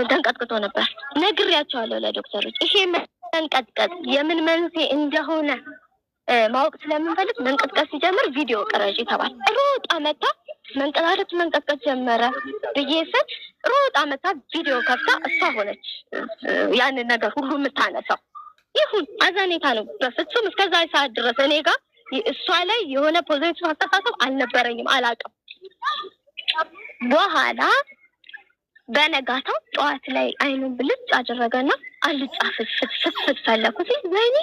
ተንቀጥቅጦ ነበር። ነግሬያቸዋለሁ ለዶክተሮች ይሄ መንቀጥቀጥ የምን መንስኤ እንደሆነ ማወቅ ስለምንፈልግ መንቀጥቀጥ ሲጀምር ቪዲዮ ቀረጪ ተባለ። ሮጣ መጣ መንቀጥቀጥ ጀመረ ብዬ ስል ሮጣ መጣ ቪዲዮ ከፍታ እሷ ሆነች ያንን ነገር ሁሉ የምታነሳው። ይሁን አዛኔታ ነው። በፍጹም እስከዛ ሰዓት ድረስ እኔ ጋር እሷ ላይ የሆነ ፖዚቲቭ አስተሳሰብ አልነበረኝም፣ አላውቅም። በኋላ በነጋታው ጠዋት ላይ አይኑን ብልጭ አደረገና አልጫ ፍትፍት ፈለኩት። ወይኔ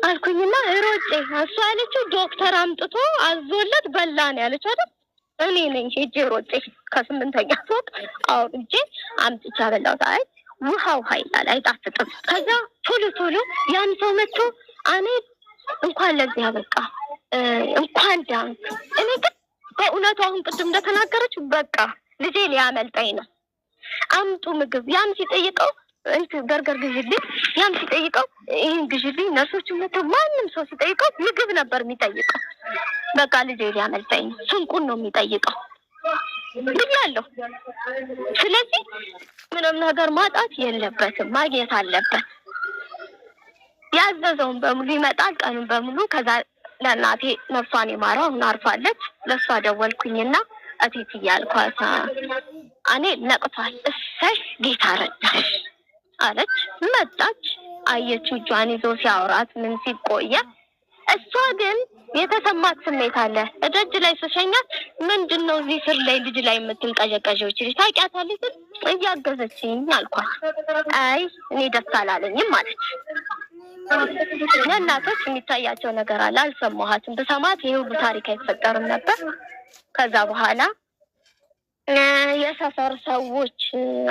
አልኩኝና ሮጬ እሷ ያለችው ዶክተር አምጥቶ አዞለት በላን ያለች አይደል? እኔ ነኝ ሄጄ ሮጬ ከ8ኛ ፎቅ አውርጄ አምጥቻ በላሁት። አይ ውሃው ይላል አይጣፍጥም። ከዛ ቶሎ ያን ሰው መጥቶ እኔ እንኳን ለዚህ አበቃ እንኳን ዳንክ። እኔ ግን በእውነቱ አሁን ቅድም እንደተናገረች በቃ ልጄ ሊያመልጠኝ ነው። አምጡ ምግብ ያም ሲጠይቀው በርገር ግዢልኝ፣ ያም ሲጠይቀው ይህን ግዢልኝ። ነርሶቹ መጥተው ማንም ሰው ሲጠይቀው ምግብ ነበር የሚጠይቀው። በቃ ልጄ ሊያመልጠኝ ነው፣ ስንቁን ነው የሚጠይቀው ብያለሁ። ስለዚህ ምንም ነገር ማጣት የለበትም፣ ማግኘት አለበት። ያዘዘውን በሙሉ ይመጣል ቀኑን በሙሉ። ከዛ ለእናቴ ነፍሷን ይማረው አሁን አርፋለች። ለእሷ ደወልኩኝና እቴት እያልኳት እኔ ነቅቷል፣ እሰይ ጌታ ረዳሽ አለች። መጣች፣ አየችው እጇን ይዞ ሲያወራት ምን ሲቆየ። እሷ ግን የተሰማት ስሜት አለ። እደጅ ላይ ስሸኛት ምንድን ነው እዚህ ስር ላይ ልጅ ላይ የምትንቀዠቀዠው ይችላል ታውቂያታለሽ? እያገዘችኝ አልኳት። አይ እኔ ደስ አላለኝም አለች። ለእናቶች የሚታያቸው ነገር አለ። አልሰማኋትም። ብሰማት ይሄ ሁሉ ታሪክ አይፈጠርም ነበር። ከዛ በኋላ የሰፈር ሰዎች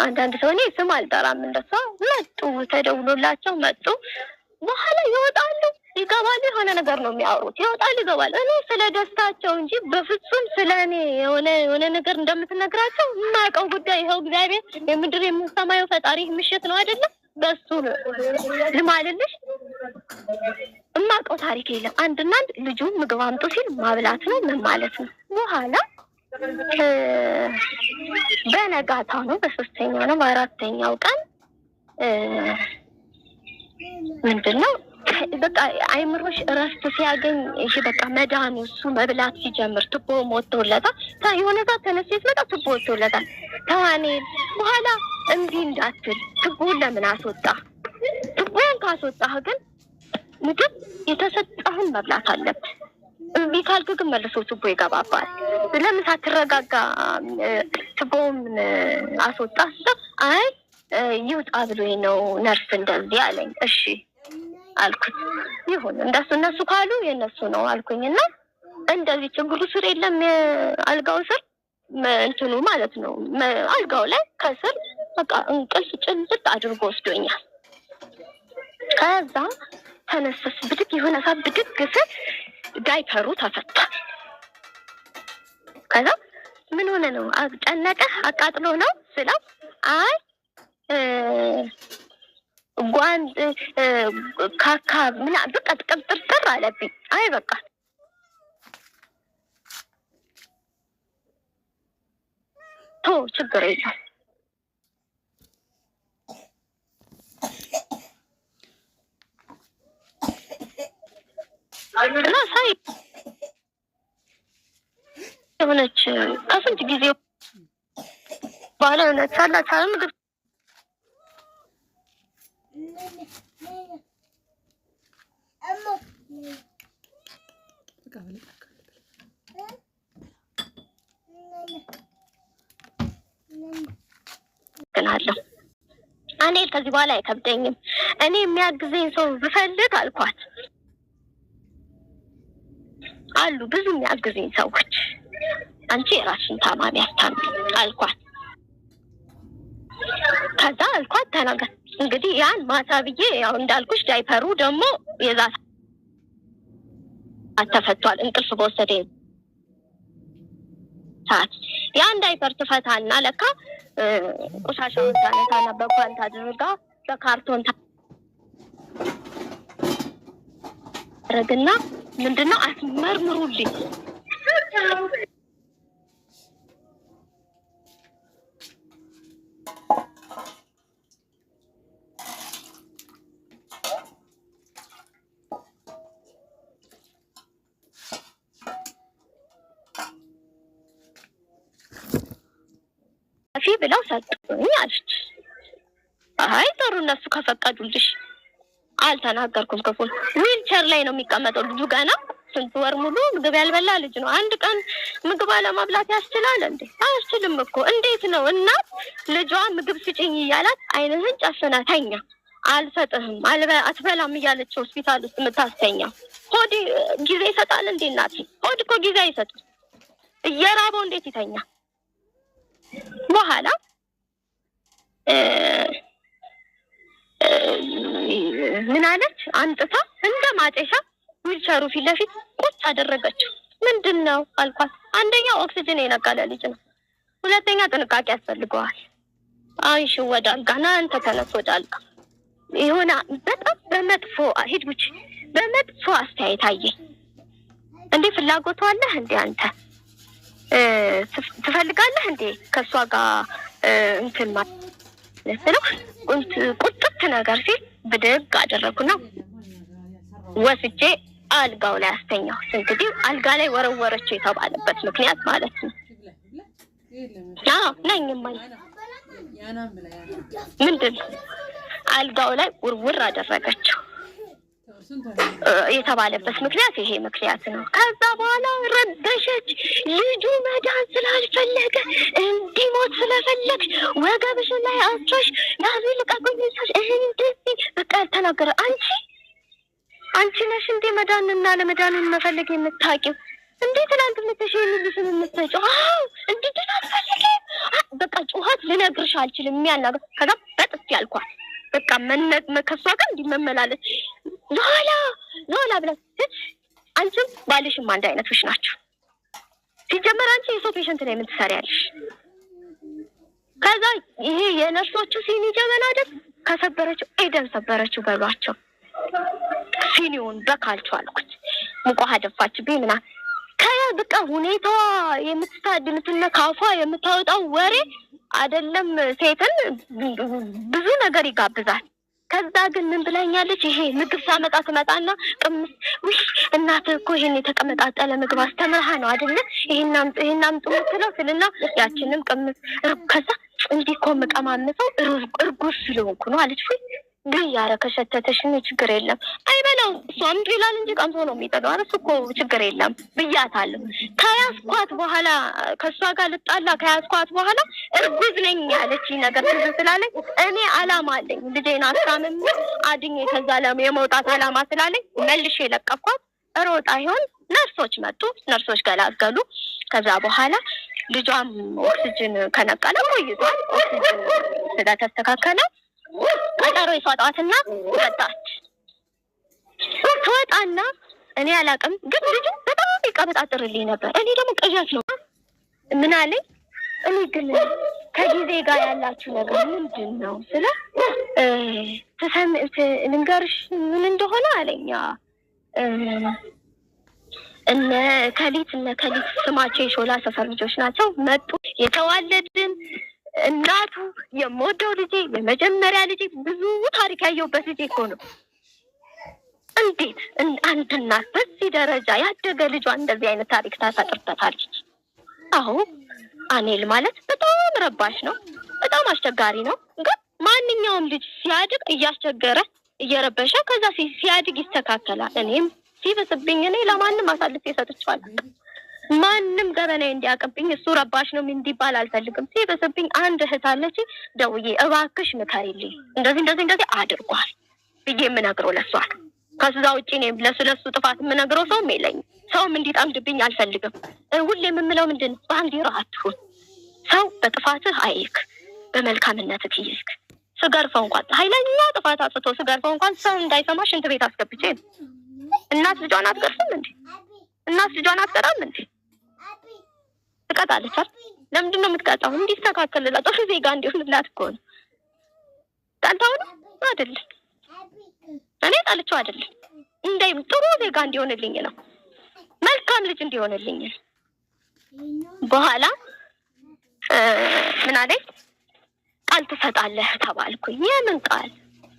አንዳንድ ሰው እኔ ስም አልጠራም እንደሷ መጡ፣ ተደውሎላቸው መጡ። በኋላ ይወጣሉ ይገባሉ፣ የሆነ ነገር ነው የሚያወሩት። ይወጣሉ ይገባሉ። እኔ ስለ ደስታቸው እንጂ በፍጹም ስለ እኔ የሆነ ነገር እንደምትነግራቸው የማያውቀው ጉዳይ ይኸው እግዚአብሔር የምድር የምሰማየው ፈጣሪ ምሽት ነው አይደለም በሱ ልማልልሽ የማውቀው ታሪክ የለም። አንድና አንድ ልጁ ምግብ አምጡ ሲል ማብላት ነው ምን ማለት ነው። በኋላ በነጋታው ነው በ3ኛው ነው በ4ኛው ቀን ምንድነው በቃ አይምሮሽ እረፍት ሲያገኝ እሺ በቃ መዳኑ እሱ መብላት ሲጀምር ትቦ ሞቶለታል። የሆነ ጋር ተነስቶ መጣ ትቦ ሞቶለታል። ተዋኔ በኋላ እንዲህ እንዳትል ትቦን ለምን አስወጣ? ትቦን ካስወጣህ ግን ምግብ የተሰጠህን መብላት አለብህ። እምቢ ካልክ ግን መልሶ ትቦ ይገባባል። ለምን ሳትረጋጋ ትቦን አስወጣ? አይ ይውጣ ብሎኝ ነው ነርስ እንደዚህ አለኝ። እሺ አልኩት። ይሁን እንደሱ እነሱ ካሉ የነሱ ነው አልኩኝና እንደዚህ ችግሩ ስር የለም አልጋው ስር እንትኑ ማለት ነው አልጋው ላይ ከስር በቃ እንቅልፍ ጭልጥ አድርጎ ወስዶኛል። ከዛ ተነስስ ብድግ የሆነ ሰዓት ብድግ ስል ዳይፐሩ ተፈታ። ከዛ ምን ሆነ ነው ጨነቀህ አቃጥሎ ነው ስለው አይ ጓንት ካካ ምን በቃ ጥቅጥር አለብኝ። አይ በቃ ቶ ችግር የለም እና ሳይ የሆነች ከስንት ጊዜ በኋላ የሆነች አላቻለ ምግብ ግናለሁ እኔ ከዚህ በኋላ አይከብደኝም። እኔ የሚያግዘኝ ሰው ብፈልግ አልኳት አሉ ብዙ የሚያግዘኝ ሰዎች፣ አንቺ የራስሽን ታማሚ አታሚ አልኳት። ከዛ አልኳት ተናገር እንግዲህ ያን ማታ ብዬ ያው እንዳልኩሽ ዳይፐሩ ደግሞ የዛ ተፈቷል። እንቅልፍ በወሰደኝ ሰዓት ያን ዳይፐር ትፈታና ለካ ቆሻሻውን ታነሳና በኳንታ አድርጋ በካርቶን ታረግና ምንድነው አስመርምሩልኝ ፊ ብለው ሰጡኝ አለች። አይ ጥሩ እነሱ ከፈቀዱልሽ አልተናገርኩም። ክፉን ዊልቸር ላይ ነው የሚቀመጠው ልጁ ገና ስንት ወር ሙሉ ምግብ ያልበላ ልጅ ነው። አንድ ቀን ምግብ አለመብላት ያስችላል እንዴ? አያስችልም እኮ። እንዴት ነው እናት ልጇ ምግብ ስጭኝ እያላት አይንህን ጨፍና ተኛ አልሰጥህም አትበላም እያለች ሆስፒታል ውስጥ የምታስተኛው? ሆድ ጊዜ ይሰጣል እንዴ እናት? ሆድ እኮ ጊዜ አይሰጥም። እየራበው እንዴት ይተኛ? በኋላ ምን አለች? አንጥታ እንደ ማጨሻ ዊልቸሩ ፊት ለፊት ቁጭ አደረገችው። ምንድነው አልኳት። አንደኛ ኦክሲጅን የነቀለ ልጅ ነው፣ ሁለተኛ ጥንቃቄ ያስፈልገዋል። አይሽ ወደ አልጋ ና አንተ ተነስ ወደ አልጋ። የሆነ በጣም በመጥፎ ሂድቡች በመጥፎ አስተያየት አየኝ። እንዴ ፍላጎቱ አለህ እንዴ አንተ ትፈልጋለህ እንዴ ከሷ ጋር እንትን ማለት ነው? ቁጥጥ ነገር ሲል ብድግ አደረኩና ወስጄ አልጋው ላይ አስተኛው። እንግዲህ አልጋ ላይ ወረወረችው የተባለበት ምክንያት ማለት ነው። ነኝማ ምንድን አልጋው ላይ ውርውር አደረገችው የተባለበት ምክንያት ይሄ ምክንያት ነው። ከዛ በኋላ ረበሸች። ልጁ መዳን ስላልፈለገ እንዲሞት ስለፈለግሽ ወገብሽ ላይ አስረሽ ያዙ ልቀቁኝ እንደዚህ በቃ ተናገረ። አንቺ ነሽ እንዴ መዳንና ለመዳንን መፈለግ የምታውቂው? እንዴት ትላንት ምትሽኝ ልጅን የምትጨው? እንዴት ታፈልጊ? በቃ ጩኸት ልነግርሽ አልችልም የሚያናገር። ከዛ በጥፍ ያልኳት በቃ ከሷ ጋር እንዲመመላለስ ዞላ ብላ አንቺም ባልሽም አንድ አይነቶች ናቸው። ሲጀመር አንቺ የሰው ፔሸንት ላይ ምን ትሰሪያለሽ? ከዛ ይሄ የነርሶቹ ሲኒ ጀበና አይደል ከሰበረችው ኤደን ሰበረችው በሏቸው። ሲኒውን በካልቹ አልኩት። ሙቋ ደፋችብኝ ምናምን። በቃ ሁኔታዋ የምትታድምትና ካፏ የምታወጣው ወሬ አይደለም ሴትን ብዙ ነገር ይጋብዛል። ከዛ ግን ምን ብላኛለች? ይሄ ምግብ ሳመጣ ትመጣና ቅምስ ውይ እናት እኮ ይሄን የተቀመጣጠለ ምግብ አስተምርሃ ነው አይደለ? ይሄን አምጡ የምትለው ስልና ያችንም ቅምስ ከዛ እንዲህ እኮ የምቀማምሰው እርጉዝ ስለሆንኩ ነው አለች። ግን ያረከሸተተሽ ችግር የለም አይበላው እሷም ይላል እንጂ ቀምሶ ነው የሚጠለው። እሱ እኮ ችግር የለም ብያታለሁ። ከያዝኳት በኋላ ከሷ ጋር ልጣላ ከያዝኳት በኋላ እርጉዝ ነኝ ያለች ነገር ትዝ ስላለኝ እኔ አላማ አለኝ ልጄን አስታምም አድኜ ከዛ የመውጣት አላማ ስላለኝ መልሼ ለቀኳት። ሮጣ ይሆን ነርሶች መጡ፣ ነርሶች ገላገሉ። ከዛ በኋላ ልጇም ኦክሲጅን ከነቀለ ቆይቷል። ኦክሲጅን ስለተስተካከለ ቀጠሮ ይሰጣትና ወጣች። ትወጣና እኔ አላውቅም ግን ልጁ በጣም ይቀበጣጥርልኝ ነበር። እኔ ደግሞ ቅዠት ነው ምን አለኝ። እኔ ግን ከጊዜ ጋር ያላችሁ ነገር ምንድን ነው ስለ ልንገርሽ ምን እንደሆነ አለኝ። እነ ከሊት ስማቸው የሾላ ሰፈር ልጆች ናቸው። መጡ የተዋለድን እናቱ የምወደው ልጄ የመጀመሪያ ልጄ ብዙ ታሪክ ያየሁበት ልጄ እኮ ነው። እንዴት አንድ እናት በዚህ ደረጃ ያደገ ልጇን እንደዚህ አይነት ታሪክ ታሳጥርበታለች? አዎ አኔል ማለት በጣም ረባሽ ነው፣ በጣም አስቸጋሪ ነው። ግን ማንኛውም ልጅ ሲያድግ እያስቸገረ እየረበሸ ከዛ ሲያድግ ይስተካከላል። እኔም ሲበስብኝ እኔ ለማንም አሳልፌ ሰጥቼዋለሁ። ማንም ገበና እንዲያቀብኝ እሱ ረባሽ ነው እንዲባል አልፈልግም። ሲበስብኝ አንድ እህት አለች ደውዬ እባክሽ ምከሪልኝ እንደዚህ አድርጓል ብዬ የምነግረው ለሷ። ከዛ ውጪ እኔም ለሱ ጥፋት የምነግረው ሰውም የለኝም። ሰውም እንዲጣምድብኝ አልፈልግም። ሁሌ የምምለው ምንድን ባንዲራ አትሁን። ሰው በጥፋትህ አይክ፣ በመልካምነትህ ይይክ። ስገርፈው እንኳን ኃይለኛ ጥፋት አጥቶ ስገርፈው እንኳን ሰው እንዳይሰማ ሽንት ቤት አስገብቼ እናት ልጇን አትገርፍም እንዴ? እናት ልጇን አትቀጣም እንዴ? ትቀጣለች አይደል? ለምንድን ነው የምትቀጣው? እንዲስተካከልላት ጥሩ ዜጋ እንዲሆንላት እኮ ነው። ጠልታው ነው አይደለም? እኔ ጠልቼው አይደለም። ጥሩ ዜጋ እንዲሆንልኝ ነው፣ መልካም ልጅ እንዲሆንልኝ ነው። በኋላ ምን አለኝ? ቃል ትሰጣለህ ተባልኩኝ። የምን ቃል?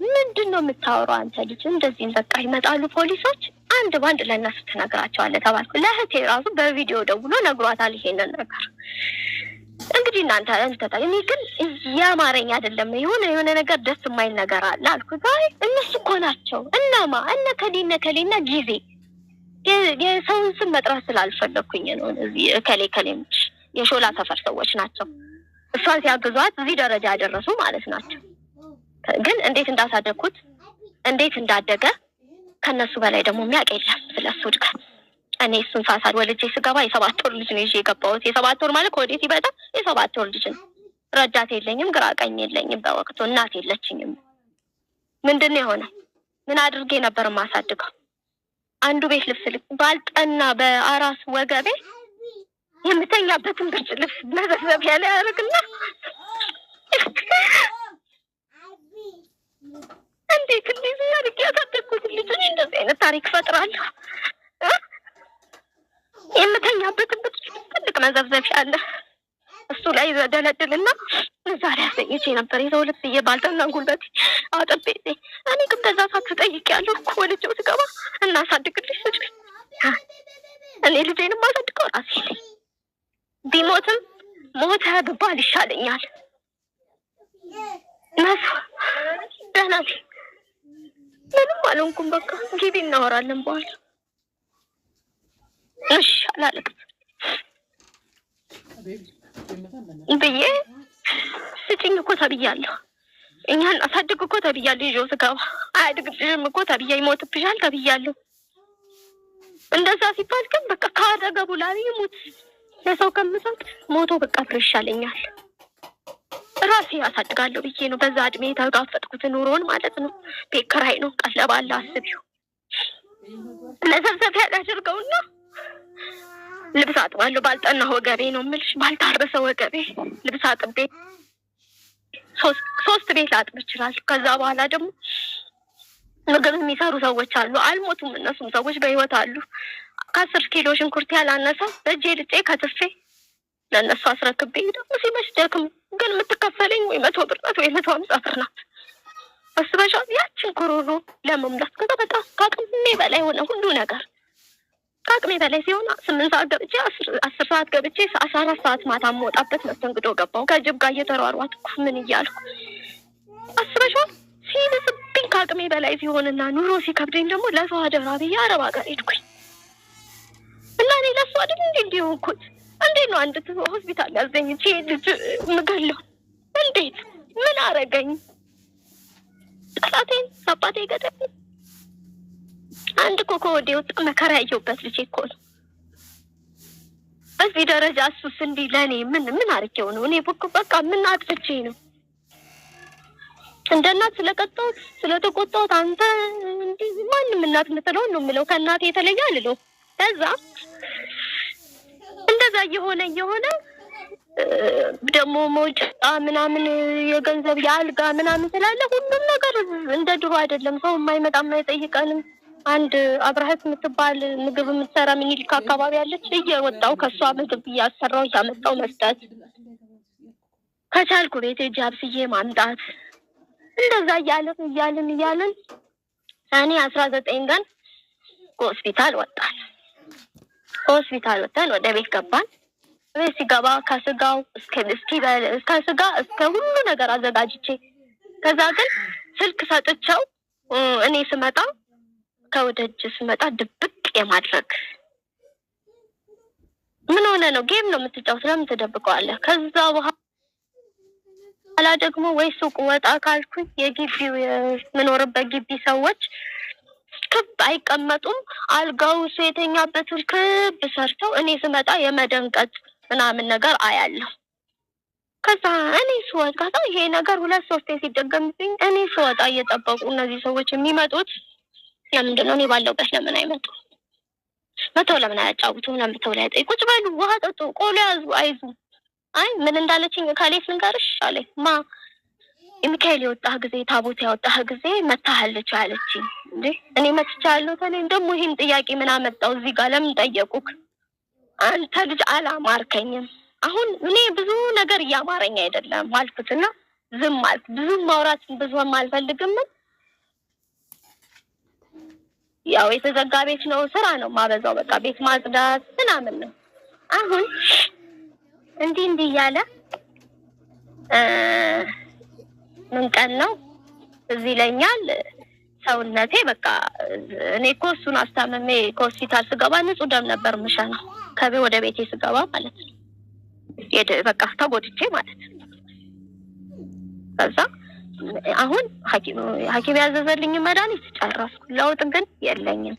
ምንድን ነው የምታወራው አንተ ልጅ? እንደዚህ በቃ ይመጣሉ ፖሊሶች አንድ ባንድ ለእነሱ ትነግራቸዋለህ ተባልኩ። ለእህቴ ራሱ በቪዲዮ ደውሎ ነግሯታል ይሄንን ነገር። እንግዲህ እናንተ እኔ ግን ያማረኝ አይደለም። የሆነ ነገር ደስ የማይል ነገር አለ አልኩት። አይ እነሱ እኮ ናቸው እነማ እነ ከሌና ጊዜ የሰውን ስም መጥራት ስላልፈለኩኝ ነው። እዚህ ከሌም የሾላ ሰፈር ሰዎች ናቸው። እሷን ሲያግዟት እዚህ ደረጃ ያደረሱ ማለት ናቸው። ግን እንዴት እንዳሳደግኩት እንዴት እንዳደገ ከነሱ በላይ ደግሞ የሚያውቅ የለም ስለሱ እድገት። እኔ እሱን ሳሳድ ወልጄ ስገባ የ7 ወር ልጅ ነው ይዤ የገባሁት። የ7 ወር ማለት ከወዴ ሲበዛ የ7 ወር ልጅ ነው። ረዳት የለኝም፣ ግራ ቀኝ የለኝም። በወቅቱ እናት የለችኝም። ምንድን ነው የሆነ ምን አድርጌ ነበር የማሳድገው? አንዱ ቤት ልብስ ባልጠና በአራስ ወገቤ የምተኛበትን ብርድ ልብስ መዘፍዘፍ ያለ ያደርግና እንዴት እንደዚህ ያድርግ ያሳደግኩት ልጆች እንደዚህ አይነት ታሪክ ፈጥራለሁ። የምተኛበትን ብርድ ልብስ ትልቅ መዘፍዘፊያ አለ። እሱ ላይ ዘደለድልና ዛሬ አሰኝቼ ነበር የሰው ልብስ እየባልጠና ጉልበት አጥቤ። እኔ ግን በዛ ሰዓት ተጠይቄያለሁ እኮ ወልጄው ስገባ እናሳድግልሽ ስጭ። እኔ ልጄን ማሳድገው ራሴ ነኝ። ቢሞትም ሞተ ብባል ይሻለኛል። ነሱ ደህና ነኝ፣ ምንም አልሆንኩም። በቃ ግቢ እናወራለን በኋላ። እሺ አላለቅም ብዬ ስጭኝ እኮ ተብያለሁ። እኛን አሳድግ እኮ ተብያለሁ። ይዤው ስገባ አያድግልሽም እኮ ተብያ ይሞትብሻል ተብያለሁ። እንደዛ ሲባል ግን በቃ ካደረገቡ ላይ ይሙት ለሰው ከምሰጥ ሞቶ በቃ ብር ይሻለኛል። ራሴ ያሳድጋለሁ ብዬ ነው በዛ እድሜ የተጋፈጥኩት ኑሮን ማለት ነው። ቤት ኪራይ ነው፣ ቀለብ አለ። አስቢው ለሰብሰብ ያላደርገውና ልብስ አጥባለሁ። ባልጠና ወገቤ ነው የምልሽ፣ ባልታረሰ ወገቤ ልብስ አጥቤ 3 ቤት አጥብ ይችላል። ከዛ በኋላ ደግሞ ምግብ የሚሰሩ ሰዎች አሉ፣ አልሞቱም። እነሱም ሰዎች በህይወት አሉ። 10 ኪሎ ሽንኩርት ያላነሰ በእጄ ልጬ ከትፌ ለእነሱ አስረክቤ ደግሞ ሲመሽ ደክም ግን የምትከፈለኝ ወይ 100 ብር ናት ወይ 150 ብር ናት። አስበሻል? ያችን ኮሮሮ ለመሙላት ከዛ በጣም ከአቅሜ በላይ ሆነ ሁሉ ነገር። ከአቅሜ በላይ ሲሆን 8 ሰዓት ገብቼ 10 ሰዓት ገብቼ 14 ሰዓት ማታ የምወጣበት መስተንግዶ ገባሁ። ከጅብ ጋር እየተሯሯጥኩ ምን እያልኩ አስበሻል? ሲብስብኝ ከአቅሜ በላይ ሲሆንና ኑሮ ሲከብደኝ ደግሞ ለሰው አደራ ብዬ አረብ ሀገር ሄድኩኝ እና እኔ ለሱ አይደል እንዲሆንኩት። እንዴት ነው አንድ ሆስፒታል ያዘኝ ልጅ ምገለው? እንዴት ምን አረገኝ? ጠላቴን አባቴ ገደል። አንድ ኮኮ ወዴ ወጣ መከራ ያየሁበት ልጅ እኮ ነው። በዚህ ደረጃ እሱስ እንዲህ ለእኔ ምን አርጌው ነው? እኔ በቃ ምን አጥፍቼ ነው? እንደ እናት ስለቀጣሁት ስለተቆጣሁት አንተ እንዲህ ማንም እናት የምትለው ነው የምለው። ከእናቴ የተለየ አልለው። ከዛ እንደዛ እየሆነ ደግሞ መውጫ ምናምን የገንዘብ የአልጋ ምናምን ስላለ ሁሉም ነገር እንደ ድሮ አይደለም። ሰው የማይመጣ የማይጠይቀንም። አንድ አብረሃት የምትባል ምግብ የምትሰራ ምኒልክ አካባቢ አለች። እየወጣው ከሷ ምግብ እያሰራው እያመጣው መስጠት፣ ከቻልኩ ቤት ሄጄ አብስዬ ማምጣት። እንደዛ እያልን እኔ 19 ቀን ከሆስፒታል ወጣን። ወደ ቤት ገባን። ቤት ሲገባ ከስጋው እስከ ሁሉ ነገር አዘጋጅቼ ከዛ ግን ስልክ ሰጥቼው እኔ ስመጣ ከወደጅ ስመጣ ድብቅ የማድረግ ምን ሆነ ነው? ጌም ነው የምትጫወት፣ ለምን ትደብቀዋለህ? ከዛ በኋላ ደግሞ ወይ ሱቅ ወጣ ካልኩኝ የግቢው የምኖርበት ግቢ ሰዎች ክብ አይቀመጡም። አልጋው እሱ የተኛበትን ክብ ሰርተው እኔ ስመጣ የመደንቀጥ ምናምን ነገር አያለሁ። ከዛ እኔ ስወጣ ይሄ ነገር 2-3 ሲደገምብኝ እኔ ስወጣ እየጠበቁ እነዚህ ሰዎች የሚመጡት ለምንድን ነው? እኔ ባለውበት ለምን አይመጡ? መተው ለምን አያጫውቱም? ለምን ተው ላይ ቁጭ በሉ፣ ውሃ ጠጡ፣ ቆሎ ያዙ፣ አይዙ። አይ ምን እንዳለችኝ ካሌፍ ልንገርሽ አለኝ። የሚካኤል የወጣህ ጊዜ ታቦት ያወጣህ ጊዜ መታሃለች አለችኝ። እንዴ እኔ መጥቻለሁ ታዲያ ደግሞ ይሄን ጥያቄ ምን አመጣው እዚህ ጋር? ለምን ጠየቁክ? አንተ ልጅ አላማርከኝም። አሁን እኔ ብዙ ነገር እያማረኝ አይደለም አልኩትና ዝም አልኩ። ብዙ ማውራት ብዙም አልፈልግም። ያው የተዘጋ ቤት ነው፣ ስራ ነው ማበዛው። በቃ ቤት ማጽዳት ምናምን ነው። አሁን እንዲህ እያለ ምን ቀን ነው እዚህ ይለኛል ሰውነቴ በቃ እኔ እኮ እሱን አስታመሜ ከሆስፒታል ስገባ ንጹህ ደም ነበር ምሸናው ወደ ቤቴ ስገባ ማለት ነው። በቃ ተጎድቼ ማለት ነው። ከዛ አሁን ሐኪም ያዘዘልኝ መድኃኒት ጨረስኩ። ለውጥ ግን የለኝም።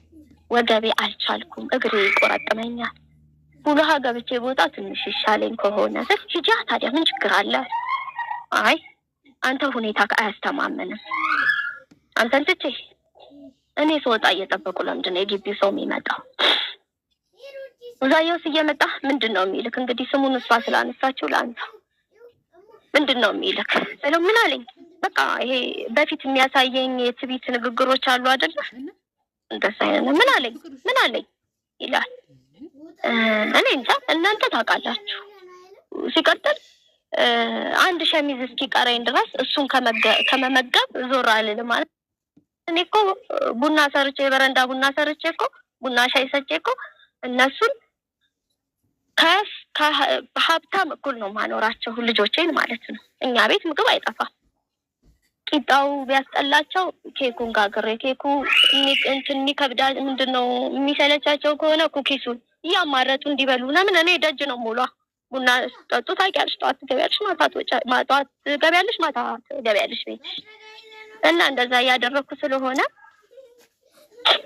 ወገቤ አልቻልኩም፣ እግሬ ይቆረጥመኛል። ቡልሃ ገብቼ ቦታ ትንሽ ይሻለኝ ከሆነ ሂጂ ታዲያ ምን ችግር አለ? አይ አንተ ሁኔታ አያስተማመንም። አንተን ትቼ እኔ ስወጣ እየጠበቁ ለምንድን ነው የግቢው ሰው የሚመጣው? ዛየውስ እየመጣ ምንድን ነው የሚልክ? እንግዲህ ስሙን እሷ ስላነሳችው ለአንተ ምንድን ነው የሚልክ ስለው ምን አለኝ? በቃ ይሄ በፊት የሚያሳየኝ የትዕቢት ንግግሮች አሉ አይደለ? እንደዛ አይነት ምን አለኝ ይላል። እኔ እንጃ እናንተ ታውቃላችሁ። ሲቀጥል አንድ ሸሚዝ እስኪቀረኝ ድረስ እሱን ከመመገብ ዞር አልልም ማለት እኔ እኮ ቡና ሰርቼ በረንዳ ቡና ሰርቼ እኮ ቡና ሻይ ሰጬ እኮ እነሱን ከሀብታም እኩል ነው ማኖራቸው ልጆቼን ማለት ነው። እኛ ቤት ምግብ አይጠፋም። ቂጣው ቢያስጠላቸው ኬኩን ጋግሬ ኬኩ እንትን የሚከብዳል ምንድነው የሚሰለቻቸው ከሆነ ኩኪሱን እያማረጡ እንዲበሉ ለምን እኔ ደጅ ነው ሙሏ ቡና ጠጡ ታውቂያለሽ። ጠዋት ትገቢያለሽ፣ ጠዋት ትገቢያለሽ፣ ማታ ትገቢያለሽ ቤት እና እንደዛ እያደረኩ ስለሆነ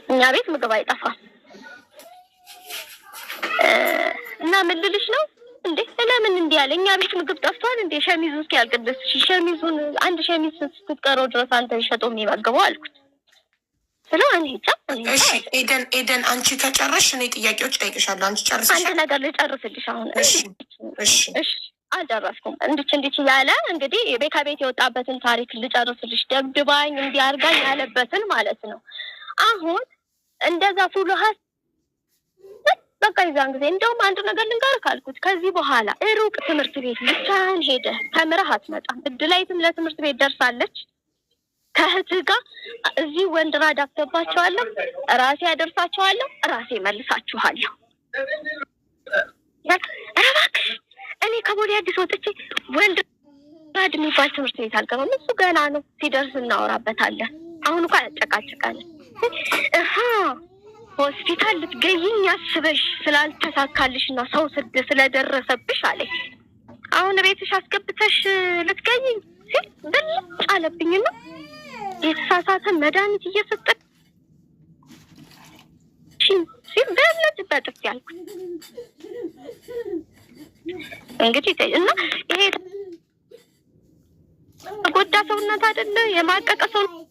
እኛ ቤት ምግብ አይጠፋም። እና ምን ልልሽ ነው እንዴ ለምን እንዲህ ያለ እኛ ቤት ምግብ ጠፍቷል እንዴ? ሸሚዙ እስኪያልቅ ድረስ ሸሚዙን አንድ ሸሚዝ ስትቀረው ድረስ አንተ ሸጦ የሚመግበው አልኩት። እሺ ኤደን አንቺ ከጨረሽ እኔ ጥያቄዎች ጠይቅሻለሁ። አንቺ ጨርሰሽ አንድ ነገር ልጨርስልሽ አሁን። እሺ አልጨረስኩም። እንድች ያለ እንግዲህ ከቤት የወጣበትን ታሪክ ልጨርስልሽ። ደብድባኝ እንዲያርጋኝ ያለበትን ማለት ነው። አሁን እንደዛ ፉሉሃስ በቃ ይዛን ጊዜ እንደውም አንድ ነገር ልንገርህ ካልኩት ከዚህ በኋላ ሩቅ ትምህርት ቤት ብቻህን ሄደህ ተምረህ አትመጣም። እድላይትም ለትምህርት ቤት ደርሳለች። ከእህትህ ጋር እዚህ ወንድ ራድ አስገባቸዋለሁ፣ ራሴ ያደርሳቸዋለሁ፣ ራሴ መልሳችኋለሁ። እባክሽ እኔ ከቦሌ አዲስ ወጥቼ ወንድ ራድ የሚባል ትምህርት ቤት አልገባም። እሱ ገና ነው፣ ሲደርስ እናወራበታለን። አሁን እኮ ያጨቃጭቃል። ሆስፒታል ልትገይኝ ያስበሽ ስላልተሳካልሽ እና ሰው ስድ ስለደረሰብሽ አለኝ። አሁን ቤትሽ አስገብተሽ ልትገይኝ ሲል ብልጭ አለብኝና የተሳሳተ መድኃኒት እየሰጠች ሲል በእምነት በጥፍ ያልኩት እንግዲህ እና ይሄ ጎዳ ሰውነት አይደለ የማቀቀ ሰውነት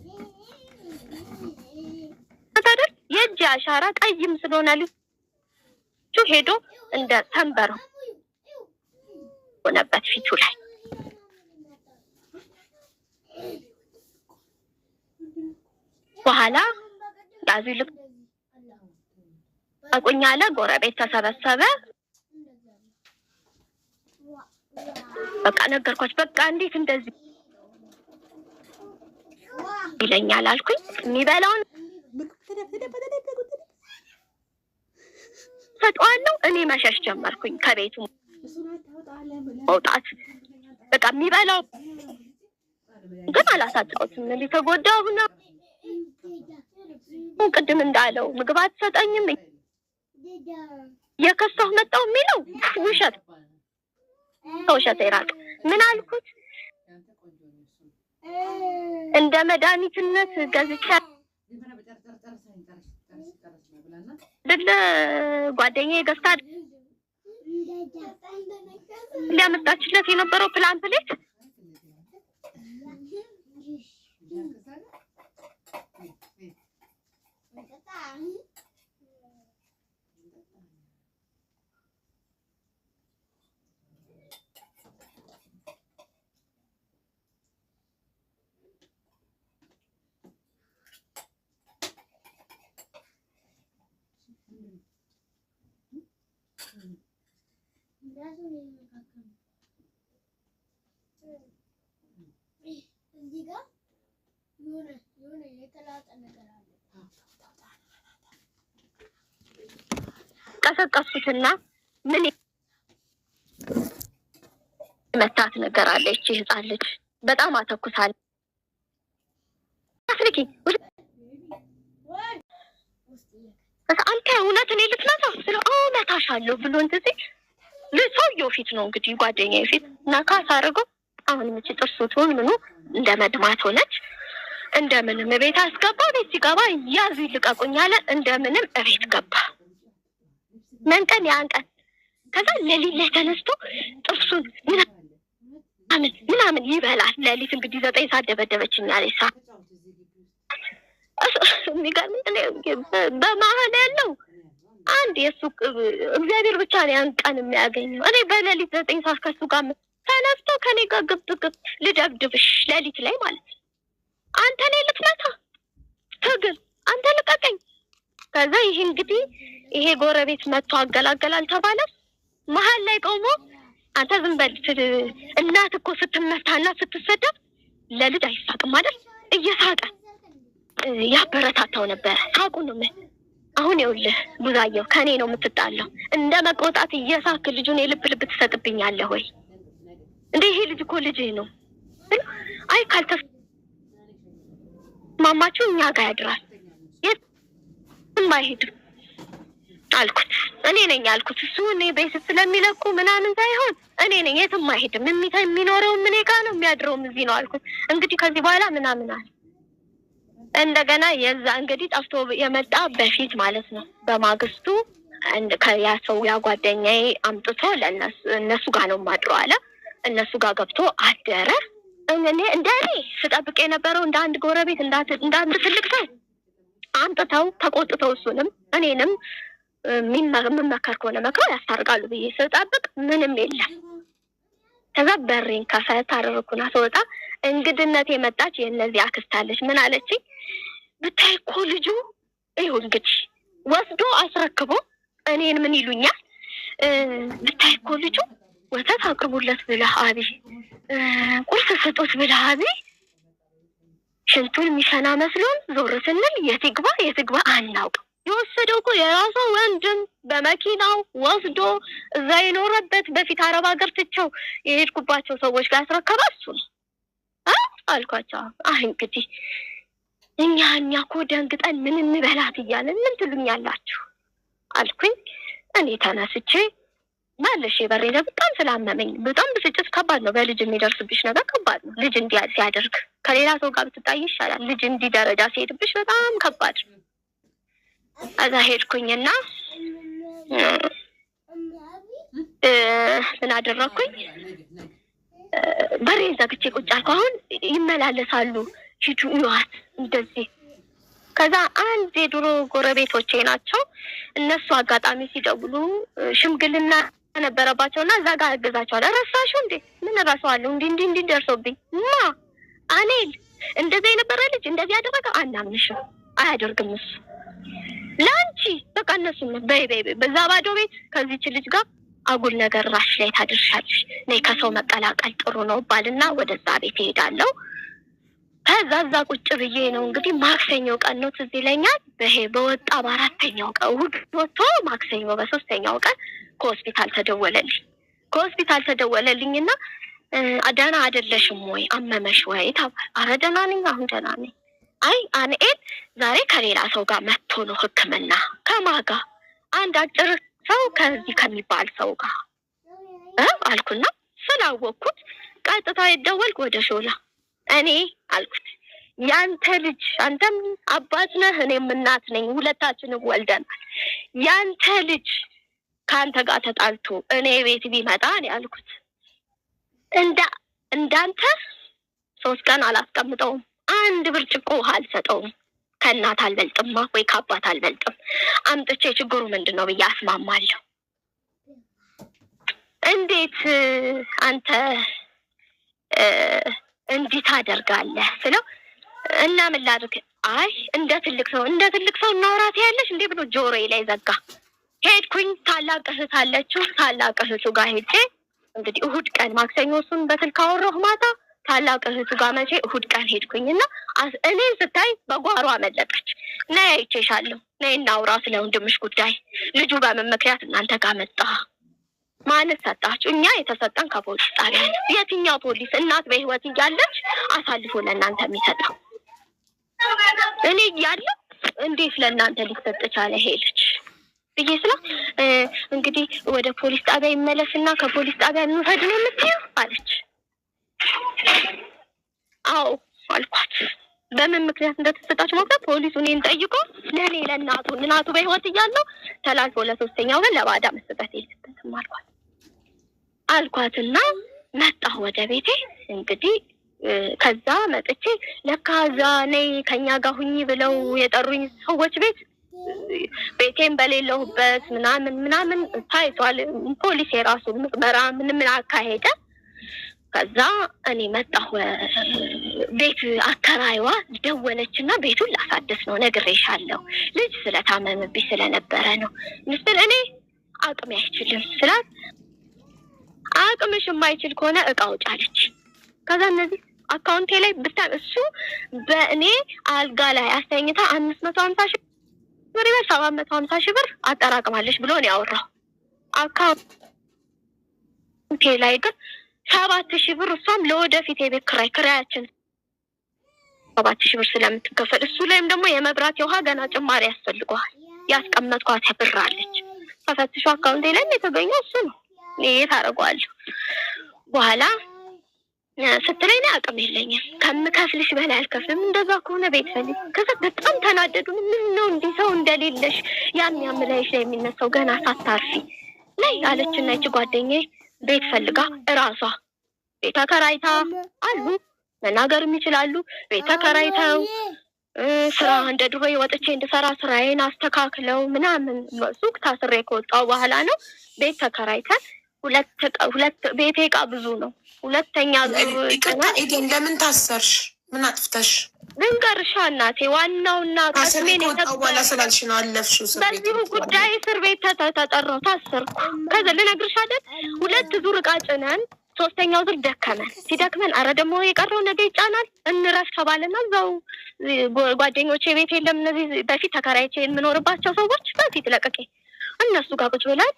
አይደል? የእጅ አሻራ ቀይም ስለሆነ ልጁ ሄዶ እንደ ተንበር ሆነበት ፊቱ ላይ። በኋላ ያዙ ልክ አቁኛለ። ጎረቤት ተሰበሰበ። በቃ ነገርኳቸው። በቃ እንዴት እንደዚህ ይለኛል አልኩኝ። የሚበላውን ሰጠዋለሁ። እኔ መሸሽ ጀመርኩኝ ከቤቱ መውጣት። በቃ የሚበላው ግን አላሳጣሁትም። ተጎዳሁ ነው። ቅድም እንዳለው ምግብ አትሰጠኝም የከሳሁ መጣሁ የሚለው ውሸት ከውሸት ይራቅ። ምን አልኩት? እንደ መድኃኒትነት ገዝቻ አይደለ ጓደኛዬ ገዝታ ሊያመጣችለት የነበረው ፕላምፕሌት እዚህ ጋር የሆነ የተላጠ ነገር አለ። ቀሰቀስኩትና ምን የመታት ነገር አለች። ህፃን ልጅ በጣም አተኩሳል። አፍልኪ አንተ እውነት እኔ ልትመታው ስለ እመታሻለሁ ብሎ እንትን ሲል ሰውየው ፊት ነው እንግዲህ ጓደኛዬ ፊት ነካስ አድርገው አሁን ምች ጥርሱቱን ምኑ እንደ መድማት ሆነች። እንደምንም ቤት አስገባ። ቤት ሲገባ ያዙ ይልቀቁኝ አለ። እንደምንም እቤት ገባ። መንቀን ያንቀን ከዛ ሌሊት ላይ ተነስቶ ጥርሱን ምናምን ይበላል። ሌሊት እንግዲህ 9 ሰዓት ደበደበችኝ አለሳ። የሚገርምህ በመሀል ያለው አንድ የሱ እግዚአብሔር ብቻ ነው ያን ቀን የሚያገኘው። እኔ በሌሊት 9 ሰዓት ከሱ ጋር ተነስቶ ከኔ ጋር ግብግብ ልደብድብሽ ሌሊት ላይ ማለት ነው። አንተ ላይ ልትመታ ትግል አንተ ልቀቀኝ። ከዛ ይሄ እንግዲህ ይሄ ጎረቤት መጥቶ አገላገላል ተባለ። መሀል ላይ ቆሞ አንተ ዝም በል እናት እኮ ስትመታና ስትሰደብ ለልጅ አይሳቅም አይደል? እየሳቀ ያበረታታው ነበር። ሳቁ ነው። አሁን ይኸውልህ ብዙአየሁ ከኔ ነው የምትጣለው። እንደ መቆጣት እየሳክ ልጁን የልብ ልብ ትሰጥብኛለህ ወይ እንዴ? ይሄ ልጅ እኮ ልጅህ ነው። አይ ካልተስማማችሁ እኛ ጋር ያድራል የትም አይሄድም አልኩት። እኔ ነኝ አልኩት። እሱ እኔ ቤት ስለሚለቁ ምናምን ሳይሆን እኔ ነኝ የትም አይሄድም። የሚኖረው እኔ ጋር ነው የሚያድረውም እዚህ ነው አልኩት። እንግዲህ ከዚህ በኋላ ምናምን አለ። እንደገና የዛ እንግዲህ ጠፍቶ የመጣ በፊት ማለት ነው። በማግስቱ ያ ሰው ያ ጓደኛዬ አምጥቶ እነሱ ጋር ነው ማድሮ አለ። እነሱ ጋር ገብቶ አደረ። እኔ እንደኔ ስጠብቅ የነበረው እንደ አንድ ጎረቤት እንደ አንድ ትልቅ ሰው አምጥተው ተቆጥተው እሱንም እኔንም የምመከር ከሆነ መክረው ያስታርቃሉ ብዬ ስጠብቅ ምንም የለም። ከዛ በሬን ከፈት አደረኩና ስወጣ እንግድነት የመጣች የእነዚህ አክስት አለች። ምን አለችኝ? ብታይ እኮ ልጁ ይሁን እንግዲህ ወስዶ አስረክቦ እኔን ምን ይሉኛል? ብታይ እኮ ልጁ ወተት አቅርቡለት ብለህ አቢ፣ ቁርስ ስጡት ብለህ አቢ፣ ሽንቱን የሚሸና መስሎን ዞር ስንል የትግባ አናውቅም። የወሰደው እኮ የራሱ ወንድም በመኪናው ወስዶ እዛ የኖረበት በፊት አረብ ሀገር ትቸው የሄድኩባቸው ሰዎች ጋር አስረከባ እሱ ነው አልኳቸው። እንግዲህ እኛ እኮ ደንግጠን ምን እንበላት እያለን ምን ትሉኛላችሁ አልኩኝ። እኔ ተነስቼ ማለሽ በሬ በጣም ስላመመኝ በጣም ብስጭት ከባድ ነው። በልጅ የሚደርስብሽ ነገር ከባድ ነው። ልጅ እንዲህ ሲያደርግ ከሌላ ሰው ጋር ብትጣይ ይሻላል። ልጅ እንዲህ ደረጃ ሲሄድብሽ በጣም ከባድ ነው። እዛ ሄድኩኝና ምን አደረኩኝ? በሬን ዘግቼ ቁጭ አልኩ። አሁን ይመላለሳሉ ሂዱ ይዋት እንደዚህ። ከዛ አንድ የድሮ ጎረቤቶቼ ናቸው። እነሱ አጋጣሚ ሲደውሉ ሽምግልና ነበረባቸውና እዛ ጋር አግዛቸዋለሁ። ረሳሽው እንዴ? ምን እረሳዋለሁ? እንዲህ ደርሶብኝ አኔል እንደዚህ የነበረ ልጅ እንደዚህ ያደረገ አናምንሽም፣ አያደርግም እሱ ለአንቺ በቃ እነሱ በይ በዛ ባዶ ቤት ከዚች ልጅ ጋር አጉል ነገር ራሽ ላይ ታደርሻለሽ። ነይ ከሰው መቀላቀል ጥሩ ነው ባልና ወደዛ ቤት እሄዳለሁ። ከዛ እዛ ቁጭ ብዬ ነው እንግዲህ ማክሰኞ ቀን ነው ትዝ ይለኛል። በወጣ በአራተኛው ቀን እሑድ ወጥቶ ማክሰኞ በሶስተኛው ቀን ከሆስፒታል ተደወለልኝና ደህና አይደለሽም ወይ አመመሽ ወይ ተባለ። ኧረ ደህና ነኝ፣ አሁን ደህና ነኝ። አይ አንኤል ዛሬ ከሌላ ሰው ጋር መጥቶ ነው ሕክምና። ከማን ጋር? አንድ አጭር ሰው ከዚህ ከሚባል ሰው ጋር አልኩና ስላወቅኩት ቀጥታ ይደወልኩ ወደ ሾላ። እኔ አልኩት ያንተ ልጅ አንተም አባት ነህ እኔም እናት ነኝ፣ ሁለታችንም ወልደናል። ያንተ ልጅ ከአንተ ጋር ተጣልቶ እኔ ቤት ቢመጣ እኔ አልኩት እንዳንተ 3 ቀን አላስቀምጠውም፣ አንድ ብርጭቆ ውሃ አልሰጠውም። ከእናት አልበልጥማ ወይ ከአባት አልበልጥም። አምጥቼ ችግሩ ምንድን ነው ብዬ አስማማለሁ። እንዴት አንተ እንዲህ ታደርጋለህ ስለው እና ምን ላድርግ? አይ እንደ ትልቅ ሰው እናውራት ያለሽ እንዴ ብሎ ጆሮዬ ላይ ዘጋ። ሄድኩኝ። ታላቅ እህት አለችው። ታላቅ እህቱ ጋር ሄጄ እንግዲህ እሑድ ቀን ማክሰኞ እሱን በስልክ አወራሁ ማታ። ታላቅ እህቱ ጋር መቼ እሑድ ቀን ሄድኩኝና እኔን ስታይ በጓሮ አመለጠች። ነይ አይቼሻለሁ፣ ነይ እናውራ ስለ ወንድምሽ ጉዳይ። ልጁ በምን ምክንያት እናንተ ጋር መጣ? ማን ሰጣችሁ? እኛ የተሰጠን ከፖሊስ ጣቢያ ነው። የትኛው ፖሊስ እናት በህይወት እያለች አሳልፎ ለእናንተ የሚሰጠው? እኔ እያለሁ እንዴት ለእናንተ ሊሰጥ ቻለ? ሄለች ብዬ ስላ እንግዲህ ወደ ፖሊስ ጣቢያ ይመለስና ከፖሊስ ጣቢያ እንውሰድ ነው የምትይው አለች። አዎ አልኳት። በምን ምክንያት እንደተሰጣችሁ ማለት ፖሊሱ እኔን ጠይቆ ለኔ ለእናቱ በህይወት እያለሁ ተላልፎ ለሶስተኛ ወገን ለባዳ መስጠት የለበትም አልኳትና መጣሁ ወደ ቤቴ። እንግዲህ ከዛ መጥቼ ለካ እዛ ነይ ከኛ ጋር ሁኚ ብለው የጠሩኝ ሰዎች ቤቴን በሌለሁበት ምናምን ታይቷል። ፖሊስ የራሱን ምርመራ ምን አካሄደ። ከዛ እኔ መጣሁ። ቤት አከራይዋ ደወለችና ቤቱን ላሳደስ ነው ነግሬሻለሁ፣ ልጅ ስለታመመብኝ ስለነበረ ነው ምስል እኔ አቅሜ አይችልም ስላት አቅምሽ የማይችል ከሆነ እቃ ውጫለች። ከዛ እነዚህ አካውንቴ ላይ እሱ በእኔ አልጋ ላይ አስተኝታ 550 ሺህ ብር 750 ሺህ ብር አጠራቅማለች ብሎ ነው ያወራው። አካውንቴ ላይ ግን 7,000 ብር እሷም ለወደፊት የቤት ክራያችን 7,000 ብር ስለምትከፈል እሱ ላይም ደግሞ የመብራት የውሃ ገና ጭማሪ ያስፈልገዋል። ያስቀመጥኳት ብር አለች። ተፈትሾ አካውንቴ ላይ የተገኘው እሱ ነው። የት አደርገዋለሁ? በኋላ ስትለኝ አቅም የለኝም ከምከፍልሽ በላይ አልከፍልም፣ እንደዛ ከሆነ ቤት ፈልግ። ከዛ በጣም ተናደዱ። ምን ነው እንዲህ ሰው እንደሌለሽ ያም ላይሽ ላይ የሚነሳው ገና ሳታርፊ ላይ አለችና ይቺ ጓደኛዬ ቤት ፈልጋ እራሷ ቤት ተከራይታ አሉ መናገርም ይችላሉ። ቤት ተከራይተው ስራ እንደ ድሮ ወጥቼ እንድሰራ ስራዬን አስተካክለው ምናምን ሱቅ ታስሬ ከወጣሁ በኋላ ነው ቤት ተከራይተን ሁለት ቤቴ ዕቃ ብዙ ነው። ሁለተኛ ኤደን ለምን ታሰርሽ? ምን አጥፍተሽ? ልንገርሻ እናቴ ዋናውና ቀስሜን የተባለ ስላልሽ ነው አለፍሽው። በዚሁ ጉዳይ እስር ቤት ተጠራሁ፣ ታሰርኩ። ከዛ ልነግርሽ አይደል 2 ዙር ዕቃ ጭነን 3ኛው ዙር ደከመን። ሲደክመን አረ ደግሞ የቀረው ነገ ይጫናል እንረፍ ተባለና እዛው ጓደኞቼ ቤት የለም እነዚህ በፊት ተከራይቼ የምኖርባቸው ሰዎች በፊት ለቀቄ እነሱ ጋር ቁጭ ብለን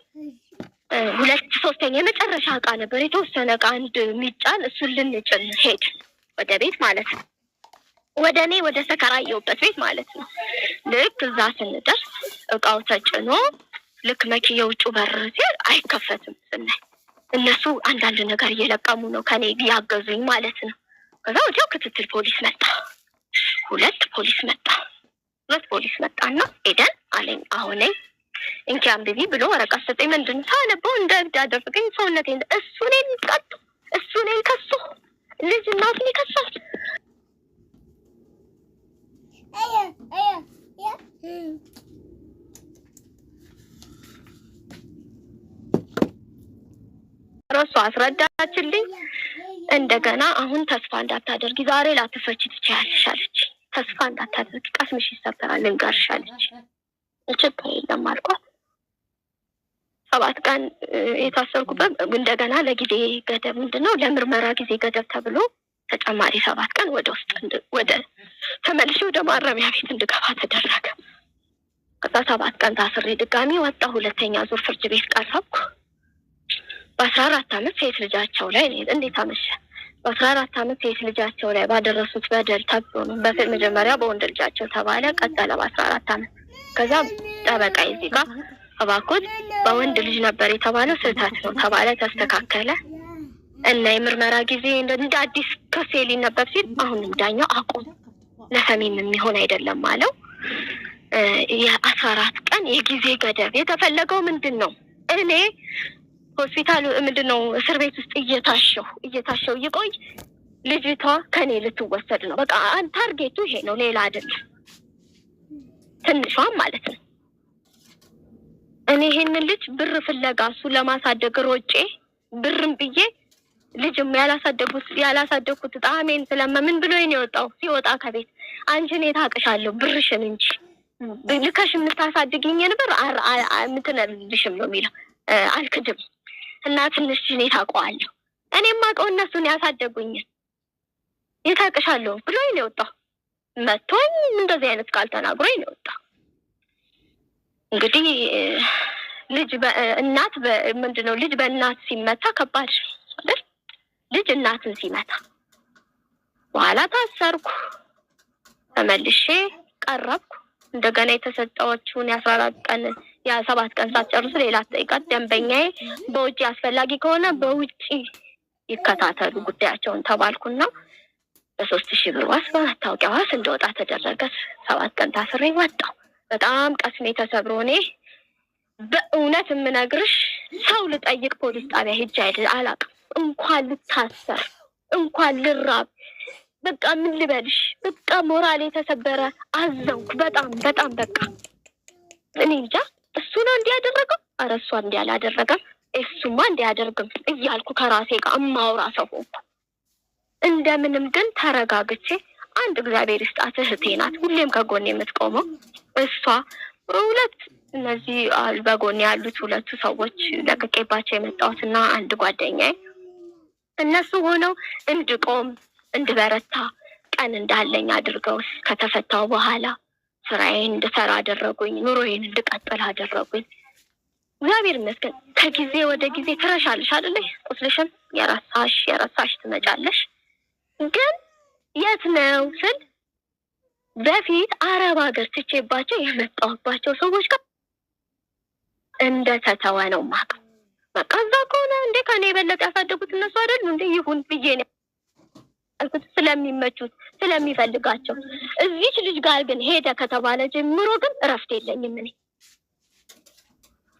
2/3 የመጨረሻ ዕቃ ነበር የተወሰነ ዕቃ አንድ ሚጫን እሱን ልንጭን ሄድ ወደ ቤት ማለት ነው። ወደ እኔ ወደ ተከራየሁበት ቤት ማለት ነው። ልክ እዛ ስንደርስ ዕቃው ተጭኖ ልክ የውጭ በር ሲል አይከፈትም ስናይ እነሱ አንዳንድ ነገር እየለቀሙ ነው ከኔ ያገዙኝ ማለት ነው። ከዛ ወዲያው ክትትል ፖሊስ መጣ። 2 ፖሊስ መጣና ኤደን አለኝ አሁን እንኪ አንብቢ ብሎ ወረቀት ሰጠኝ። ምንድን ሳነበው እንደ እብድ አደረገኝ። ሰውነቴን እሱ እኔን ከሱ ልጅ እናቱን ይከሳል። እሷ አስረዳችልኝ። እንደገና አሁን ተስፋ እንዳታደርጊ ዛሬ ላትፈቺ ትችያለሽ አለች። ተስፋ እንዳታደርጊ ቀስምሽ ይሰበራል ልንገርሽ አለች። ችግር የለም አልኳት። 7 ቀን የታሰርኩበት እንደገና ለጊዜ ገደብ ምንድነው ለምርመራ ጊዜ ገደብ ተብሎ ተጨማሪ 7 ቀን ወደ ተመልሼ ወደ ማረሚያ ቤት እንድገባ ተደረገ። ከዛ 7 ቀን ታስሬ ድጋሚ ወጣ። 2ኛ ዙር ፍርድ ቤት ቀረብኩ። በ14 ዓመት ሴት ልጃቸው ላይ እንዴት አመሸ። በ14 ዓመት ሴት ልጃቸው ላይ ባደረሱት በደል ተብሎ ነው። መጀመሪያ በወንድ ልጃቸው ተባለ፣ ቀጠለ በ14 ዓመት። ከዛ ጠበቃ እዚህ ጋር እባክዎት በወንድ ልጅ ነበር የተባለው ስህተት ነው ተባለ፣ ተስተካከለ እና የምርመራ ጊዜ እንደ አዲስ ክስ ሊነበብ ሲል አሁንም ዳኛው አቁም ለሰሚም የሚሆን አይደለም አለው። የ14 ቀን የጊዜ ገደብ የተፈለገው ምንድን ነው? እኔ ሆስፒታል ምንድነው እስር ቤት ውስጥ እየታሸው ይቆይ ልጅቷ ከኔ ልትወሰድ ነው። በቃ ታርጌቱ ይሄ ነው፣ ሌላ አይደለም። ትንሿም ማለት ነው። እኔ ይሄንን ልጅ ብር ፍለጋ እሱ ለማሳደግ ሮጬ ብርም ብዬ ልጅም ያላሳደግኩት ጣሜን ስለምን ብሎ ነው የወጣው። ሲወጣ ከቤት አንቺን የታቅሻለሁ ብርሽን እንጂ ልከሽ የምታሳድግኝን ብር ምትነልሽም ነው የሚለው። አልክድም እና ትንሽ እኔ ታውቀዋለሁ። እኔም አውቀው እነሱን ያሳደጉኝን የታቅሻለሁ ብሎ ነው የወጣው። መቶኝ እንደዚህ አይነት ቃል ተናግሮኝ ነው የወጣው። እንግዲህ ልጅ እናት ምንድነው ልጅ በእናት ሲመታ ከባድ አይደል? ልጅ እናትን ሲመታ በኋላ ታሰርኩ፣ ተመልሼ ቀረብኩ። እንደገና የተሰጠዎቹን የ14 ቀን የ7 ቀን ሳትጨርስ ሌላ ጠይቃት ደንበኛዬ በውጪ አስፈላጊ ከሆነ በውጪ ይከታተሉ ጉዳያቸውን ተባልኩና በ3000 ብር ዋስ በመታወቂያ ዋስ እንደወጣ ተደረገ። 7 ቀን ታስሬ ወጣሁ። በጣም ቀስሜ ተሰብሮ እኔ በእውነት የምነግርሽ ሰው ልጠይቅ ፖሊስ ጣቢያ ሄጄ አላውቅም። እንኳን ልታሰር እንኳን ልራብ በቃ ምን ልበልሽ፣ በቃ ሞራሌ ተሰበረ። አዘንኩ በጣም በጣም በቃ እኔ እንጃ እሱ ነው እንዲያደረገው፣ ኧረ እሷ እንዲያላደረገም እሱማ እንዲያደርግም እያልኩ ከራሴ ጋር እማውራ ሰው ሆንኩ። እንደምንም ግን ተረጋግቼ አንድ እግዚአብሔር ይስጣት እህቴ ናት ሁሌም ከጎኔ የምትቆመው እሷ። ሁለት እነዚህ በጎኔ ያሉት ሁለቱ ሰዎች ለቅቄባቸው የመጣሁትና አንድ ጓደኛዬ እነሱ ሆነው እንድቆም እንድበረታ ቀን እንዳለኝ አድርገው ከተፈታው በኋላ ስራዬን እንድሰራ አደረጉኝ። ኑሮዬን እንድቀጥል አደረጉኝ። እግዚአብሔር ይመስገን። ከጊዜ ወደ ጊዜ ትረሻለሽ አይደል? ቁስልሽን የረሳሽ ትመጫለሽ። ግን የት ነው ስል በፊት አረብ ሀገር ትቼባቸው የመጣሁባቸው ሰዎች ጋር እንደተተወ ነው ማቅ። በቃ እዛ ከሆነ እንዴ ከኔ የበለጠ ያሳደጉት እነሱ አይደሉ እንዴ? ይሁን ብዬ ነው ስለሚመቹት ስለሚፈልጋቸው። እዚች ልጅ ጋር ግን ሄደ ከተባለ ጀምሮ ግን እረፍት የለኝም። እኔ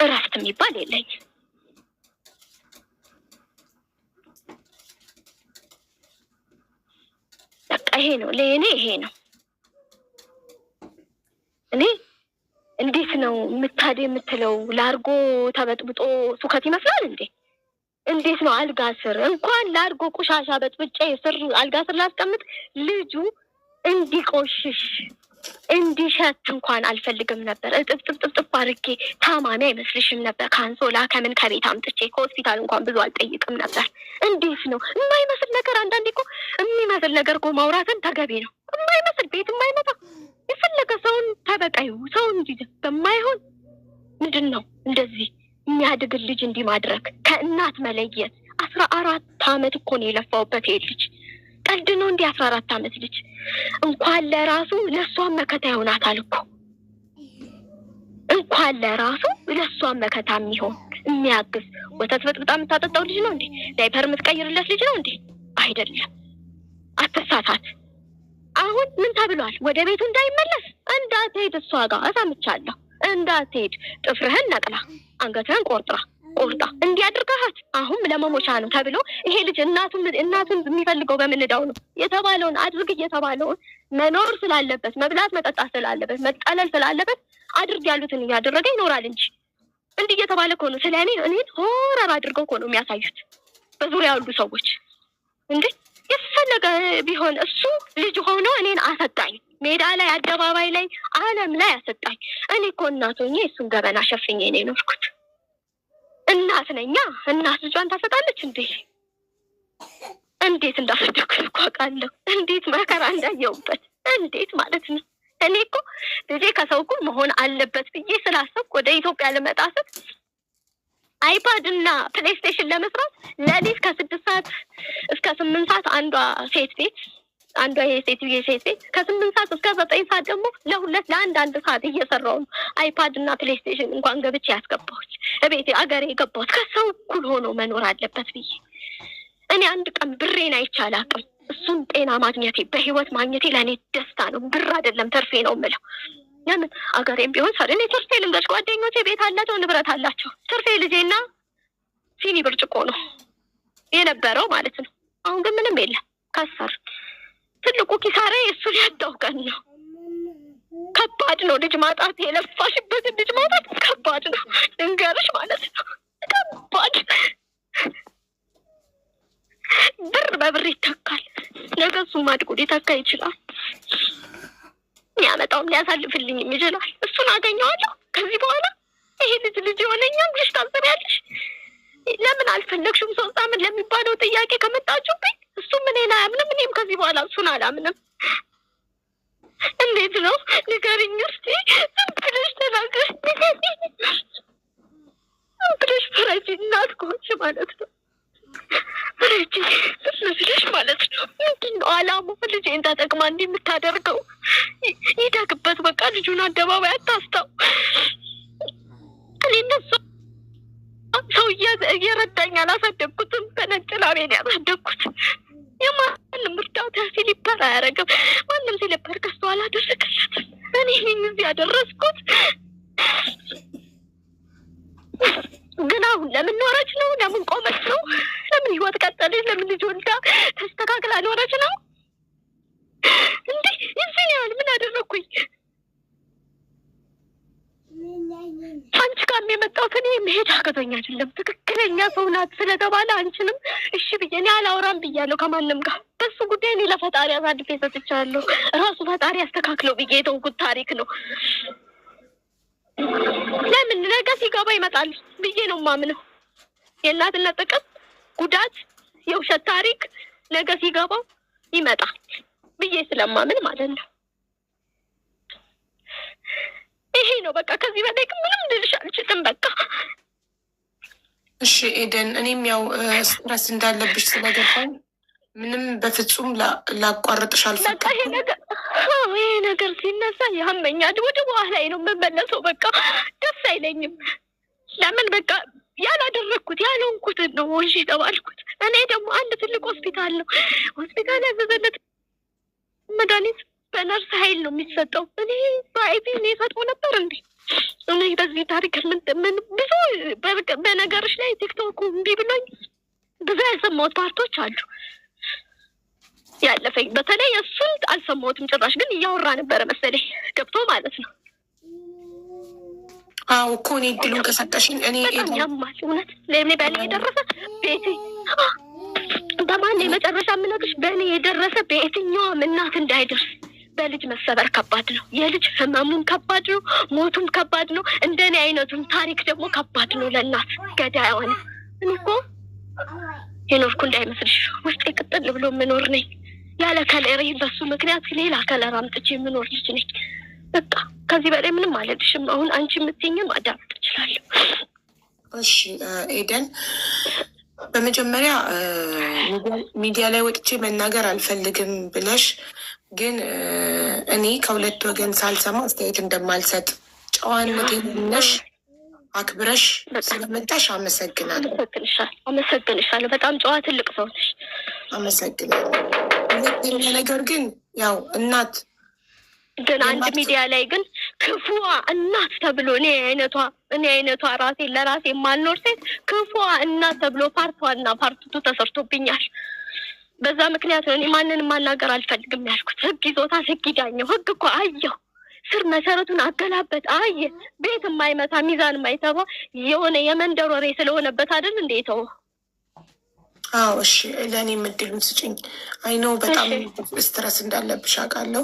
እረፍት የሚባል የለኝም። በቃ ይሄ ነው ለእኔ ይሄ ነው። እኔ እንዴት ነው ምታዴ የምትለው ላርጎ ተበጥብጦ ሱከት ይመስላል እንዴ? እንዴት ነው አልጋ ስር እንኳን ላርጎ ቆሻሻ በጥብጬ ስር አልጋ ስር ላስቀምጥ ልጁ እንዲቆሽሽ እንዲሸት እንኳን አልፈልግም ነበር። እጥፍጥፍጥፍ አድርጌ ታማሚ አይመስልሽም ነበር። ካንሶላ ከምን ከቤት አምጥቼ ከሆስፒታል እንኳን ብዙ አልጠይቅም ነበር። እንዴት ነው የማይመስል ነገር? አንዳንዴ እኮ የሚመስል ነገር እኮ ማውራትን ተገቢ ነው። የማይመስል ቤት የማይመጣ የፈለገ ሰውን ተበቃዩ ሰውን እንጂ በማይሆን ምንድን ነው እንደዚህ የሚያድግን ልጅ እንዲህ ማድረግ ከእናት መለየት። 14 ዓመት እኮ ነው የለፋውበት ይሄ ልጅ። ቀልድ ነው እንዲህ 14 ዓመት ልጅ እንኳን ለራሱ ለሷም መከታ ይሆናታል እኮ። እንኳን ለራሱ ለሷም መከታ የሚሆን የሚያግዝ ወተት በጥብጣ የምታጠጣው ልጅ ነው እንዴ? ዳይፐር የምትቀይርለት ልጅ ነው እንዴ? አይደለም። አትሳሳት። አሁን ምን ተብሏል? ወደ ቤቱ እንዳይመለስ እንዳትሄድ እሷ ጋር እሰምቻለሁ። እንዳትሄድ ጥፍርህን ነቅላ አንገትህን ቆርጣ እንዲያድርጋት አሁን ለመሞቻ ነው ተብሎ ይሄ ልጅ እናቱን የሚፈልገው በምንዳው ነው የተባለውን አድርግ እየተባለውን መኖር ስላለበት መብላት መጠጣት ስላለበት መጠለል ስላለበት አድርግ ያሉትን እያደረገ ይኖራል እንጂ እንዲህ እየተባለ እኮ ነው። ስለኔ እኔን ሆረር አድርገው እኮ ነው የሚያሳዩት በዙሪያ ያሉ ሰዎች። እንዴ የፈለገ ቢሆን እሱ ልጅ ሆኖ እኔን አሰጣኝ። ሜዳ ላይ አደባባይ ላይ ዓለም ላይ አሰጣኝ። እኔ እኮ እናት ሆኜ እሱን ገበና ሸፍኜ ነው የኖርኩት። እናት ነኛ። እናት ልጇን ታሰጣለች እንዴ? እንዴት እንዳፈደኩት እኮ አውቃለሁ። እንዴት መከራ እንዳየሁበት እንዴት ማለት ነው። እኔ እኮ ልጄ ከሰው እኩል መሆን አለበት ብዬ ስላሰብኩ ወደ ኢትዮጵያ ልመጣ ስል አይፓድ እና ፕሌይስቴሽን ለመስራት ለሊት ከ6 ሰዓት እስከ 8 ሰዓት አንዷ የሴት ቤት ከ8 ሰዓት እስከ 9 ሰዓት ደግሞ ለአንድ ሰዓት እየሰራሁ ነው። አይፓድ እና ፕሌይስቴሽን እንኳን ገብቼ ያስገባሁት እቤቴ አገሬ የገባሁት ከሰው እኩል ሆኖ መኖር አለበት ብዬ። እኔ አንድ ቀን ብሬን አይቻል አቅም እሱን ጤና ማግኘቴ በህይወት ማግኘቴ ለእኔ ደስታ ነው። ብር አይደለም ተርፌ ነው የምለው። ለምን አገሬም ቢሆን እኔ ትርፌ ልንገርሽ፣ ጓደኞቼ ቤት አላቸው ንብረት አላቸው። ትርፌ ልጄና ሲኒ ብርጭቆ ነው የነበረው ማለት ነው። አሁን ግን ምንም የለም ከሰር። ትልቁ ኪሳራ እሱን ያጣው ቀን ነው። ከባድ ነው ልጅ ማጣት። የለፋሽበትን ልጅ ማጣት ከባድ ነው ልንገርሽ ማለት ነው። ከባድ ብር በብር ይተካል። ነገ እሱም አድጎ ሊተካ ይችላል። የሚያመጣውም ሊያሳልፍልኝም ይችላል። እሱን አገኘዋለሁ። ከዚህ በኋላ ይሄ ልጅ የሆነኛም ልጅ ታስቢያለሽ። ለምን አልፈለግሽም 3 ዓመት ለሚባለው ጥያቄ ከመጣችሁብኝ እሱም እኔን አያምንም፣ እኔም ከዚህ በኋላ እሱን አላምንም። እንዴት ነው ንገሪኝ እስኪ። ዝም ብለሽ ተናገሪ። ብለሽ ፍረጂ። እናት ከሆንሽ ማለት ነው ፍረጂ ብለሽ ማለት ነው። ምንድን ነው አላማው? ልጄን ተጠቅማ እንዲህ የምታደርገው? ይደግበት በቃ። ልጁን አደባባይ አታስታው። እኔ እነሱ ሰው እየረዳኝ አላሳደግኩትም። በነጭ ላቤን ያሳደግኩት። የማንም እርዳታ ሲሊፐር አያደርግም። ማንም ሲሊፐር ከሱ አላደረገለትም። እኔ ነኝ እዚህ ያደረስኩት። ግን አሁን ለምን ኖረች ነው? ለምን ቆመች ነው? ለምን ህይወት ቀጠለች? ለምን ልጅ ወልዳ ተስተካክላ ኖረች ነው? እንዲህ ይህን ያህል ምን አደረግኩኝ? አንቺ ጋር የመጣሁት እኔ መሄድ አቅቶኝ አይደለም። ትክክለኛ ሰው ናት ስለተባለ አንቺንም እሺ ብዬ እኔ አላወራም ብያለሁ ከማንም ጋር። በሱ ጉዳይ እኔ ለፈጣሪ አሳልፌ ሰጥቻለሁ። ራሱ ፈጣሪ ያስተካክለው ብዬ የተውኩት ታሪክ ነው። ለምን ነገ ሲገባ ይመጣል ብዬ ነው ማምነው። የእናትነት ጥቅም ጉዳት፣ የውሸት ታሪክ ነገ ሲገባ ይመጣል ብዬ ስለማምን ማለት ነው። ይሄ ነው በቃ። ከዚህ በላይ ግን ምንም ልልሽ አልችልም። በቃ እሺ ኤደን፣ እኔም ያው ስትረስ እንዳለብሽ ስለገባኝ ምንም በፍጹም ላቋርጥሽ አልፈቀድኩም። ይሄ ነገር ሲነሳ ያመኛል። ወደ በኋላ ላይ ነው የምመለሰው። በቃ ደስ አይለኝም። ለምን በቃ ያላደረግኩት ያልሆንኩትን ነው ወንሽ የተባልኩት። እኔ ደግሞ አንድ ትልቅ ሆስፒታል ነው ሆስፒታል ያዘዘለት መድኃኒት በነርስ ኃይል ነው የሚሰጠው። እኔ በአይቪ እኔ ሰጠው ነበር እንዴ? እኔ በዚህ ታሪክ ምን ብዙ በነገሮች ላይ ቲክቶክ እምቢ ብሎኝ ብዙ ያልሰማሁት ፓርቶች አሉ ያለፈኝ። በተለይ እሱን አልሰማሁትም ጭራሽ። ግን እያወራ ነበረ መሰለኝ ገብቶ ማለት ነው። አዎ እኮ እኔ እድሉን ከሰጠሽኝ እኔ ያማል እውነት ለእኔ በእኔ የደረሰ ቤቴ በማን የመጨረሻ የምነግርሽ በእኔ የደረሰ በየትኛውም እናት እንዳይደርስ። በልጅ መሰበር ከባድ ነው። የልጅ ህመሙም ከባድ ነው። ሞቱም ከባድ ነው። እንደኔ አይነቱም ታሪክ ደግሞ ከባድ ነው ለእናት ገዳይዋን። እኔ እኮ የኖርኩ እንዳይመስልሽ ውስጤ ቅጥል ብሎ የምኖር ነኝ። ያለ ከለሬ በሱ ምክንያት ሌላ ከለር አምጥቼ የምኖር ልጅ ነኝ። በቃ ከዚህ በላይ ምንም አልልሽም። አሁን አንቺ የምትይኝን ማዳመጥ እችላለሁ። እሺ ኤደን፣ በመጀመሪያ ሚዲያ ላይ ወጥቼ መናገር አልፈልግም ብለሽ ግን እኔ ከሁለት ወገን ሳልሰማ አስተያየት እንደማልሰጥ ጨዋነቴን ነሽ አክብረሽ ስለመጣሽ አመሰግናለሁ። አመሰግንሻለሁ። በጣም ጨዋ ትልቅ ሰው ነሽ። አመሰግናለሁ። ሁለተኛ ነገር ግን ያው እናት ግን አንድ ሚዲያ ላይ ግን ክፉዋ እናት ተብሎ እኔ አይነቷ ራሴን ለራሴ የማልኖር ሴት ክፉዋ እናት ተብሎ ፓርቷና ፓርቱቱ ተሰርቶብኛል። በዛ ምክንያት ነው እኔ ማንንም ማናገር አልፈልግም ያልኩት። ህግ ይዞታል፣ ህግ ይዳኘው። ህግ እኮ አየው ስር መሰረቱን አገላበት አየ። ቤት የማይመታ ሚዛን የማይተባ የሆነ የመንደር ወሬ ስለሆነበት አይደል እንዴተው? አዎ እሺ፣ ለእኔ እድሉን ስጭኝ። አይኖ በጣም ስትረስ እንዳለብሽ አውቃለሁ።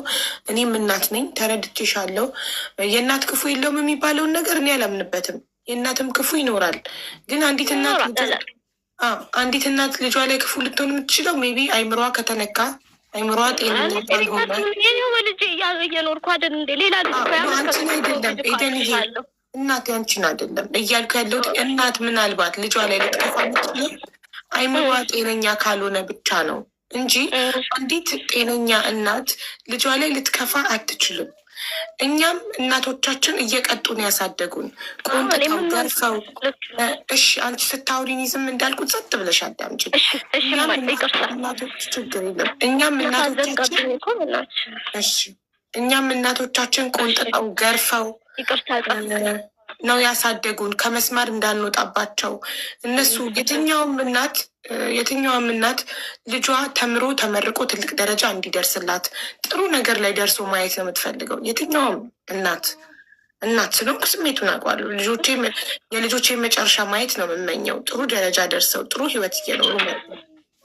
እኔም እናት ነኝ፣ ተረድቼሻለሁ። የእናት ክፉ የለውም የሚባለውን ነገር እኔ አላምንበትም። የእናትም ክፉ ይኖራል። ግን አንዲት እናት ልጇ ላይ ክፉ ልትሆን የምትችለው ሜቢ አይምሯ ከተነካ፣ አይምሯ ጤነኛ ካልሆነ ልጅ እየኖርኩ አይደል እንዴ? ሌላ አንቺን አይደለም ኤደን፣ ይሄ እናት ያንቺን አይደለም እያልኩ ያለሁት። እናት ምናልባት ልጇ ላይ ልትከፋ የምትችለው አይምሯ ጤነኛ ካልሆነ ብቻ ነው እንጂ አንዲት ጤነኛ እናት ልጇ ላይ ልትከፋ አትችልም። እኛም እናቶቻችን እየቀጡን ያሳደጉን ቆንጥጠው ገርፈው። እሺ አንቺ ስታውሪኝ ዝም እንዳልኩት ጸጥ ብለሽ አዳምጪ። እናቶች ችግር የለም። እኛም እናቶቻችን ቆንጥጠው ገርፈው ነው ያሳደጉን ከመስመር እንዳንወጣባቸው። እነሱ የትኛውም እናት ልጇ ተምሮ ተመርቆ ትልቅ ደረጃ እንዲደርስላት ጥሩ ነገር ላይ ደርሶ ማየት ነው የምትፈልገው። የትኛውም እናት ስለሆንኩ ስሜቱን አውቀዋለሁ። የልጆቼ መጨረሻ ማየት ነው የምመኘው። ጥሩ ደረጃ ደርሰው ጥሩ ህይወት እየኖሩ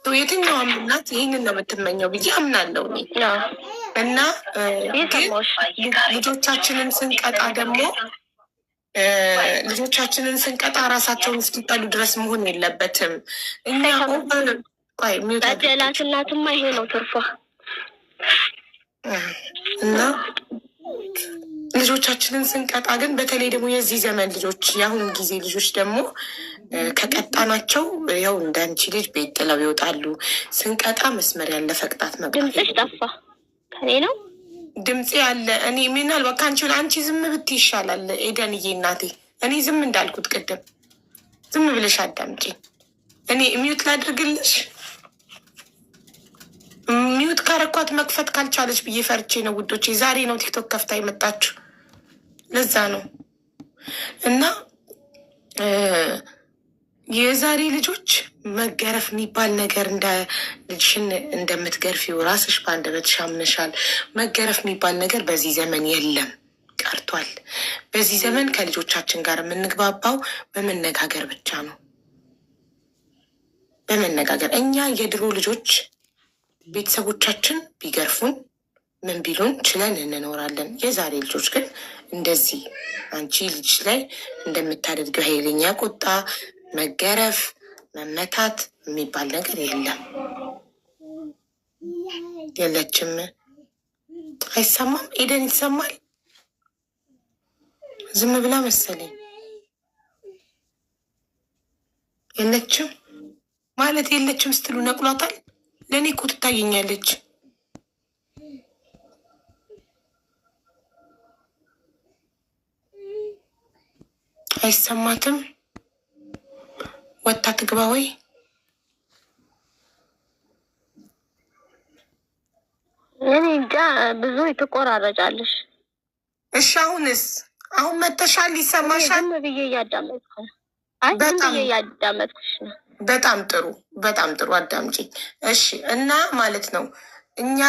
የትኛውም እናት ይህንን ነው የምትመኘው ብዬ አምናለሁ እና ግን ልጆቻችንን ስንቀጣ ደግሞ ራሳቸውን እስኪጠሉ ድረስ መሆን የለበትም። እኛ በደላት እናትማ ይሄ ነው ትርፏ። እና ልጆቻችንን ስንቀጣ ግን በተለይ ደግሞ የዚህ ዘመን ልጆች የአሁን ጊዜ ልጆች ደግሞ ከቀጣናቸው ያው እንዳንቺ ልጅ ቤት ጥለው ይወጣሉ። ስንቀጣ መስመር ያለፈ ቅጣት መቅጣት። ድምፅሽ ጠፋ። ከኔ ነው ድምፅ ያለ እኔ ምናልባት ከአንቺ አንቺ ዝም ብት ይሻላል። ኤደንዬ እናቴ እኔ ዝም እንዳልኩት ቅድም ዝም ብለሽ አዳምጪ። እኔ ሚዩት ላድርግልሽ። ሚዩት ካረኳት መክፈት ካልቻለች ብዬ ፈርቼ ነው ውዶቼ። ዛሬ ነው ቲክቶክ ከፍታ የመጣችሁ ለዛ ነው። እና የዛሬ ልጆች መገረፍ የሚባል ነገር እንደ ልጅሽን እንደምትገርፊው ራስሽ በአንደበትሽ አምነሻል። መገረፍ የሚባል ነገር በዚህ ዘመን የለም፣ ቀርቷል። በዚህ ዘመን ከልጆቻችን ጋር የምንግባባው በመነጋገር ብቻ ነው። በመነጋገር እኛ የድሮ ልጆች ቤተሰቦቻችን ቢገርፉን ምን ቢሉን ችለን እንኖራለን። የዛሬ ልጆች ግን እንደዚህ አንቺ ልጅ ላይ እንደምታደርገው ኃይለኛ ቁጣ፣ መገረፍ፣ መመታት የሚባል ነገር የለም። የለችም። አይሰማም? ኤደን ይሰማል? ዝም ብላ መሰለኝ። የለችም ማለት የለችም ስትሉ ነቅሏታል። ለእኔ እኮ ትታየኛለች። አይሰማትም? ወታ ትግባ ወይ? እኔ እንጃ ብዙ ትቆራረጫለሽ። እሺ አሁንስ? አሁን መተሻል? ይሰማሻል? ዝም ብዬ እያዳመጥኩ ነው። አይ ዝም ብዬ እያዳመጥኩሽ ነው። በጣም ጥሩ፣ በጣም ጥሩ። አዳምጪኝ እሺ። እና ማለት ነው እኛ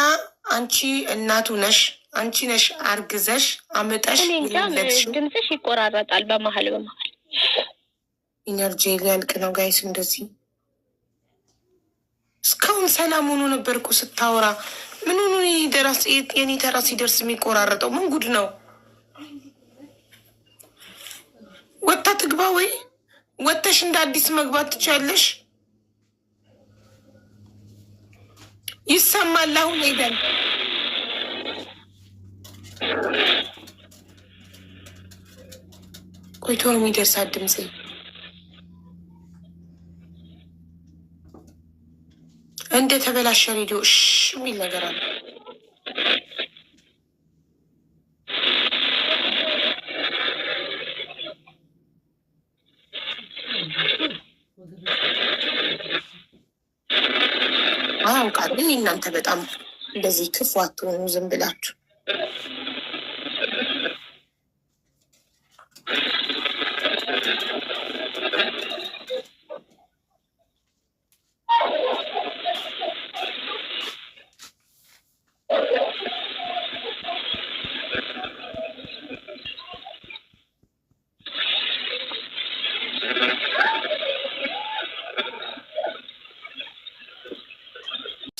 አንቺ እናቱ ነሽ፣ አንቺ ነሽ አርግዘሽ አምጠሽ። ድምፅሽ ይቆራረጣል በመሀል በመሀል። ኢነርጂ ሊያልቅ ነው ጋይስ። እንደዚህ እስካሁን ሰላም ሆኖ ነበርኩ ስታወራ። ምን ሆኖ የኔ ተራ ሲደርስ የሚቆራረጠው? ምን ጉድ ነው? ወታ ትግባ ወይ? ወተሽ እንደ አዲስ መግባት ትችያለሽ። ይሰማል አሁን? ሄደን ቆይቶ ነው የሚደርሳት ድምፄ። እንደ ተበላሸ ሬዲዮ እሽ የሚል ነገር አለ። አውቃለሁ እናንተ በጣም እንደዚህ ክፉ አትሆኑ ዝም ብላችሁ።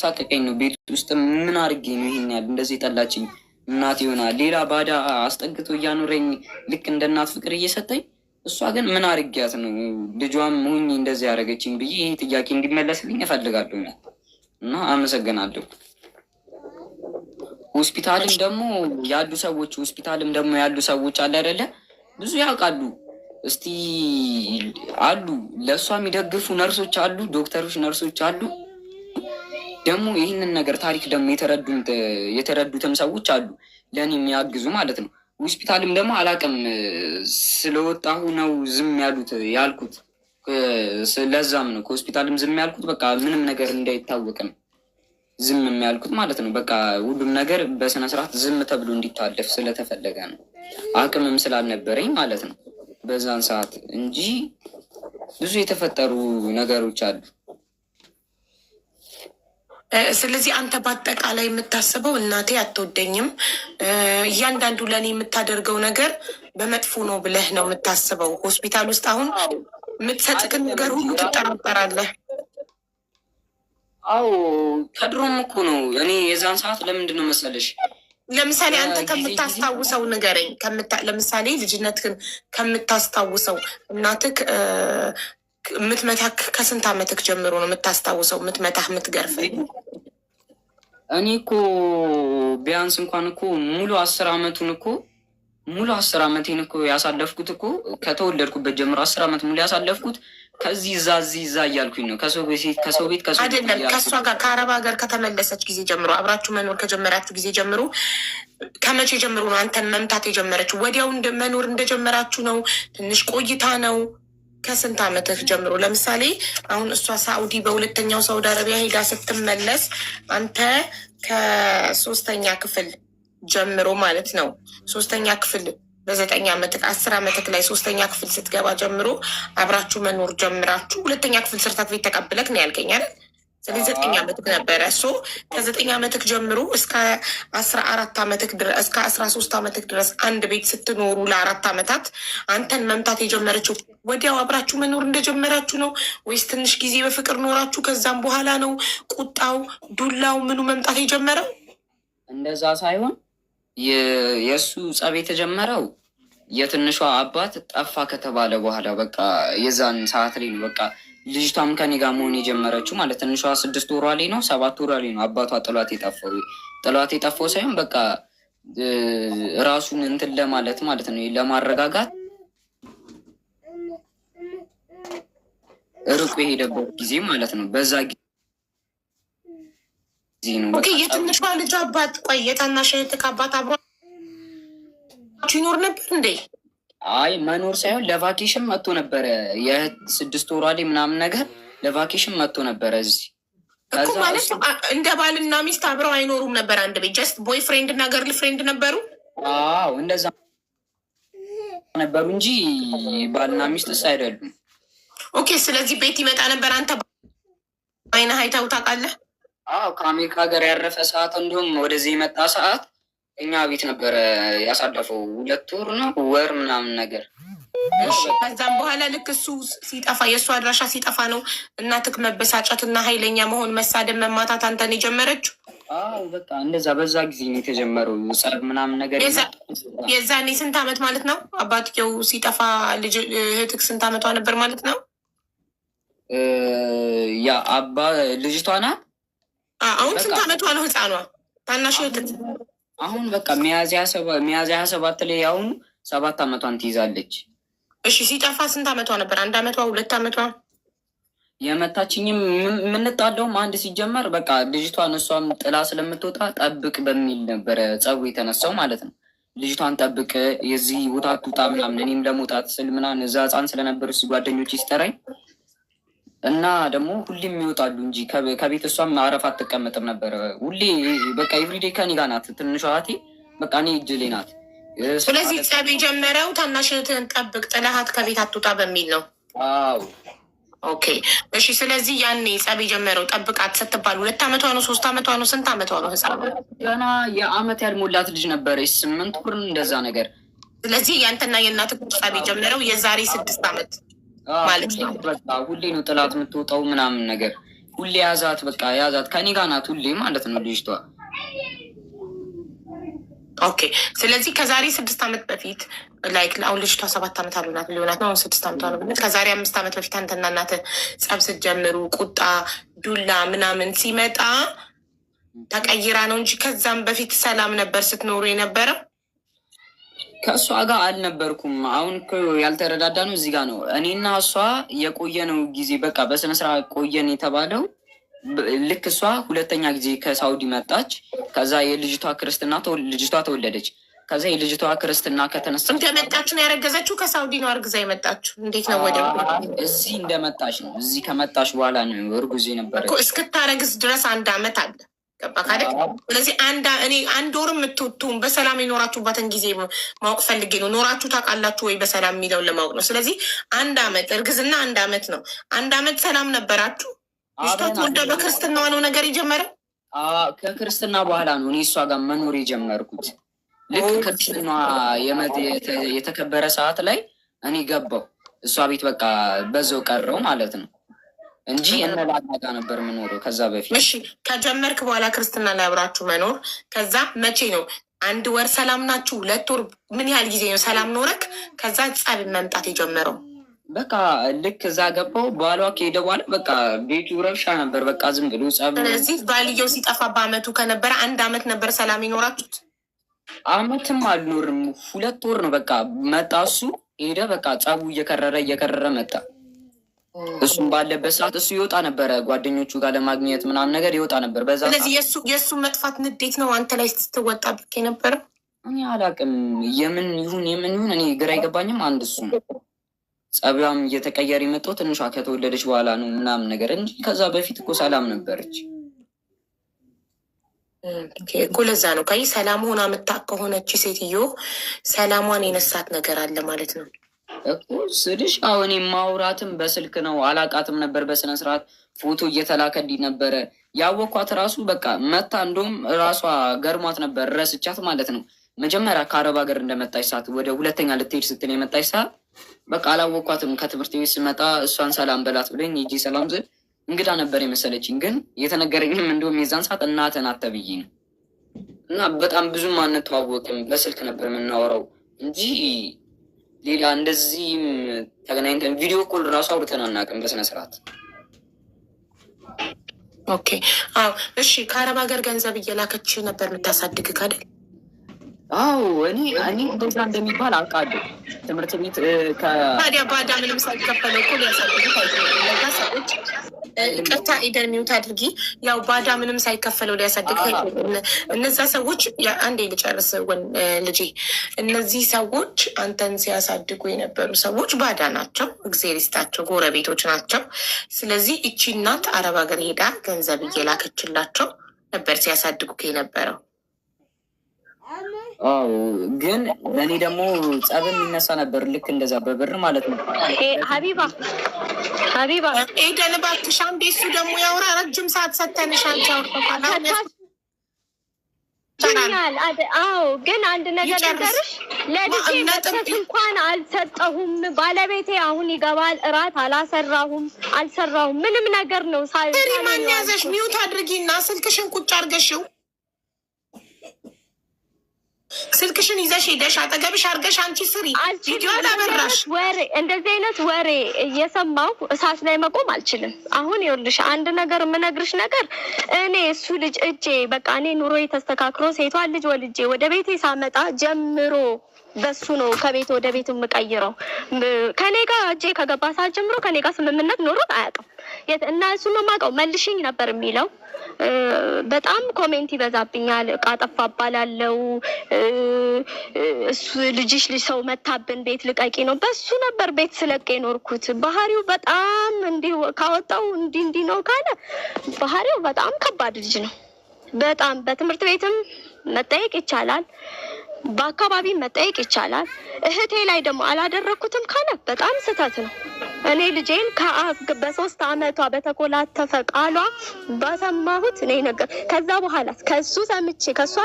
ሳቀቀኝ ነው ቤት ውስጥ ምን አድርጌ ነው ይሄን ያህል እንደዚህ ጠላችኝ? እናት ይሆናል ሌላ ባዳ አስጠግቶ እያኖረኝ ልክ እንደ እናት ፍቅር እየሰጠኝ፣ እሷ ግን ምን አድርጊያት ነው ልጇም ሁኝ እንደዚህ ያደረገችኝ ብዬ ይሄ ጥያቄ እንዲመለስልኝ እፈልጋለሁ እና አመሰግናለሁ። ሆስፒታልም ደግሞ ያሉ ሰዎች አለ አይደለ ብዙ ያውቃሉ። እስቲ አሉ ለእሷ የሚደግፉ ነርሶች አሉ፣ ዶክተሮች ነርሶች አሉ። ደግሞ ይህንን ነገር ታሪክ ደግሞ የተረዱትም ሰዎች አሉ ለእኔ የሚያግዙ ማለት ነው። ሆስፒታልም ደግሞ አላቅም ስለወጣሁ ነው ዝም ያልኩት። ለዛም ነው ከሆስፒታልም ዝም ያልኩት። በቃ ምንም ነገር እንዳይታወቅ ነው ዝም የሚያልኩት ማለት ነው። በቃ ሁሉም ነገር በስነስርዓት ዝም ተብሎ እንዲታለፍ ስለተፈለገ ነው። አቅምም ስላልነበረኝ ማለት ነው በዛን ሰዓት እንጂ ብዙ የተፈጠሩ ነገሮች አሉ። ስለዚህ አንተ በአጠቃላይ የምታስበው እናቴ አትወደኝም፣ እያንዳንዱ ለእኔ የምታደርገው ነገር በመጥፎ ነው ብለህ ነው የምታስበው። ሆስፒታል ውስጥ አሁን የምትሰጥክን ነገር ሁሉ ትጠራጠራለህ። አዎ ከድሮም እኮ ነው። እኔ የዛን ሰዓት ለምንድን ነው መሰለሽ፣ ለምሳሌ አንተ ከምታስታውሰው ንገረኝ። ለምሳሌ ልጅነትህን ከምታስታውሰው እናትህ የምትመታክ ከስንት ዓመትክ ጀምሮ ነው የምታስታውሰው? የምትመታህ የምትገርፈኝ? እኔ እኮ ቢያንስ እንኳን እኮ ሙሉ 10 ዓመቱን እኮ ሙሉ 10 ዓመቴን እኮ ያሳለፍኩት እኮ ከተወለድኩበት ጀምሮ 10 ዓመት ሙሉ ያሳለፍኩት ከዚህ እዛ እያልኩኝ ነው። ከሰው ቤት አይደለም። ከእሷ ጋር ከአረብ ሀገር ከተመለሰች ጊዜ ጀምሮ አብራችሁ መኖር ከጀመራችሁ ጊዜ ጀምሮ ከመቼ ጀምሮ ነው አንተን መምታት የጀመረችው? ወዲያው መኖር እንደጀመራችሁ ነው? ትንሽ ቆይታ ነው? ከስንት ዓመትህ ጀምሮ? ለምሳሌ አሁን እሷ ሳኡዲ በሁለተኛው ሳውዲ አረቢያ ሄዳ ስትመለስ አንተ ከ3ኛ ክፍል ጀምሮ ማለት ነው 3ኛ ክፍል በ9 ዓመትህ 10 ዓመትህ ላይ 3ኛ ክፍል ስትገባ ጀምሮ አብራችሁ መኖር ጀምራችሁ 2ኛ ክፍል ሰርተፍኬት ተቀብለክ ነው ያልከኝ አይደል? ስለዚህ 9 ዓመትህ ነበረ። ከ9 ዓመትህ ጀምሮ እስከ 14 ዓመትህ ድረስ እስከ 13 ዓመትህ ድረስ አንድ ቤት ስትኖሩ ለ4 ዓመታት አንተን መምታት የጀመረችው ወዲያው አብራችሁ መኖር እንደጀመራችሁ ነው ወይስ ትንሽ ጊዜ በፍቅር ኖራችሁ ከዛም በኋላ ነው ቁጣው ዱላው ምኑ መምጣት የጀመረው? እንደዛ ሳይሆን የእሱ ጸብ የተጀመረው የትንሿ አባት ጠፋ ከተባለ በኋላ በቃ የዛን ሰዓት ላይ ነው። በቃ ልጅቷም ከኔ ጋር መሆን የጀመረችው ማለት ትንሿ 6 ወሯ ላይ ነው 7 ወሯ ላይ ነው አባቷ ጥሏት የጠፋው ሳይሆን በቃ ራሱን እንትን ለማለት ማለት ነው ለማረጋጋት ርቆ የሄደበት ጊዜ ማለት ነው። በዛ ጊዜ ነው የትንሿ ልጅ አባት ቆይ የታናሽ እህትህ አባት አብሮ ይኖር ነበር እንዴ? አይ መኖር ሳይሆን ለቫኬሽን መጥቶ ነበረ። የ6 ወሯ ላይ ምናምን ነገር ለቫኬሽን መጥቶ ነበረ እዚህ እኮ ማለት እንደ ባልና ሚስት አብረው አይኖሩም ነበር አንድ ቤት። ጀስት ቦይ ፍሬንድ እና ገርል ፍሬንድ ነበሩ። አዎ እንደዛ ነበሩ እንጂ ባልና ሚስትስ አይደሉም። ኦኬ ስለዚህ ቤት ይመጣ ነበር። አንተ አይነ ሀይታው ታውቃለህ? አዎ ከአሜሪካ ሀገር ያረፈ ሰዓት እንዲሁም ወደዚህ የመጣ ሰዓት እኛ ቤት ነበረ ያሳለፈው 2 ወር ምናምን ነገር። ከዛም በኋላ ልክ እሱ ሲጠፋ የእሱ አድራሻ ሲጠፋ ነው እናትህ መበሳጨት እና ኃይለኛ መሆን መሳደብ፣ መማታት አንተን የጀመረችው? አዎ በቃ እንደዛ በዛ ጊዜ ነው የተጀመረው ጸብ ምናምን ነገር። የዛኔ ስንት ዓመት ማለት ነው? አባትየው ሲጠፋ እህትህ ስንት ዓመቷ ነበር ማለት ነው? ያ ልጅቷ ናት። አሁን ስንት ዓመቷ ነው ህፃኗ ታናሽ እህትህ? አሁን በቃ ሚያዝያ 27 ላይ አሁኑ 7 ዓመቷን ትይዛለች። እሺ ሲጠፋ ስንት ዓመቷ ነበር? 1 ዓመቷ 2 ዓመቷ? የመታችኝም የምንጣለውም አንድ ሲጀመር በቃ ልጅቷን እሷም ጥላ ስለምትወጣ ጠብቅ በሚል ነበረ ጸቡ የተነሳው ማለት ነው። ልጅቷን ጠብቅ የዚህ ቦታ ትውጣ ምናምን። እኔም ለመውጣት ስል ምናምን እዛ ህፃን ስለነበር እሱ ጓደኞች ይስጠራኝ እና ደግሞ ሁሌም ይወጣሉ እንጂ ከቤት እሷም አረፍ አትቀመጥም ነበረ። ሁሌ በቃ ኤቭሪዴ ከኔ ጋር ናት። ትንሿ እህቴ በቃ እኔ እጅ ላይ ናት። ስለዚህ ጸብ የጀመረው ታናሽነትን ጠብቅ ጥላሃት ከቤት አትውጣ በሚል ነው። አዎ ኦኬ እሺ። ስለዚህ ያኔ ጸብ የጀመረው ጠብቃት ስትባል 2 ዓመቷ ነው 3 ዓመቷ ነው ስንት ዓመቷ ነው ህፃን? ገና የአመት ያልሞላት ልጅ ነበረች 8 ወር እንደዛ ነገር። ስለዚህ ያንተና የእናትህ ጸብ የጀመረው የዛሬ 6 ዓመት ማለት ነው። በቃ ሁሌ ነው ጥላት የምትወጣው ምናምን ነገር። ሁሌ ያዛት በቃ ያዛት ከኔ ጋር ናት ሁሌ ማለት ነው ልጅቷ። ኦኬ ስለዚህ ከዛሬ 6 ዓመት በፊት ላይክ አሁን ልጅቷ 7 ዓመት አሉናት ሊሆናት ነው 6 ዓመቷ ነው ብንል ከዛሬ 5 ዓመት በፊት አንተና እናትህ ጸብ ስትጀምሩ ቁጣ ዱላ ምናምን ሲመጣ ተቀይራ ነው እንጂ ከዛም በፊት ሰላም ነበር ስትኖሩ የነበረው? ከእሷ ጋር አልነበርኩም። አሁን ያልተረዳዳ ነው እዚህ ጋር ነው። እኔና እሷ የቆየ ነው ጊዜ በቃ በስነስርዓት ቆየን የተባለው ልክ እሷ 2ኛ ጊዜ ከሳውዲ መጣች። ከዛ የልጅቷ ክርስትና ልጅቷ ተወለደች። ከዛ የልጅቷ ክርስትና ከተነሳ እንደመጣችሁ ነው ያረገዘችው? ከሳውዲ ነው አርግዛ የመጣችሁ? እንዴት ነው ወደ እዚህ እንደመጣች ነው። እዚህ ከመጣች በኋላ ነው እርጉዝ ነበረች። እስክታረግዝ ድረስ 1 ዓመት አለ ገባ ካለ። ስለዚህ አንድ ወር የምትውቱም በሰላም የኖራችሁበትን ጊዜ ማወቅ ፈልጌ ነው። ኖራችሁ ታውቃላችሁ ወይ በሰላም የሚለውን ለማወቅ ነው። ስለዚህ 1 ዓመት እርግዝና 1 ዓመት ነው። 1 ዓመት ሰላም ነበራችሁ? ልጅቷ ወደ በክርስትናዋ ነው ነገር የጀመረ? ከክርስትና በኋላ ነው እኔ እሷ ጋር መኖር የጀመርኩት። ልክ ክርስትና የተከበረ ሰዓት ላይ እኔ ገባው እሷ ቤት በቃ በዛው ቀረው ማለት ነው እንጂ እነላጋ ነበር የምኖረው ከዛ በፊት። እሺ ከጀመርክ በኋላ ክርስትና ላይ አብራችሁ መኖር ከዛ መቼ ነው 1 ወር ሰላም ናችሁ? 2 ወር? ምን ያህል ጊዜ ነው ሰላም ኖረክ? ከዛ ጸብ መምጣት የጀመረው? በቃ ልክ እዛ ገባው ባሏ ከሄደ በኋላ በቃ ቤቱ ረብሻ ነበር። በቃ ዝም ብሎ ጸብ። ስለዚህ ባልየው ሲጠፋ በአመቱ ከነበረ 1 ዓመት ነበር ሰላም ይኖራችሁት? አመትም አልኖርም 2 ወር ነው በቃ መጣ። እሱ ሄደ በቃ ጸቡ እየከረረ መጣ። እሱም ባለበት ሰዓት እሱ ይወጣ ነበረ ጓደኞቹ ጋር ለማግኘት ምናምን ነገር ይወጣ ነበር በዛ። ስለዚህ የእሱ መጥፋት ንዴት ነው አንተ ላይ ስትወጣብክ የነበረው? እኔ አላቅም የምን ይሁን እኔ ግራ አይገባኝም። አንድ እሱ ጸቢያም እየተቀየረ የመጣው ትንሿ ከተወለደች በኋላ ነው ምናምን ነገር እንጂ ከዛ በፊት እኮ ሰላም ነበረች እኮ። ለዛ ነው ከይ ሰላም ሆና የምታውቅ ከሆነች ሴትዮ ሰላሟን የነሳት ነገር አለ ማለት ነው እኮ ስልሽ። አሁን ማውራትም በስልክ ነው አላቃትም ነበር በስነ ስርዓት ፎቶ እየተላከልኝ ነበረ ያወኳት ራሱ በቃ መታ እንደውም ራሷ ገርሟት ነበር ረስቻት ማለት ነው። መጀመሪያ ከአረብ ሀገር እንደመጣች ሰዓት ወደ ሁለተኛ ልትሄድ ስትል የመጣች ሰዓት በቃ አላወኳትም። ከትምህርት ቤት ስመጣ እሷን ሰላም በላት ብለኝ ሂጂ ሰላም ስል እንግዳ ነበር የመሰለችኝ። ግን የተነገረኝም እንደውም የዛን ሰዓት እናትህ ናት ተብዬ ነው። እና በጣም ብዙም አንተዋወቅም በስልክ ነበር የምናወራው እንጂ ሌላ እንደዚህም ተገናኝተን ቪዲዮ ኮል ራሱ አውርተን አናውቅም በስነ ስርዓት። ኦኬ አዎ እሺ። ከአረብ ሀገር ገንዘብ እየላከች ነበር የምታሳድግ ካደል? አዎ እኔ እንደዛ እንደሚባል አውቃለሁ። ትምህርት ቤት ታዲያ ባዳ ምንም ሳይከፈለው እኮ ሊያሳድጉት አይገባ ሰዎች ቅርታ ኢደር ሚውት አድርጊ። ያው ባዳ ምንም ሳይከፈለው ሊያሳድግ እነዛ ሰዎች አንዴ ልጨርስ ልጄ። እነዚህ ሰዎች አንተን ሲያሳድጉ የነበሩ ሰዎች ባዳ ናቸው፣ እግዜር ይስጣቸው፣ ጎረቤቶች ናቸው። ስለዚህ እቺ እናት አረብ ሀገር ሄዳ ገንዘብ እየላከችላቸው ነበር ሲያሳድጉ የነበረው። አዎ ግን ለእኔ ደግሞ ጸብ የሚነሳ ነበር ልክ እንደዛ በብር ማለት ነው። ሀቢባ ኤደን እባክሽ አንዴ እሱ ደግሞ ያውራ። ረጅም ሰዓት ሰተንሻል። አዎ ግን አንድ ነገር ነገርሽ ለልጄ መክሰስ እንኳን አልሰጠሁም። ባለቤቴ አሁን ይገባል። እራት አልሰራሁም ምንም ነገር ነው። ማን ያዘሽ? ሚውት አድርጊና ስልክሽን ቁጭ አድርገሽው ስልክሽን ይዘሽ ሄደሽ አጠገብሽ አድርገሽ አንቺ ስሪ። ቪዲዮ አላበራሽ። እንደዚህ አይነት ወሬ እየሰማሁ እሳት ላይ መቆም አልችልም። አሁን ይኸውልሽ አንድ ነገር የምነግርሽ ነገር እኔ እሱ ልጅ እጄ በቃ እኔ ኑሮ ተስተካክሮ ሴቷን ልጅ ወልጄ ወደ ቤቴ ሳመጣ ጀምሮ በሱ ነው ከቤት ወደ ቤት የምቀይረው። ከኔ ጋር እጄ ከገባ ሰዓት ጀምሮ ከኔ ጋር ስምምነት ኖሮት አያውቅም። እና እሱ ነው የማውቀው መልሽኝ ነበር የሚለው። በጣም ኮሜንት ይበዛብኛል። እቃ ጠፋ እባላለሁ። እሱ ልጅሽ ሰው መታብን ቤት ልቀቂ ነው። በሱ ነበር ቤት ስለቅ የኖርኩት። ባህሪው በጣም እንዲህ ካወጣው እንዲህ ነው ካለ ባህሪው በጣም ከባድ ልጅ ነው። በጣም በትምህርት ቤትም መጠየቅ ይቻላል፣ በአካባቢ መጠየቅ ይቻላል። እህቴ ላይ ደግሞ አላደረኩትም ካለ በጣም ስህተት ነው። እኔ ልጄን በ3 ዓመቷ በተኮላተፈ ቃሏ በሰማሁት እኔ ነገር ከዛ በኋላ ከሷ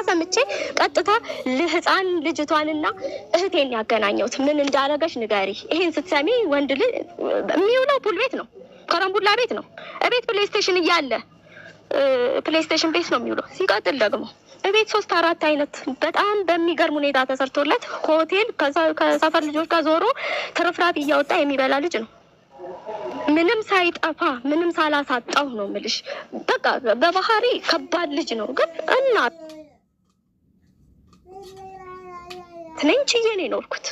ሰምቼ ቀጥታ ለህፃን ልጅቷንና እህቴን ያገናኘሁት። ምን እንዳረገች ንገሪ። ይሄን ስትሰሚ ወንድ ልጅ የሚውለው ፑል ቤት ነው፣ ከረምቡላ ቤት ነው። እቤት ፕሌይስቴሽን እያለ ፕሌይስቴሽን ቤት ነው የሚውለው። ሲቀጥል ደግሞ እቤት 3-4 አይነት በጣም በሚገርም ሁኔታ ተሰርቶለት ሆቴል ከሰፈር ልጆች ጋር ዞሮ ትርፍራፊ እያወጣ የሚበላ ልጅ ነው። ምንም ሳይጠፋ ምንም ሳላሳጣው ነው የምልሽ። በቃ በባህሪ ከባድ ልጅ ነው። ግን እናት ነኝ ችዬ ነው የኖርኩት።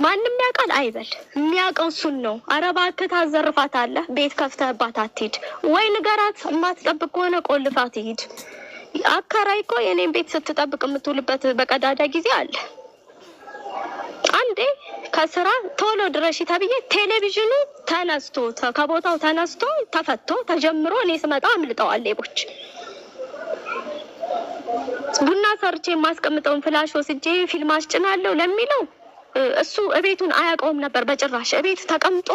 ማንም ያውቃል አይበል፣ የሚያውቀው እሱን ነው። ኧረ እባክህ ታዘርፋታለህ፣ ቤት ከፍተህባት አትሂድ ወይ ንገራት። የማትጠብቅ ከሆነ ቆልፋት ትሂድ። አከራይ እኮ የኔን ቤት ስትጠብቅ የምትውልበት በቀዳዳ ጊዜ አለ። አንዴ ከስራ ቶሎ ድረሺ ተብዬ ቴሌቪዥኑ ተነስቶ ከቦታው ተነስቶ ተፈቶ ተጀምሮ እኔ ስመጣ አምልጠዋል ሌቦች። ቡና ሰርቼ የማስቀምጠውን ፍላሽ ወስጄ ፊልም አስጭናለሁ ለሚለው እሱ እቤቱን አያውቀውም ነበር በጭራሽ። እቤት ተቀምጦ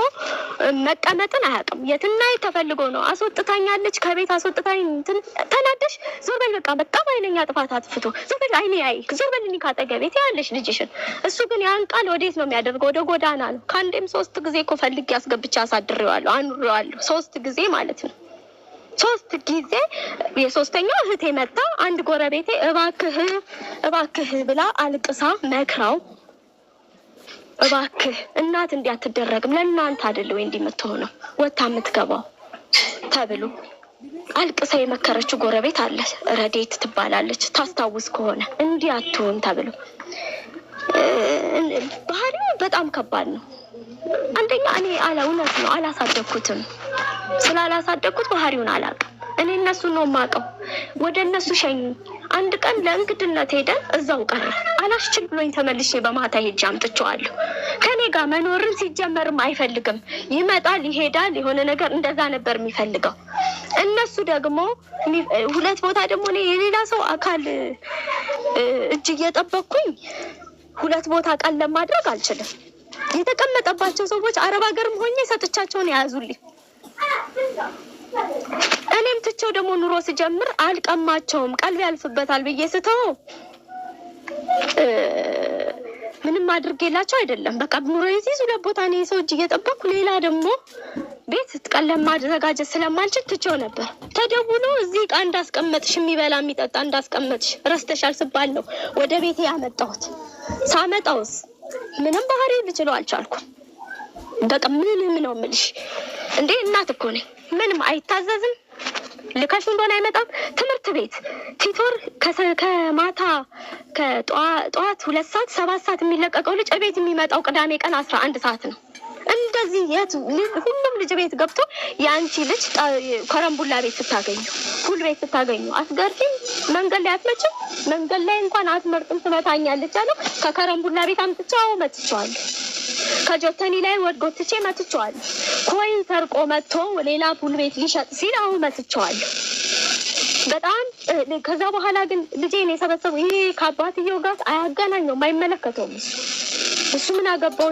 መቀመጥን አያውቅም። የትና ተፈልጎ ነው። አስወጥታኛለች ከቤት አስወጥታኝ። ተናደሽ ዞር በል በቃ ባይነኛ ጥፋት አጥፍቶ ዞር በል አይኔ ዞር በል እኔ ካጠገቤ ያለሽ ልጅሽን። እሱ ግን ያን ቃል ወዴት ነው የሚያደርገው? ወደ ጎዳና ነው። ከአንዴም 3 ጊዜ እኮ ፈልጌ አስገብቼ አሳድሬዋለሁ፣ አኑሬዋለሁ። 3 ጊዜ ማለት ነው። 3 ጊዜ። የሶስተኛው እህቴ መጣ። አንድ ጎረቤቴ እባክህ ብላ አልቅሳ መክራው እባክህ እናት እንዲያትደረግም ለእናንተ አይደለ ወይ እንዲመትሆነው ወታ የምትገባው ተብሎ አልቅሳ የመከረችው ጎረቤት አለ ረዴት ትባላለች ታስታውስ ከሆነ እንዲያትሆን ተብሎ ባህሪው በጣም ከባድ ነው። አንደኛ እኔ እውነት ነው አላሳደግኩትም። ስላላሳደግኩት ባህሪውን አላውቅም። እኔ እነሱ ነው የማውቀው። ወደ እነሱ ሸኝ አንድ ቀን ለእንግድነት ሄደን እዛው ቀረ። አላስችል ብሎኝ ተመልሼ በማታ ሄጄ አምጥቼዋለሁ። ከኔ ጋር መኖርን ሲጀመርም አይፈልግም። ይመጣል ይሄዳል፣ የሆነ ነገር እንደዛ ነበር የሚፈልገው። እነሱ ደግሞ ሁለት ቦታ ደግሞ እኔ የሌላ ሰው አካል እጅ እየጠበቅኩኝ ሁለት ቦታ ቃል ለማድረግ አልችልም። የተቀመጠባቸው ሰዎች አረብ ሀገርም ሆኜ ሰጥቻቸውን የያዙልኝ። እኔም ትቼው ደግሞ ኑሮ ስጀምር አልቀማቸውም ቀልቤ ያልፍበታል ብዬ ስተው ምንም አድርጌላቸው አይደለም። በቃ ኑሮ ይዚዝ ሁለት ቦታ ነው የሰው እጅ እየጠበቅኩ ሌላ ደግሞ ቤት ቀለም ማዘጋጀት ስለማልችል ትቼው ነበር። ተደውሎ እዚህ ዕቃ እንዳስቀመጥሽ የሚበላ የሚጠጣ እንዳስቀመጥሽ ረስተሻል ስባል ነው ወደ ቤቴ ያመጣሁት። ሳመጣውስ ምንም ባህሪ ልችለው አልቻልኩም። በቃ ምንም ነው የምልሽ እንዴ እናት እኮ ነኝ። ምንም አይታዘዝም። ልካሽ እንደሆነ አይመጣም። ትምህርት ቤት ቲቶር ከማታ ከጠዋት 2 ሰዓት 7 ሰዓት የሚለቀቀው ልጅ ቤት የሚመጣው ቅዳሜ ቀን 11 ሰዓት ነው። እንደዚህ ሁሉም ልጅ ቤት ገብቶ የአንቺ ልጅ ከረምቡላ ቤት ስታገኙ ሁሉ ቤት ስታገኙ አስገርፊም መንገድ ላይ አትመጭም። መንገድ ላይ እንኳን አትመርጥም ትመታኛለች አለው። ከከረምቡላ ቤት አምጥቻው መጥቻለሁ። ከጆተኒ ላይ ወድጎትቼ መጥቻለሁ። ኮይን ሰርቆ መጥቶ ሌላ ፑል ቤት ሊሸጥ ሲል አሁን መጥቻለሁ። በጣም ከዛ በኋላ ግን ልጄን የሰበሰቡ ይሄ ከአባትየው ጋር አያገናኘውም፣ አይመለከተውም። እሱ ምን አገባው?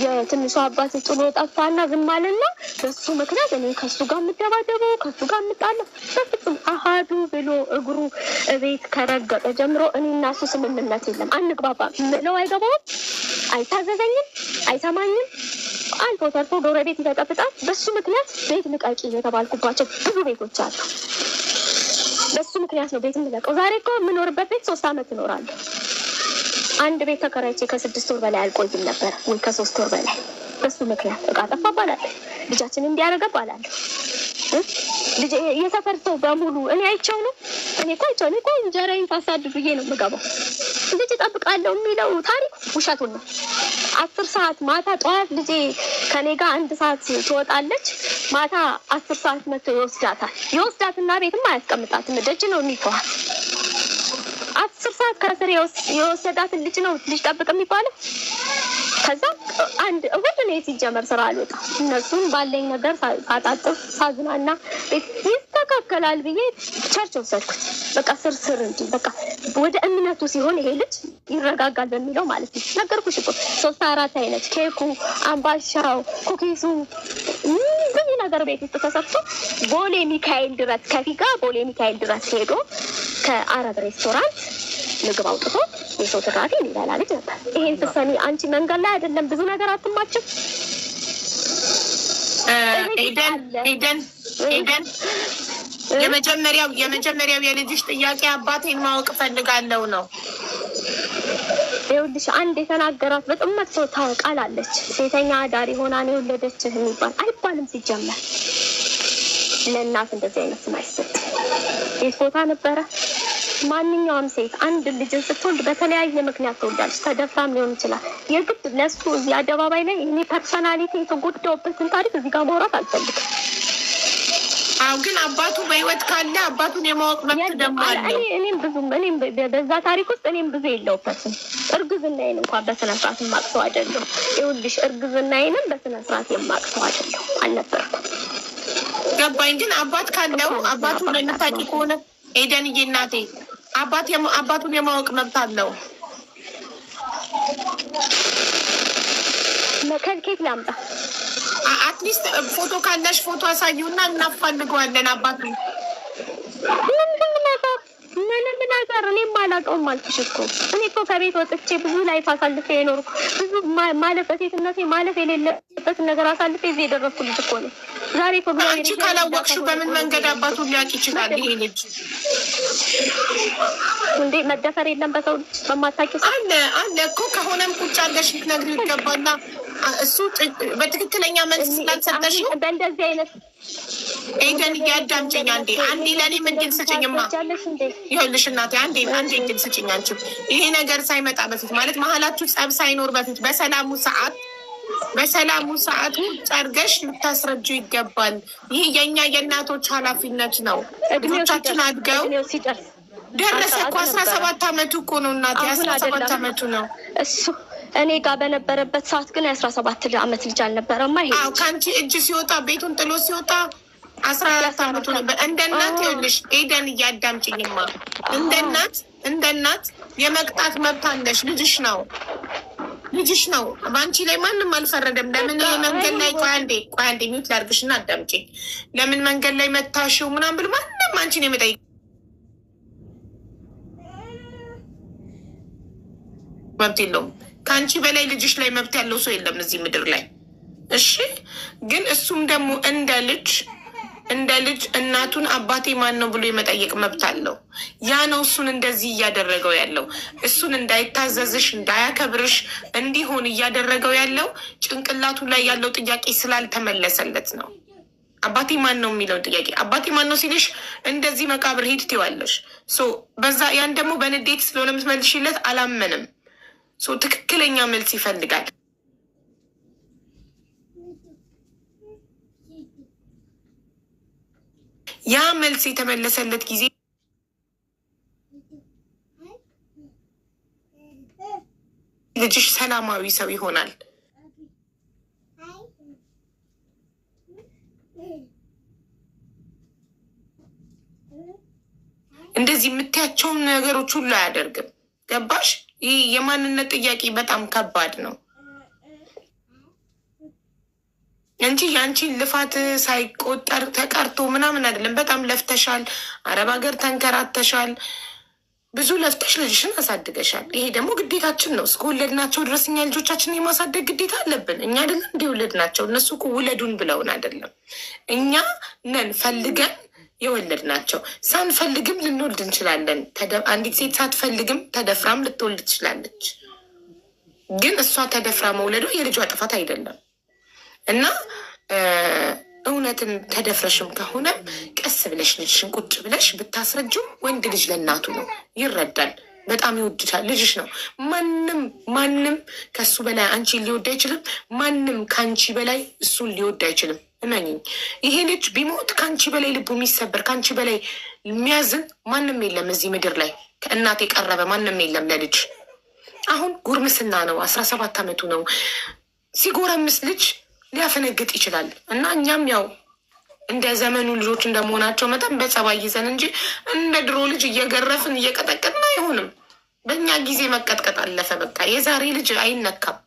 የትንሹ አባት ጥሎ ጠፋና ዝም አለና በሱ ምክንያት እኔ ከሱ ጋር የምደባደበው ከሱ ጋር የምጣለው በፍጹም አሃዱ ብሎ እግሩ ቤት ከረገጠ ጀምሮ እኔና እሱ ስምምነት የለም። አንግባባም። ምለው አይገባውም፣ አይታዘዘኝም፣ አይሰማኝም። አልፎ ተርፎ ጎረቤት ይተጠፍጣል። በሱ ምክንያት ቤት ልቀቂ የተባልኩባቸው ብዙ ቤቶች አሉ። በሱ ምክንያት ነው ቤት የምለቀው። ዛሬ እኮ የምኖርበት ቤት 3 ዓመት እኖራለሁ። አንድ ቤት ተከራይቼ ከ6 ወር በላይ አልቆይም ነበር ወይ ከ3 ወር በላይ። በሱ ምክንያት እቃ ጠፋ ባላለሁ፣ ልጃችን እንዲያረገ ባላለሁ። ልጅ የሰፈር ሰው በሙሉ እኔ አይቼው ነው እኔ እኮ እንጀራዬን ታሳድዱ ብዬ ነው የምገባው። ልጅ እጠብቃለሁ የሚለው ታሪክ ውሸቱን ነው። 10 ሰዓት ማታ ጠዋት ልጄ ከኔ ጋር 1 ሰዓት ትወጣለች። ማታ 10 ሰዓት መጥቶ ይወስዳትና ቤትም አያስቀምጣትም። ደጅ ነው የሚተዋት። 10 ሰዓት ከስር የወሰዳትን ልጅ ነው ልጅ ጠብቅ የሚባለው። ከዛ አንድ እሁድ ነው ሲጀመር ስራ አልወጣም። እነሱን ባለኝ ነገር ሳጣጥፍ ሳዝናና ቤት ይስተካከላል ብዬ ቸርች ወሰድኩት። በቃ ስር እንጂ በቃ ወደ እምነቱ ሲሆን ይሄ ልጅ ይረጋጋል በሚለው ማለት ነው። ነገርኩሽ እኮ 3-4 አይነት ኬኩ፣ አምባሻው፣ ኩኪሱ ብዙ ነገር ቤት ውስጥ ተሰጥቶ ቦሌ ሚካኤል ድረስ ከፊጋ ቦሌ ሚካኤል ድረስ ሄዶ ከአረብ ሬስቶራንት ምግብ አውጥቶ የሰው ተራፊ ሊበላ ልጅ ነበር። ይሄን ስትሰሚ አንቺ መንገድ ላይ አይደለም ብዙ ነገር አትማጭም። ኤደን የመጀመሪያው የልጅሽ ጥያቄ አባቴን ማወቅ ፈልጋለሁ ነው። ይኸውልሽ አንድ የተናገራት በጣም መጥፎ ታውቃለች። ሴተኛ አዳሪ ሆና ነው የወለደችህ የሚባል አይባልም ሲጀመር። ለእናት እንደዚህ አይነት ስም አይሰጥም። የት ቦታ ነበረ? ማንኛውም ሴት አንድ ልጅን ስትወልድ በተለያየ ምክንያት ትወልዳለች። ተደፍራም ሊሆን ይችላል። የግድ ለሱ እዚህ አደባባይ ላይ እኔ ፐርሰናሊቲ የተጎዳውበትን ታሪክ እዚህ ጋር ማውራት አልፈልግም። አዎ ግን አባቱ በህይወት ካለ አባቱን የማወቅ መብት ደግሞ አለው። እኔም በዛ ታሪክ ውስጥ እኔም ብዙ የለውበትም። እርግዝናዬን እንኳን በስነ ስርዓት የማቅሰው አይደለም። ይኸውልሽ እርግዝናዬንም በስነ ስርዓት የማቅሰው አይደለም አልነበርኩም። ገባኝ። ግን አባት ካለው አባቱን ለምታውቂ ከሆነ ኤደንዬ እናቴ አባቱን የማወቅ መብት አለው። ከኬት ላምጣ? አትሊስት ፎቶ ካለሽ ፎቶ አሳዩና እናፋልገዋለን። አባቱን ምንም ነገር እኔም አላውቀውም አልኩሽ እኮ። እኔ እኮ ከቤት ወጥቼ ብዙ ላይፍ አሳልፌ የኖርኩ ብዙ ማለፍ በሴትነቴ ማለፍ የሌለበት ነገር አሳልፌ እዚህ የደረስኩ ልጅ እኮ ነው። ዛሬ እኮ አንቺ ካላወቅሽው በምን መንገድ አባቱን ሊያውቅ ይችላል? ይሄ ልጅ እንዴ መደፈር የለም በሰው በማታውቂው አለ እኮ ከሆነም ቁጭ አድርገሽ ልትነግሪው ይገባና እሱ በትክክለኛ መልስ ስላልሰጠሽ በእንደዚህ አይነት ኤደን እያዳምጪኝ አንዴ ለእኔ እድል ስጭኝማ። ይኸውልሽ እናቴ አንዴ እድል ስጭኝ። አንቺም ይሄ ነገር ሳይመጣ በፊት ማለት መሀላችሁ ጸብ ሳይኖር በፊት በሰላሙ ሰዓት ቁጭ አድርገሽ ልታስረጁ ይገባል። ይህ የእኛ የእናቶች ኃላፊነት ነው። ልጆቻችን አድገው ደረሰ እኮ 17 ዓመቱ እኮ ነው እናቴ 17 ዓመቱ ነው እሱ። እኔ ጋር በነበረበት ሰዓት ግን 17 ዓመት ልጅ አልነበረማ። ይሄ ከአንቺ እጅ ሲወጣ ቤቱን ጥሎ ሲወጣ 14 ዓመቱ ነበር። እንደ እናት ይኸውልሽ ኤደን እያዳምጪኝማ፣ እንደ እናት የመቅጣት መብት አለሽ። ልጅሽ ነው በአንቺ ላይ ማንም አልፈረደም። ለምን መንገድ ላይ ቆይ አንዴ ሚውት ላድርግሽና አዳምጪኝ። ለምን መንገድ ላይ መታሽው ምናምን ብሎ ማንም አንቺን የመጠይቅ መብት የለውም። ከአንቺ በላይ ልጅሽ ላይ መብት ያለው ሰው የለም እዚህ ምድር ላይ። እሺ ግን እሱም ደግሞ እንደ ልጅ እናቱን አባቴ ማን ነው ብሎ የመጠየቅ መብት አለው። ያ ነው እሱን እንደዚህ እያደረገው ያለው። እሱን እንዳይታዘዝሽ እንዳያከብርሽ እንዲሆን እያደረገው ያለው ጭንቅላቱ ላይ ያለው ጥያቄ ስላልተመለሰለት ነው። አባቴ ማን ነው የሚለው ጥያቄ አባቴ ማን ነው ሲልሽ እንደዚህ መቃብር ሂድ ትይዋለሽ። በዛ ያን ደግሞ በንዴት ስለሆነ የምትመልሽለት አላመንም። ትክክለኛ መልስ ይፈልጋል። ያ መልስ የተመለሰለት ጊዜ ልጅሽ ሰላማዊ ሰው ይሆናል። እንደዚህ የምታያቸውን ነገሮች ሁሉ አያደርግም። ገባሽ? ይህ የማንነት ጥያቄ በጣም ከባድ ነው እንጂ የአንቺን ልፋት ሳይቆጠር ተቀርቶ ምናምን አይደለም። በጣም ለፍተሻል፣ አረብ ሀገር ተንከራተሻል፣ ብዙ ለፍተሽ ልጅሽን አሳድገሻል። ይሄ ደግሞ ግዴታችን ነው። እስከወለድናቸው ድረስ እኛ ልጆቻችንን የማሳደግ ግዴታ አለብን። እኛ አይደለም እንዲወለድናቸው፣ እነሱ እኮ ውለዱን ብለውን አይደለም። እኛ ነን ፈልገን የወለድናቸው። ሳንፈልግም ልንወልድ እንችላለን። አንዲት ሴት ሳትፈልግም ተደፍራም ልትወልድ ትችላለች። ግን እሷ ተደፍራ መውለዷ የልጇ ጥፋት አይደለም። እና እውነትን ተደፍረሽም ከሆነ ቀስ ብለሽ ልጅሽን ቁጭ ብለሽ ብታስረጅው፣ ወንድ ልጅ ለእናቱ ነው ይረዳል። በጣም ይወድሻል። ልጅሽ ነው። ማንም ከሱ በላይ አንቺን ሊወድ አይችልም። ማንም ከአንቺ በላይ እሱን ሊወድ አይችልም። እመኝኝ። ይሄ ልጅ ቢሞት ከአንቺ በላይ ልቡ የሚሰበር ከአንቺ በላይ የሚያዝን ማንም የለም እዚህ ምድር ላይ። ከእናት የቀረበ ማንም የለም ለልጅ። አሁን ጉርምስና ነው። 17 ዓመቱ ነው። ሲጎረምስ ልጅ ሊያፈነግጥ ይችላል። እና እኛም ያው እንደ ዘመኑ ልጆች እንደመሆናቸው መጠን በጸባይ ይዘን እንጂ እንደ ድሮ ልጅ እየገረፍን እየቀጠቀጥን አይሆንም። በእኛ ጊዜ መቀጥቀጥ አለፈ። በቃ የዛሬ ልጅ አይነካም።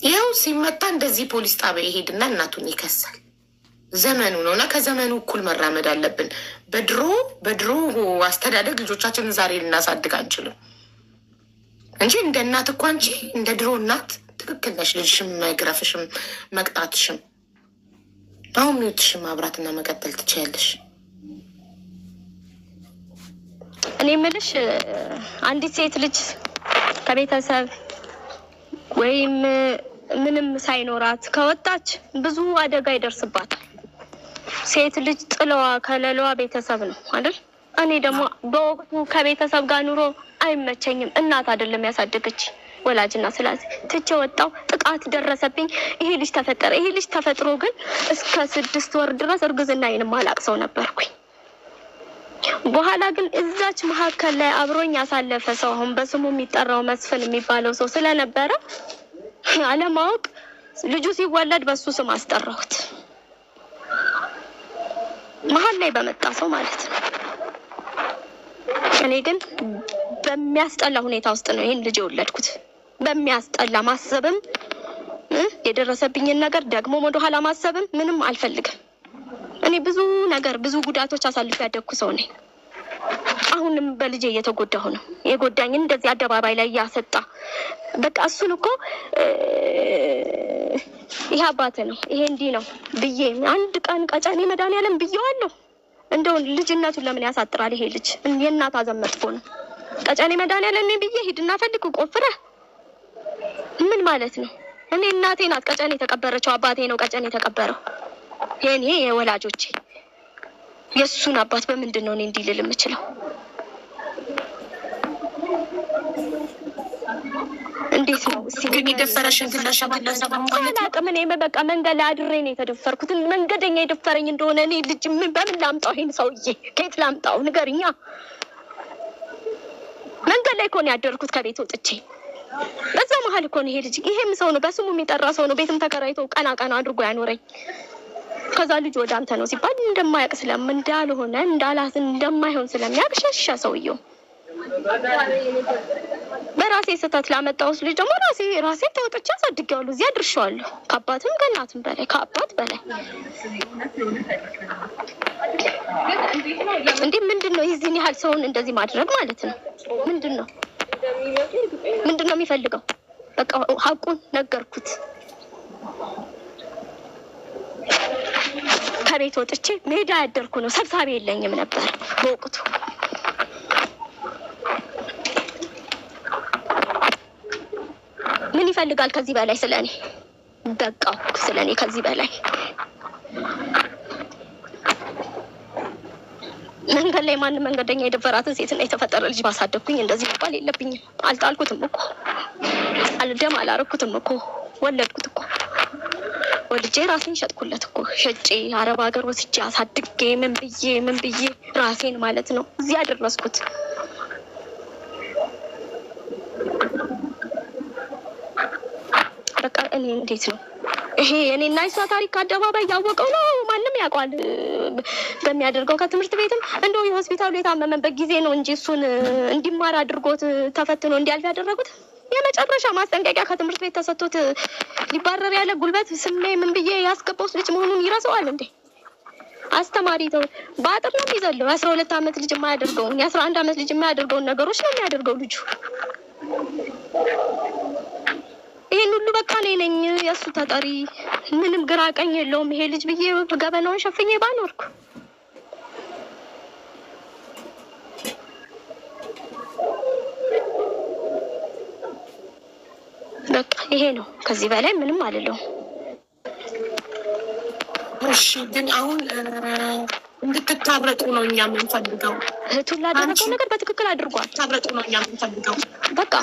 ይኸው ሲመታ እንደዚህ ፖሊስ ጣቢያ ይሄድና እናቱን ይከሳል። ዘመኑ ነው እና ከዘመኑ እኩል መራመድ አለብን። በድሮ አስተዳደግ ልጆቻችንን ዛሬ ልናሳድግ አንችልም እንጂ እንደ እናት እኮ አንቺ እንደ ድሮ እናት ትክክል ነሽ። ልጅሽም መግረፍሽም መቅጣትሽም አሁን ሚውትሽም ማብራትና መቀጠል ትችያለሽ። እኔ የምልሽ አንዲት ሴት ልጅ ከቤተሰብ ወይም ምንም ሳይኖራት ከወጣች ብዙ አደጋ ይደርስባታል። ሴት ልጅ ጥለዋ ከለለዋ ቤተሰብ ነው አይደል? እኔ ደግሞ በወቅቱ ከቤተሰብ ጋር ኑሮ አይመቸኝም። እናት አይደለም ያሳደገች ወላጅና ስለዚህ ትቼ ወጣው። ጥቃት ደረሰብኝ። ይሄ ልጅ ተፈጥሮ ግን እስከ 6 ወር ድረስ እርግዝናዬንም አላቅሰው ነበርኩኝ። በኋላ ግን እዛች መካከል ላይ አብሮኝ ያሳለፈ ሰው አሁን በስሙ የሚጠራው መስፍን የሚባለው ሰው ስለነበረ አለማወቅ ልጁ ሲወለድ በሱ ስም አስጠራሁት። መሀል ላይ በመጣ ሰው ማለት ነው። እኔ ግን በሚያስጠላ ሁኔታ ውስጥ ነው ይሄን ልጅ የወለድኩት። በሚያስጠላ ማሰብም የደረሰብኝን ነገር ደግሞ ወደኋላ ማሰብም ምንም አልፈልግም። እኔ ብዙ ጉዳቶች አሳልፌ ያደግኩ ሰው ነኝ። አሁንም በልጄ እየተጎዳሁ ነው። የጎዳኝን እንደዚህ አደባባይ ላይ ያሰጣ በቃ እሱን እኮ ይሄ አባቴ ነው ይሄ እንዲህ ነው ብዬ አንድ ቀን ቀጨኔ መድኃኒዓለም ብዬዋለሁ። እንደው ልጅነቱን ለምን ያሳጥራል ይሄ ልጅ? የእናት አዘን መጥፎ ነው። ቀጨኔ መድኃኒዓለም እኔ ብዬ ሂድና ፈልግ ቆፍረህ ምን ማለት ነው? እኔ እናቴ ናት ቀጨኔ የተቀበረችው፣ አባቴ ነው ቀጨኔ የተቀበረው። የኔ የወላጆቼ የሱን አባት በምንድን ነው እኔ እንዲልል የምችለው? እንዴት ነው እስቲ ግን የደፈረሽን ግለሰብ አላውቅም። እኔ በቃ መንገድ ላይ አድሬ ነው የተደፈርኩት። መንገደኛ የደፈረኝ እንደሆነ እኔ ልጅ በምን ላምጣው? ይሄን ሰውዬ ከየት ላምጣው? ንገሪኛ። መንገድ ላይ እኮ ነው ያደርኩት ከቤት ወጥቼ። በዛ መሀል እኮ ነው ይሄ ልጅ። ይሄም ሰው ነው፣ በስሙ የሚጠራ ሰው ነው። ቤትም ተከራይቶ ቀና ቀና አድርጎ ያኖረኝ። ከዛ ልጅ ወደ አንተ ነው ሲባል እንደማያውቅ እንዳልሆነ እንደማይሆን ስለሚያውቅ ሸሸ ሰውየው። በራሴ ስህተት ላመጣሁት ልጅ ደግሞ ራሴ ተወጥቼ አሳድጌዋለሁ። እዚያ አድርሼዋለሁ። ከአባትም ከእናትም በላይ ከአባት በላይ እንዴ! ምንድን ነው የዚህን ያህል ሰውን እንደዚህ ማድረግ ማለት ነው? ምንድን ነው የሚፈልገው? በቃ ሀቁን ነገርኩት። ከቤት ወጥቼ ሜዳ ያደርኩ ነው። ሰብሳቢ የለኝም ነበር በወቅቱ። ምን ይፈልጋል ከዚህ በላይ ስለኔ? በቃው ስለኔ ከዚህ በላይ መንገድ ላይ ማንም መንገደኛ የደፈራትን ሴትና የተፈጠረ ልጅ ባሳደግኩኝ እንደዚህ መባል የለብኝም። አልጣልኩትም እኮ አልደም አላረኩትም እኮ ወለድኩት እኮ ወልጄ ራሴን ሸጥኩለት እኮ ሸጬ አረብ ሀገር ወስጄ አሳድጌ ምን ብዬ ራሴን ማለት ነው እዚህ ያደረስኩት። በቃ እኔ እንዴት ነው ይሄ እኔና እሷ ታሪክ አደባባይ ያወቀው ነው። ማንም ያውቀዋል በሚያደርገው ከትምህርት ቤትም እንደው የሆስፒታሉ የታመመበት ጊዜ ነው እንጂ እሱን እንዲማር አድርጎት ተፈትኖ እንዲያልፍ ያደረጉት የመጨረሻ ማስጠንቀቂያ ከትምህርት ቤት ተሰጥቶት ሊባረር ያለ ጉልበት ስሜ ምን ብዬ ያስገባው ልጅ መሆኑን ይረሳዋል እንዴ? አስተማሪ ተው በአጥር ነው የሚዘለው። 12 ዓመት ልጅ የማያደርገውን የ11 ዓመት ልጅ የማያደርገውን ነገሮች ነው የሚያደርገው ልጁ። ይሄን ሁሉ በቃ እኔ ነኝ የእሱ ተጠሪ። ምንም ግራ ቀኝ የለውም ይሄ ልጅ ብዬ ገበናውን ሸፍኜ ባኖርኩ። በቃ ይሄ ነው። ከዚህ በላይ ምንም አይደለም። እሺ ግን አሁን እንድትታረቁ ነው እኛ የምንፈልገው። እህቱን ላደረገው ነገር በትክክል አድርጓል። ታረቁ ነው እኛ የምንፈልገው። በቃ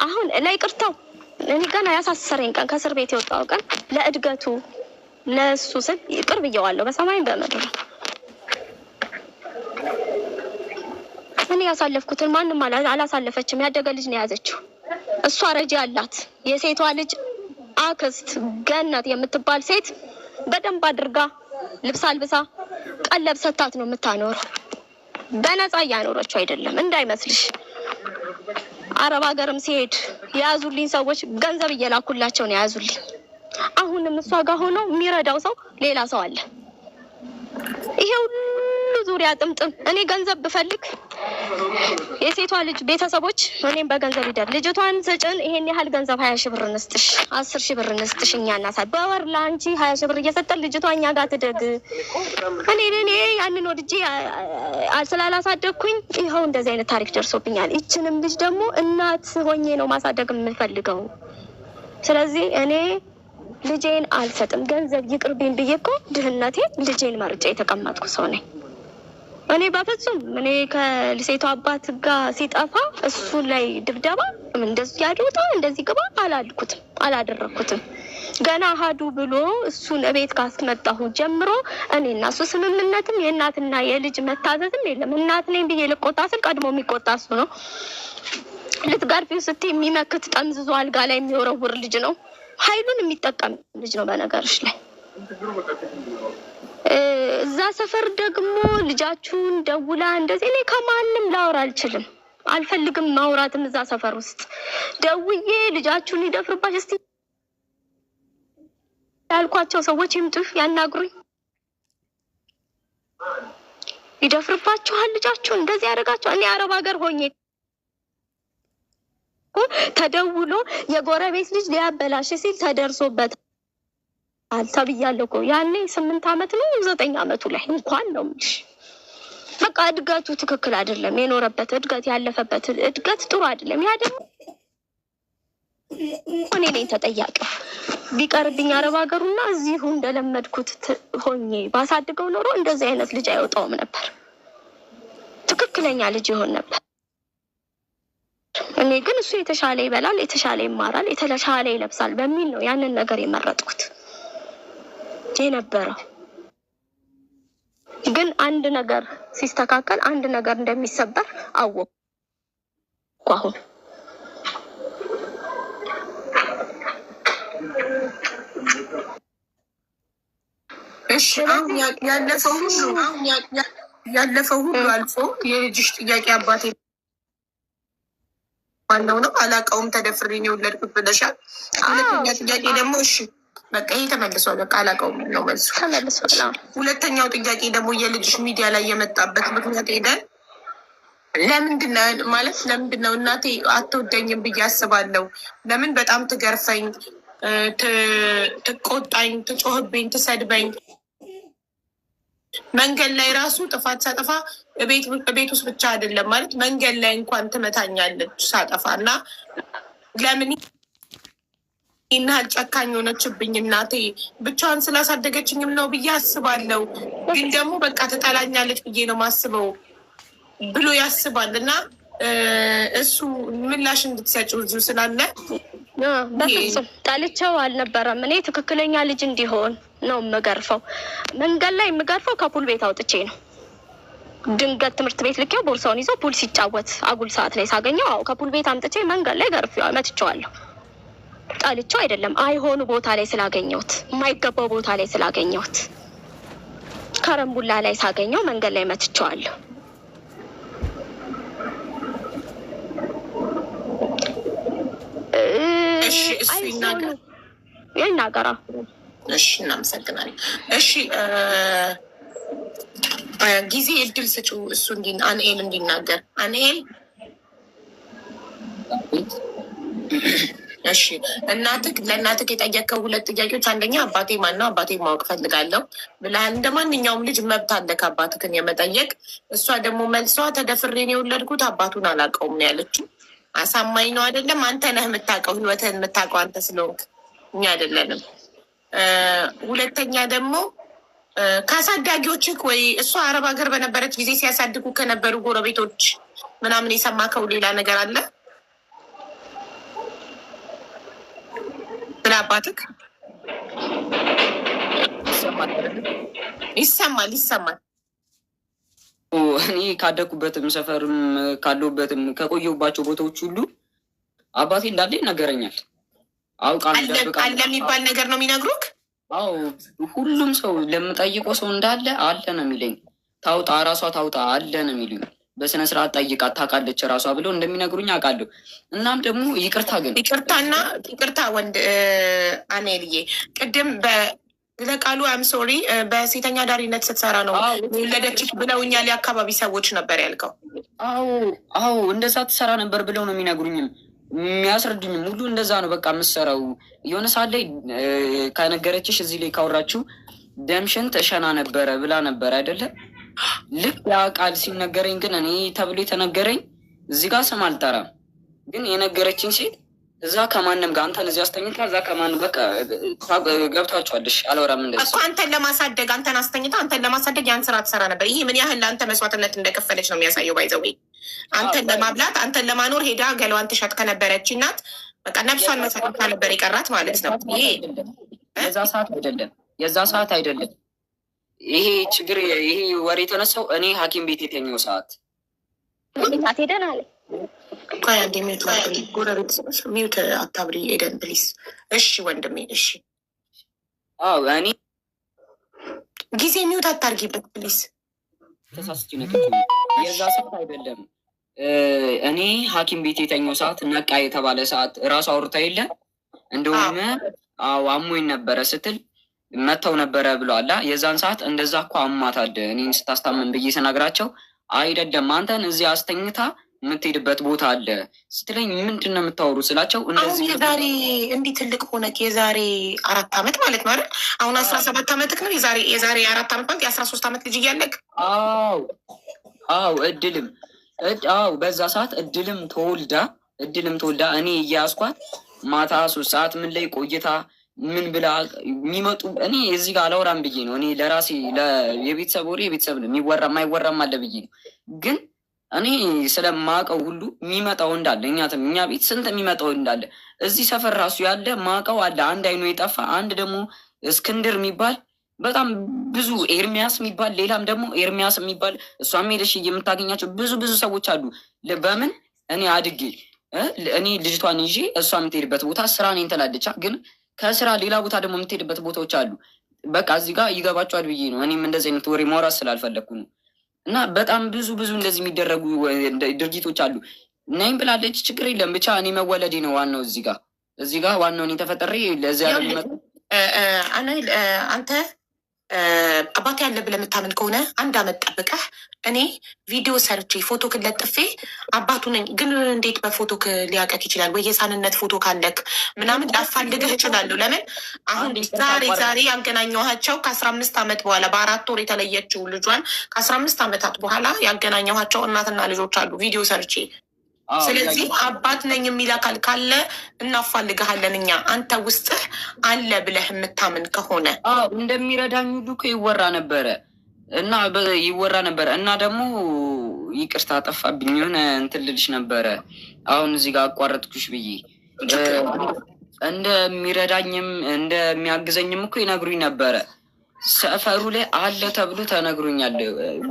አሁን ለይቅርታው እኔ ገና ያሳሰረኝ ቀን ከእስር ቤት የወጣው ቀን ለእድገቱ ለእሱ ስል ይቅር ብየዋለሁ። በሰማይም በምድር እኔ ያሳለፍኩትን ማንም አላሳለፈችም። ያደገ ልጅ ነው የያዘችው። እሷ ረጃ አላት። የሴቷ ልጅ አክስት ገነት የምትባል ሴት በደንብ አድርጋ ልብስ አልብሳ ቀለብ ሰታት ነው የምታኖረው። በነፃ እያኖረችው አይደለም እንዳይመስልሽ። አረብ ሀገርም ሲሄድ የያዙልኝ ሰዎች ገንዘብ እየላኩላቸው ነው የያዙልኝ። አሁንም እሷ ጋር ሆኖ የሚረዳው ሰው ሌላ ሰው አለ። ይሄ ሁሉ ዙሪያ ጥምጥም እኔ ገንዘብ ብፈልግ የሴቷ ልጅ ቤተሰቦች እኔም በገንዘብ ይደር ልጅቷን ስጭን ይሄን ያህል ገንዘብ 20 ሺህ ብር እንስጥሽ 10 ሺህ ብር እንስጥሽ እኛ እናሳድ በወር ለአንቺ 20 ሺህ ብር እየሰጠን ልጅቷ እኛ ጋር ትደግ። እኔ ያንን ወድጄ ስላላሳደግኩኝ ይኸው እንደዚህ አይነት ታሪክ ደርሶብኛል። ይችንም ልጅ ደግሞ እናት ሆኜ ነው ማሳደግ የምፈልገው። ስለዚህ እኔ ልጄን አልሰጥም። ገንዘብ ይቅርብኝ ብዬ እኮ ድህነቴ ልጄን መርጬ የተቀመጥኩ ሰው ነኝ። እኔ በፍጹም እኔ ከሴቷ አባት ጋር ሲጠፋ እሱ ላይ ድብደባ እንደዚህ ያድውጣ እንደዚህ ግባ አላደረኩትም። ገና ሀዱ ብሎ እሱን እቤት ካስመጣሁ ጀምሮ እኔና እሱ ስምምነትም የእናትና የልጅ መታዘዝም የለም። እናት ነኝ ብዬ ልቆጣ ስል ቀድሞ የሚቆጣ እሱ ነው። ልትጋርፊው ስትይ የሚመክት ጠምዝዞ አልጋ ላይ የሚወረውር ልጅ ነው። ኃይሉን የሚጠቀም ልጅ ነው። በነገርሽ ላይ እዛ ሰፈር ደግሞ ልጃችሁን ደውላ እንደዚህ እኔ ከማንም ላወራ አልችልም፣ አልፈልግም ማውራትም። እዛ ሰፈር ውስጥ ደውዬ ልጃችሁን ይደፍርባሽ እስቲ ያልኳቸው ሰዎች ይምጡ ያናግሩኝ። ይደፍርባችኋል ልጃችሁን እንደዚህ ያደርጋችኋል። እኔ አረብ ሀገር ሆኜ ተደውሎ የጎረቤት ልጅ ሊያበላሽ ሲል ተደርሶበት አልተብያለሁ እኮ ያኔ 8 ዓመት ነው 9 ዓመቱ ላይ እንኳን ነው የምልሽ። በቃ እድገቱ ትክክል አይደለም። የኖረበት እድገት ያለፈበት እድገት ጥሩ አይደለም። ያ ደግሞ እኔ ነኝ ተጠያቂው። ቢቀርብኝ አረብ ሀገሩና እዚሁ እንደለመድኩት ሆኜ ባሳድገው ኖሮ እንደዚህ አይነት ልጅ አይወጣውም ነበር። ትክክለኛ ልጅ ይሆን ነበር። እኔ ግን እሱ የተሻለ ይበላል፣ የተሻለ ይማራል፣ የተሻለ ይለብሳል በሚል ነው ያንን ነገር የመረጥኩት የነበረው። ግን አንድ ነገር ሲስተካከል አንድ ነገር እንደሚሰበር አወቅኩ አሁን። እሺ አሁን ያለፈው ሁሉ አልፎ የልጅሽ ጥያቄ አባቴ ማነው ነው አላውቀውም፣ ተደፍሬ ነው የወለድኩት ብለሻል። ሁለተኛ ጥያቄ ደግሞ እሺ በቃ ይሄ ተመልሷል። በቃ አላውቀውም ነው መልሱ ተመልሷል። ሁለተኛው ጥያቄ ደግሞ የልጅሽ ሚዲያ ላይ የመጣበት ምክንያት ሄደን ለምንድን ነው እናቴ አትወደኝም ብዬ አስባለሁ። ለምን በጣም ትገርፈኝ፣ ትቆጣኝ፣ ትጮህብኝ፣ ትሰድበኝ፣ መንገድ ላይ ራሱ ጥፋት ሳጠፋ ቤት ውስጥ ብቻ አይደለም ማለት መንገድ ላይ እንኳን ትመታኛለች ሳጠፋ እና ለምን ይህን ያህል ጨካኝ ሆነችብኝ እናቴ ብቻዋን ስላሳደገችኝም ነው ብዬ አስባለሁ። ግን ደግሞ በቃ ትጠላኛለች ብዬ ነው ማስበው ብሎ ያስባል እና እሱ ምላሽ እንድትሰጪው እዚሁ ስላለ በፍጹም ጠልቼው አልነበረም። እኔ ትክክለኛ ልጅ እንዲሆን ነው የምገርፈው። መንገድ ላይ የምገርፈው ከፑል ቤት አውጥቼ ነው። ድንገት ትምህርት ቤት ልኬው ቦርሳውን ይዞ ፑል ሲጫወት አጉል ሰዓት ላይ ሳገኘው ከፑል ቤት አምጥቼ መንገድ ላይ መትቼዋለሁ። ጠልቼው አይደለም፣ አይሆኑ ቦታ ላይ ስላገኘሁት፣ የማይገባው ቦታ ላይ ስላገኘሁት፣ ከረምቡላ ላይ ሳገኘው መንገድ ላይ መትቼዋለሁ። ይናገራ። እሺ እናመሰግናለን። እሺ ጊዜ እድል ስጪው እሱ አንኤል እንዲናገር። አንኤል እሺ ለእናትህ የጠየቀው ሁለት ጥያቄዎች፣ አንደኛ አባቴ ማን ነው? አባቴ ማወቅ ፈልጋለሁ ብለሃል። እንደ ማንኛውም ልጅ መብት አለ ከአባትህን የመጠየቅ። እሷ ደግሞ መልሷ ተደፍሬን የወለድኩት አባቱን አላውቀውም ነው ያለችው። አሳማኝ ነው አይደለም? አንተ ነህ የምታውቀው፣ ህይወትህን የምታውቀው አንተ ስለሆንክ እኛ አይደለንም። ሁለተኛ ደግሞ ከአሳዳጊዎችህ ወይ እሷ አረብ ሀገር በነበረች ጊዜ ሲያሳድጉ ከነበሩ ጎረቤቶች ምናምን የሰማከው ሌላ ነገር አለ ስለ አባትህ? ይሰማል። እኔ ካደኩበትም ሰፈርም ካለሁበትም ከቆየሁባቸው ቦታዎች ሁሉ አባቴ እንዳለ ይነገረኛል። አለ የሚባል ነገር ነው የሚነግሩክ? አዎ ሁሉም ሰው ለምጠይቀው ሰው እንዳለ አለ ነው የሚለኝ። ታውጣ ራሷ ታውጣ አለ ነው የሚሉኝ። በስነ ስርዓት ጠይቃት ታውቃለች ራሷ ብለው እንደሚነግሩኝ አውቃለሁ። እናም ደግሞ ይቅርታ ወንድ አኔልዬ ቅድም ለቃሉ አም ሶሪ በሴተኛ ዳሪነት ስትሰራ ነው የወለደችት ብለውኛል የአካባቢ ሰዎች ነበር ያልከው። አዎ እንደዛ ትሰራ ነበር ብለው ነው የሚነግሩኝም የሚያስረዱኝም ሁሉ እንደዛ ነው በቃ የምትሰራው። የሆነ ሰዓት ላይ ከነገረችሽ እዚህ ላይ ካወራችሁ ደምሽን ተሸና ነበረ ብላ ነበር አይደለም? ልክ ያ ቃል ሲነገረኝ ግን እኔ ተብሎ የተነገረኝ እዚህ ጋር ስም አልጠራም፣ ግን የነገረችኝ ሴት እዛ ከማንም ጋር አንተን እዚህ አስተኝታ እዛ ከማንም በቃ ገብቷቸዋለሽ። አልወራም እንደዚህ እኮ አንተን ለማሳደግ አንተን አስተኝታ አንተን ለማሳደግ ያን ስራ ትሰራ ነበር። ይሄ ምን ያህል ለአንተ መስዋዕትነት እንደከፈለች ነው የሚያሳየው። ባይዘዌ አንተን ለማብላት አንተን ለማኖር ሄዳ ገለዋን ትሸጥ ከነበረች እናት በቃ ነፍሷን መሰጠት ነበር የቀራት ማለት ነው። ይሄ የዛ ሰዓት አይደለም ይሄ ችግር። ይሄ ወሬ የተነሳው እኔ ሐኪም ቤት የተኛው ሰዓት ሄደን አለ አንዴ ጎረቤት ሚውት አታብሪ ኤደን ፕሊስ። እሺ ወንድሜ እሺ። አዎ እኔ ጊዜ ሚውት አታርጊበት ፕሊስ። ተሳስቼ ነገር የዛ ሰዓት አይደለም። እኔ ሐኪም ቤት የተኛው ሰዓት ነቃ የተባለ ሰዓት እራሱ አውርታ የለ እንደውም አሞኝ ነበረ ስትል መተው ነበረ ብሏላ። የዛን ሰዓት እንደዛ እኮ አሟታል እኔን ስታስታምን ብዬ ስነግራቸው አይደለም አንተን እዚህ አስተኝታ የምትሄድበት ቦታ አለ ስትለኝ ምንድን ነው የምታወሩ ስላቸው እንደዚህ የዛሬ እንዲህ ትልቅ ሆነክ የዛሬ 4 ዓመት ማለት ነው አይደል? አሁን 17 ዓመትክ ነው። የዛሬ 4 ዓመት ማለት የ13 ዓመት ልጅ እያለክ አዎ አዎ በዛ ሰዓት እድልም ተወልዳ እኔ እያያዝኳት ማታ 3 ሰዓት ምን ላይ ቆይታ ምን ብላ የሚመጡ እኔ እዚህ ጋር አላወራም ብዬ ነው። እኔ ለራሴ የቤተሰብ ወሬ የቤተሰብ ነው የሚወራ የማይወራም አለ ብዬ ነው። ግን እኔ ስለማውቀው ሁሉ የሚመጣው እንዳለ እኛ ቤት ስንት የሚመጣው እንዳለ እዚህ ሰፈር ራሱ ያለ ማውቀው አለ። አንድ አይኑ የጠፋ አንድ ደግሞ እስክንድር የሚባል በጣም ብዙ ኤርሚያስ የሚባል ሌላም ደግሞ ኤርሚያስ የሚባል እሷም ሄደሽ የምታገኛቸው ብዙ ሰዎች አሉ። በምን እኔ አድጌ እኔ ልጅቷን ይዤ እሷ የምትሄድበት ቦታ ስራ እኔን ትላለች፣ ግን ከስራ ሌላ ቦታ ደግሞ የምትሄድበት ቦታዎች አሉ። በቃ እዚህ ጋር ይገባቸዋል ብዬ ነው። እኔም እንደዚህ አይነት ወሬ ማውራት ስላልፈለግኩ ነው። እና በጣም ብዙ እንደዚህ የሚደረጉ ድርጊቶች አሉ። እናይም ብላለች፣ ችግር የለም ብቻ እኔ መወለዴ ነው ዋናው። እዚህ ጋር ዋናው እኔ ተፈጠሬ ለዚያ አንተ አባት ያለ ብለህ የምታምን ከሆነ 1 አመት ጠብቀህ እኔ ቪዲዮ ሰርቼ ፎቶ ለጥፌ አባቱ ነኝ። ግን እንዴት በፎቶ ሊያውቅህ ይችላል? ወይ የህፃንነት ፎቶ ካለክ ምናምን ላፋልግህ እችላለሁ። ለምን አሁን ዛሬ ያገናኘኋቸው ከ15 ዓመት በኋላ በ4 ወር የተለየችው ልጇን ከ15 ዓመታት በኋላ ያገናኘኋቸው እናትና ልጆች አሉ ቪዲዮ ሰርቼ። ስለዚህ አባት ነኝ የሚል አካል ካለ እናፋልግሃለን እኛ። አንተ ውስጥህ አለ ብለህ የምታምን ከሆነ እንደሚረዳኝ ሁሉ እኮ ይወራ ነበረ እና ደግሞ ይቅርታ ጠፋብኝ፣ የሆነ እንትን ልልሽ ነበረ። አሁን እዚህ ጋር አቋረጥኩሽ ብዬ እንደሚረዳኝም እንደሚያግዘኝም እኮ ይነግሩኝ ነበረ። ሰፈሩ ላይ አለ ተብሎ ተነግሮኛል።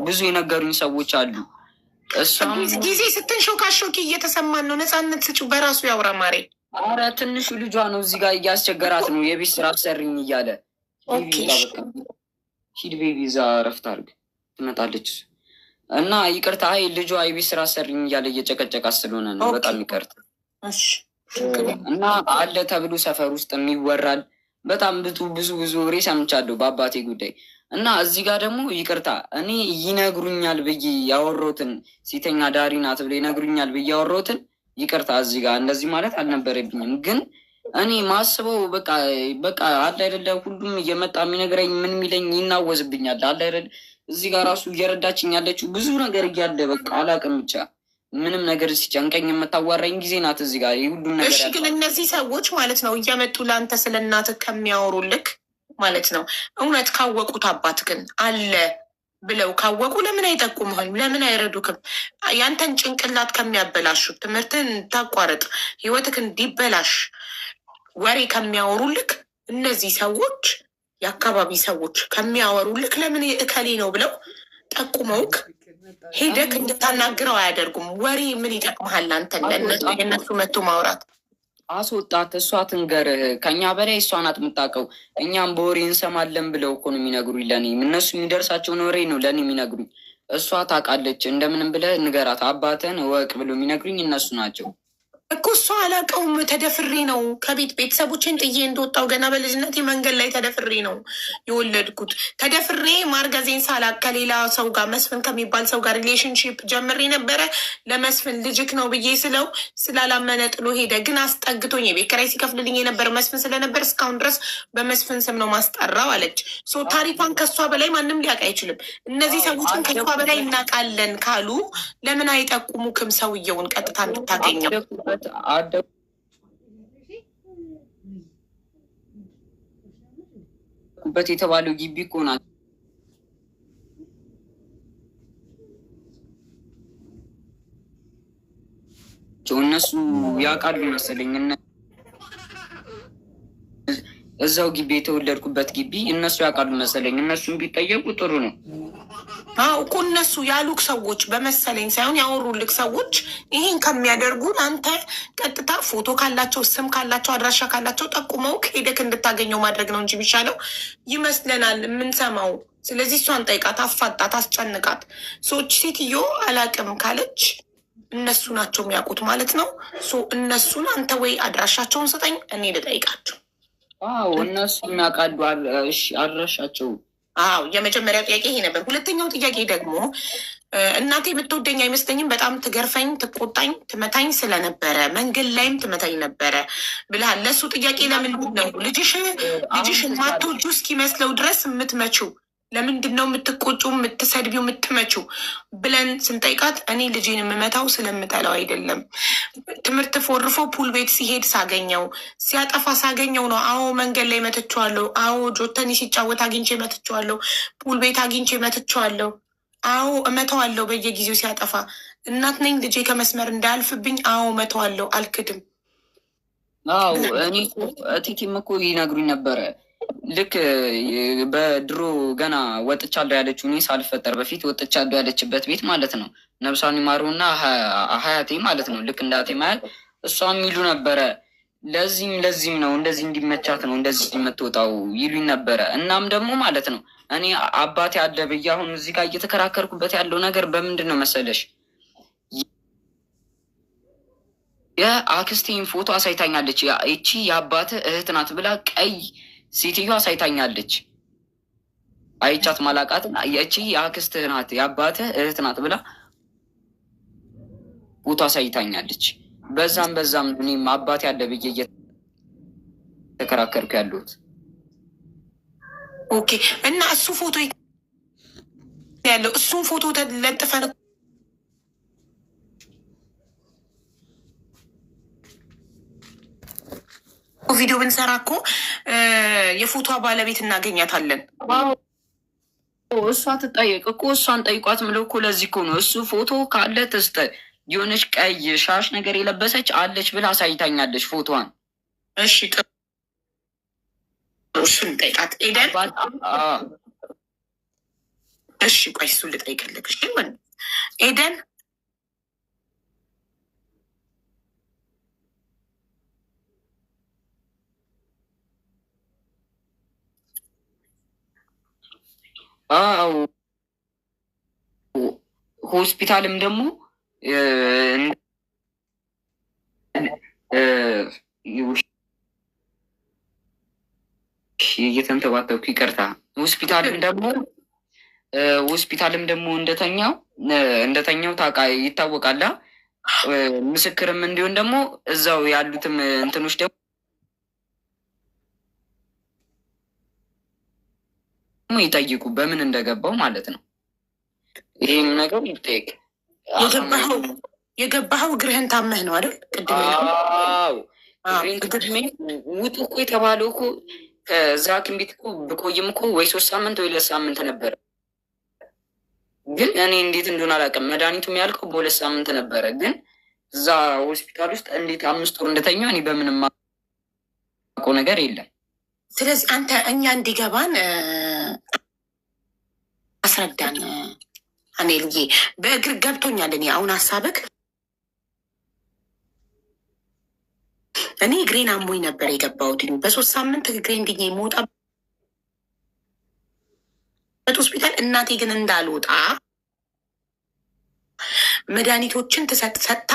ብዙ የነገሩኝ ሰዎች አሉ። ጊዜ ስትንሾካሾኪ እየተሰማን ነው። ነፃነት ስጪው በራሱ ያውራ ማሬ። ኧረ ትንሹ ልጇ ነው እዚህ ጋር እያስቸገራት ነው። የቤት ስራ አሰሪኝ እያለ ሂድ ቤቢ እዛ እረፍት አድርግ ትመጣለች። እና ይቅርታ ልጇ የቤት ስራ አሰሪኝ እያለ እየጨቀጨቃት ስለሆነ ነው። በጣም ይቅርታ። እና አለ ተብሎ ሰፈር ውስጥ የሚወራል በጣም ብዙ ወሬ ሰምቻለሁ በአባቴ ጉዳይ። እና እዚህ ጋር ደግሞ ይቅርታ እኔ ይነግሩኛል ብዬ ያወሮትን ሴተኛ ዳሪ ናት ብሎ ይነግሩኛል ብዬ ያወሮትን ይቅርታ እዚህ ጋር እንደዚህ ማለት አልነበረብኝም። ግን እኔ ማስበው በቃ አለ አይደለ ሁሉም እየመጣ የሚነግረኝ ምን የሚለኝ ይናወዝብኛል። አለ አይደለ እዚህ ጋር ራሱ እየረዳችኝ ያለችው ብዙ ነገር እያለ በቃ አላቅም ብቻ ምንም ነገር ሲጨንቀኝ የምታዋራኝ ጊዜ ናት እዚህ ጋር ሁሉም ነገር። እሺ ግን እነዚህ ሰዎች ማለት ነው እየመጡ ለአንተ ስለ እናትህ ከሚያወሩልክ ማለት ነው እውነት ካወቁት አባት ግን አለ ብለው ካወቁ ለምን አይጠቁምህም? ለምን አይረዱክም? ያንተን ጭንቅላት ከሚያበላሹት ትምህርትን ታቋረጥ ህይወትክ እንዲበላሽ ወሬ ከሚያወሩልክ እነዚህ ሰዎች የአካባቢ ሰዎች ከሚያወሩልክ ለምን እከሌ ነው ብለው ጠቁመውክ ሄደክ እንድታናግረው አያደርጉም? ወሬ ምን ይጠቅመሃል አንተን? የእነሱ መቶ ማውራት አስወጣት፣ እሷ ትንገርህ። ከኛ በላይ እሷ ናት የምታውቀው። እኛም በወሬ እንሰማለን ብለው እኮ ነው የሚነግሩኝ። ለእኔ እነሱ የሚደርሳቸውን ወሬ ነው ለእኔ የሚነግሩኝ። እሷ ታውቃለች፣ እንደምንም ብለህ ንገራት፣ አባትህን እወቅ ብሎ የሚነግሩኝ እነሱ ናቸው እኮ። እሷ አላውቀውም፣ ተደፍሬ ነው ከቤት ቤተሰቦችን ጥዬ እንደወጣው ገና በልጅነት መንገድ ላይ ተደፍሬ ነው የወለድኩት። ተደፍሬ ማርገዜን ሳላቅ ከሌላ ሰው ጋር መስፍን ከሚባል ሰው ጋር ሪሌሽንሽፕ ጀምሬ ነበረ። ለመስፍን ልጅክ ነው ብዬ ስለው ስላላመነ ጥሎ ሄደ። ግን አስጠግቶኝ የቤት ኪራይ ሲከፍልልኝ የነበረ መስፍን ስለነበር እስካሁን ድረስ በመስፍን ስም ነው ማስጠራው አለች። ታሪኳን ከሷ በላይ ማንም ሊያውቅ አይችልም። እነዚህ ሰዎችን ከሷ በላይ እናውቃለን ካሉ ለምን አይጠቁሙክም? ሰውየውን ቀጥታ እንድታገኘው በት የተባለው ግቢ እኮ ናቸው እነሱ ያውቃሉ መሰለኝ። እዛው ግቢ የተወለድኩበት ግቢ እነሱ ያውቃሉ መሰለኝ። እነሱም ቢጠየቁ ጥሩ ነው። አዎ እኮ እነሱ ያሉክ ሰዎች በመሰለኝ ሳይሆን ያወሩልክ ሰዎች ይህን ከሚያደርጉ አንተ ቀጥታ ፎቶ ካላቸው ስም ካላቸው አድራሻ ካላቸው ጠቁመው ሄደክ እንድታገኘው ማድረግ ነው እንጂ የሚሻለው ይመስለናል የምንሰማው። ስለዚህ እሷን ጠይቃት፣ አፋጣት፣ አስጨንቃት። ሰዎች ሴትዮ አላቅም ካለች እነሱ ናቸው የሚያውቁት ማለት ነው። እነሱን አንተ ወይ አድራሻቸውን ስጠኝ እኔ ልጠይቃቸው። አዎ እነሱ የሚያውቃሉ አድራሻቸው። አዎ የመጀመሪያው ጥያቄ ይሄ ነበር። ሁለተኛው ጥያቄ ደግሞ እናቴ የምትወደኝ አይመስለኝም፣ በጣም ትገርፈኝ፣ ትቆጣኝ፣ ትመታኝ ስለነበረ መንገድ ላይም ትመታኝ ነበረ ብልሃል። ለእሱ ጥያቄ ለምንድን ነው ልጅሽ ማትወጂው እስኪመስለው ድረስ የምትመችው? ለምንድን ነው የምትቆጩ፣ የምትሰድቢው፣ የምትመችው ብለን ስንጠይቃት እኔ ልጄን የምመታው ስለምጠላው አይደለም፣ ትምህርት ፎርፎ ፑል ቤት ሲሄድ ሳገኘው፣ ሲያጠፋ ሳገኘው ነው። አዎ መንገድ ላይ መትቼዋለሁ። አዎ ጆተኒ ሲጫወት አግኝቼ መትቼዋለሁ። ፑል ቤት አግኝቼ መትቼዋለሁ። አዎ እመተዋለሁ በየጊዜው ሲያጠፋ። እናት ነኝ፣ ልጄ ከመስመር እንዳያልፍብኝ አዎ እመተዋለሁ፣ አልክድም። አዎ እኔ እቴቴም እኮ ይነግሩኝ ነበረ። ልክ በድሮ ገና ወጥቻለሁ ያለችው እኔ ሳልፈጠር በፊት ወጥቻለሁ ያለችበት ቤት ማለት ነው። ነብሷን ይማሩና ሀያቴ ማለት ነው። ልክ እንዳቴ ማለት እሷ የሚሉ ነበረ። ለዚህም ነው እንደዚህ እንዲመቻት ነው እንደዚህ የምትወጣው ይሉኝ ነበረ። እናም ደግሞ ማለት ነው እኔ አባቴ አለ ብዬ አሁን እዚህ ጋር እየተከራከርኩበት ያለው ነገር በምንድን ነው መሰለሽ? የአክስቴን ፎቶ አሳይታኛለች። ይቺ የአባተ እህት ናት ብላ ቀይ ሴትዮ አሳይታኛለች። አይቻት ማላቃት ይቺ የአክስትህ ናት የአባተ እህት ናት ብላ ፎቶ አሳይታኛለች። በዛም እኔም አባቴ አለ ብዬ እየተከራከርኩ ያለሁት። ኦኬ። እና እሱ ፎቶ ያለው እሱን ፎቶ ለጥፈን ቪዲዮ ብንሰራ እኮ የፎቶ ባለቤት እናገኛታለን። እሷ ትጠየቅ እኮ እሷን ጠይቋት ምለው እኮ ለዚህ እኮ ነው። እሱ ፎቶ ካለ ትስጠ የሆነች ቀይ ሻሽ ነገር የለበሰች አለች ብላ አሳይታኛለች ፎቶዋን። እሺ እሱን ጠይቃት ኤደን። እሺ ቆይ እሱን ልጠይቅልክ። እሺ ኤደን ሆስፒታልም ደግሞ እየተንተባተብኩ ይቅርታ። ሆስፒታልም ደግሞ እንደተኛው ይታወቃላ። ምስክርም እንዲሆን ደግሞ እዛው ያሉትም እንትኖች ደግሞ ይጠይቁ በምን እንደገባው ማለት ነው። ይህም ነገር ይጠይቅ። የገባኸው እግርህን ታመህ ነው አይደል? ቅድሜ ውጡ እኮ የተባለው እኮ ከዛ ሐኪም ቤት እኮ ብቆይም እኮ ወይ 3 ሳምንት ወይ 2 ሳምንት ነበረ። ግን እኔ እንዴት እንደሆነ አላውቅም። መድኃኒቱ የሚያልቀው በ2 ሳምንት ነበረ። ግን እዛ ሆስፒታል ውስጥ እንዴት 5 ወር እንደተኛ እኔ በምንም የማውቀው ነገር የለም። ስለዚህ አንተ እኛ እንዲገባን አስረዳን። እኔ ልዬ በእግር ገብቶኛል። እኔ አሁን ሀሳብክ እኔ እግሬን አሞኝ ነበር የገባሁት። በ3 ሳምንት እግሬን ድኜ የምወጣበት ሆስፒታል። እናቴ ግን እንዳልወጣ መድኃኒቶችን ሰጥታ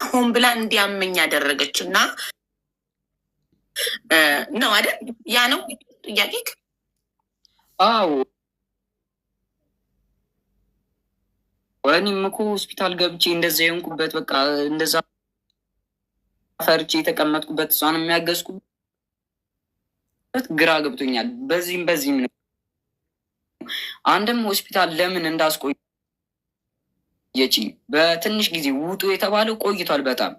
ሆን ብላ እንዲያመኝ ያደረገች እና ነው አይደል? ያ ነው ጥያቄክ? አዎ እኔም እኮ ሆስፒታል ገብቼ እንደዛ የሆንኩበት በቃ እንደዛ ፈርቼ የተቀመጥኩበት እሷን የሚያገዝኩበት ግራ ገብቶኛል። በዚህም ነው አንድም ሆስፒታል ለምን እንዳስቆየች በትንሽ ጊዜ ውጡ የተባለው ቆይቷል በጣም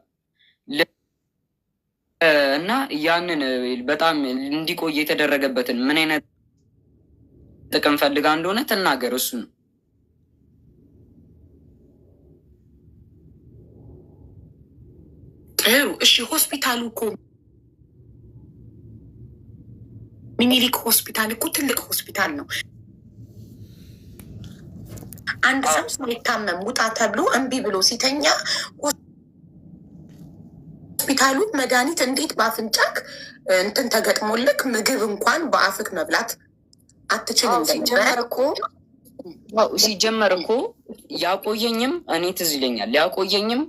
እና ያንን በጣም እንዲቆይ የተደረገበትን ምን አይነት ጥቅም ፈልጋ እንደሆነ ትናገር። እሱ ነው ጥሩ። እሺ ሆስፒታሉ እኮ ሚኒሊክ ሆስፒታል እኮ ትልቅ ሆስፒታል ነው። አንድ ሰው ሳይታመም ውጣ ተብሎ እምቢ ብሎ ሲተኛ ሆስፒታሉ መድኃኒት እንዴት በአፍንጫክ እንትን ተገጥሞልክ ምግብ እንኳን በአፍክ መብላት አትችልም? ሲጀመር እኮ ያቆየኝም እኔ ትዝ ይለኛል። ያቆየኝም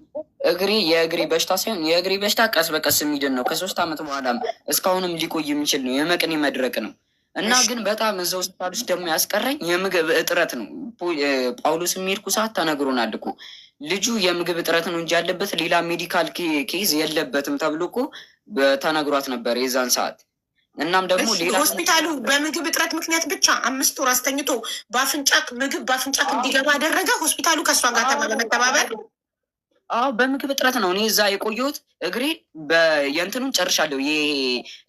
የእግሬ በሽታ ሳይሆን የእግሬ በሽታ ቀስ በቀስ የሚድን ነው። ከ3 ዓመት በኋላም እስካሁንም ሊቆይ የሚችል ነው። የመቅኔ መድረቅ ነው እና ግን በጣም እዛ ሆስፒታል ውስጥ ደግሞ ያስቀረኝ የምግብ እጥረት ነው። ጳውሎስ የሚሄድኩ ሰዓት ተነግሮናል እኮ ልጁ የምግብ እጥረት ነው እንጂ ያለበት ሌላ ሜዲካል ኬዝ የለበትም ተብሎ እኮ ተነግሯት ነበር የዛን ሰዓት። እናም ደግሞ ሌላ ሆስፒታሉ በምግብ እጥረት ምክንያት ብቻ 5 ወር አስተኝቶ ምግብ በአፍንጫክ እንዲገባ አደረገ። ሆስፒታሉ ከእሷ ጋር በመተባበር በምግብ እጥረት ነው እኔ እዛ የቆየሁት። እግሬ የእንትኑን ጨርሻለሁ። ይሄ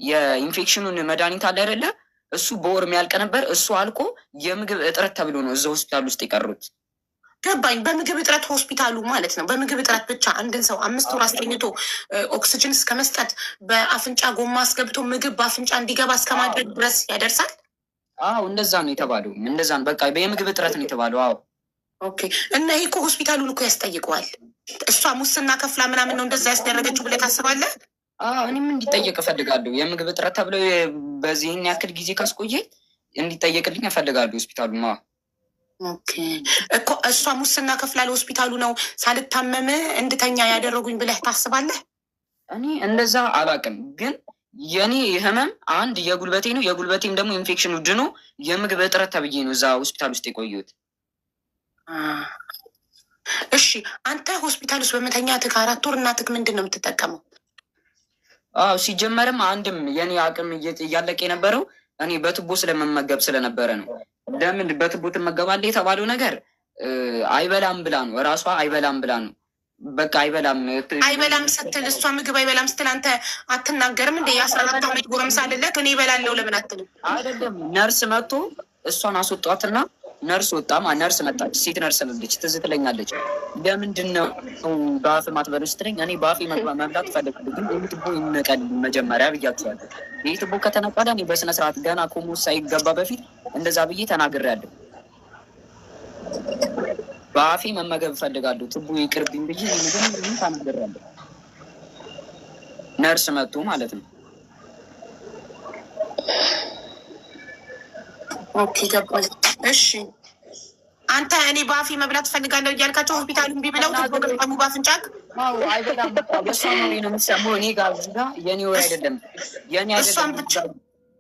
የኢንፌክሽኑን መድኃኒት አለ አይደለ? እሱ በወር የሚያልቅ ነበር። እሱ አልቆ የምግብ እጥረት ተብሎ ነው እዛ ሆስፒታል ውስጥ የቀሩት። ገባኝ። በምግብ እጥረት ሆስፒታሉ ማለት ነው። በምግብ እጥረት ብቻ አንድን ሰው 5 ወር አስተኝቶ ኦክስጅን እስከ መስጠት በአፍንጫ ጎማ አስገብቶ ምግብ በአፍንጫ እንዲገባ እስከ ማድረግ ድረስ ያደርሳል። እንደዛ ነው የተባለው። እንደዛ ነው በቃ የምግብ እጥረት ነው የተባለው። ኦኬ። እና ይህ እኮ ሆስፒታሉን እኮ ያስጠይቀዋል። እሷ ሙስና ከፍላ ምናምን ነው እንደዛ ያስደረገችው ብለህ ታስባለህ? እኔም እንዲጠየቅ እፈልጋለሁ። የምግብ እጥረት ተብሎ በዚህን ያክል ጊዜ ካስቆየ እንዲጠየቅልኝ እፈልጋለሁ ሆስፒታሉ። ኦኬ እኮ እሷ ሙስና ከፍላ ለሆስፒታሉ ነው ሳልታመም እንድተኛ ያደረጉኝ ብለህ ታስባለህ? እኔ እንደዛ አላውቅም፣ ግን የኔ ህመም አንድ የጉልበቴ ነው። የጉልበቴም ደግሞ ኢንፌክሽኑ ድኖ የምግብ እጥረት ተብዬ ነው እዛ ሆስፒታል ውስጥ የቆየሁት። እሺ አንተ ሆስፒታል ውስጥ በመተኛትህ 4 ወር እናትህ ምንድን ነው የምትጠቀመው? ሲጀመርም አንድም የኔ አቅም እያለቀ የነበረው እኔ በቱቦ ስለመመገብ ስለነበረ ነው። ለምን በቱቦ ትመገባለህ የተባለው ነገር አይበላም ብላ ነው፣ እራሷ አይበላም ብላ ነው። በቃ አይበላም ስትል እሷ ምግብ አይበላም ስትል አንተ አትናገርም እንደ የ14 ዓመት ጎረምሳ አይደለህ? እኔ እበላለሁ ለምን አትልም? አይደለም ነርስ መጥቶ እሷን አስወጧትና ነርስ ወጣማ ነርስ መጣች። ሴት ነርስ ልጅ ትዝ ትለኛለች። ለምንድን ነው በአፍ ማትበሉ ስትለኝ እኔ በአፌ መብላት እፈልጋለሁ፣ ግን ይህ ትቦ ይነቀል መጀመሪያ ብያቸዋለሁ። ይህ ትቦ ከተነቀለ እኔ በስነስርዓት ገና ኮሞ ሳይገባ በፊት እንደዛ ብዬ ተናግሬያለሁ። በአፌ መመገብ እፈልጋለሁ፣ ትቦ ይቅርብኝ ብዬ ምንም ተናግሬያለሁ። ነርስ መጥቶ ማለት ነው። ኦኬ ገባል። እሺ አንተ እኔ በአፌ መብላት እፈልጋለሁ እያልካቸው ሆስፒታሉ እምቢ ብለው ተገጠሙ በአፍንጫክ? አይበላም በሷ ነው የሚሰማው። እኔ ጋር የኔ ወር አይደለም የኔ አይደለም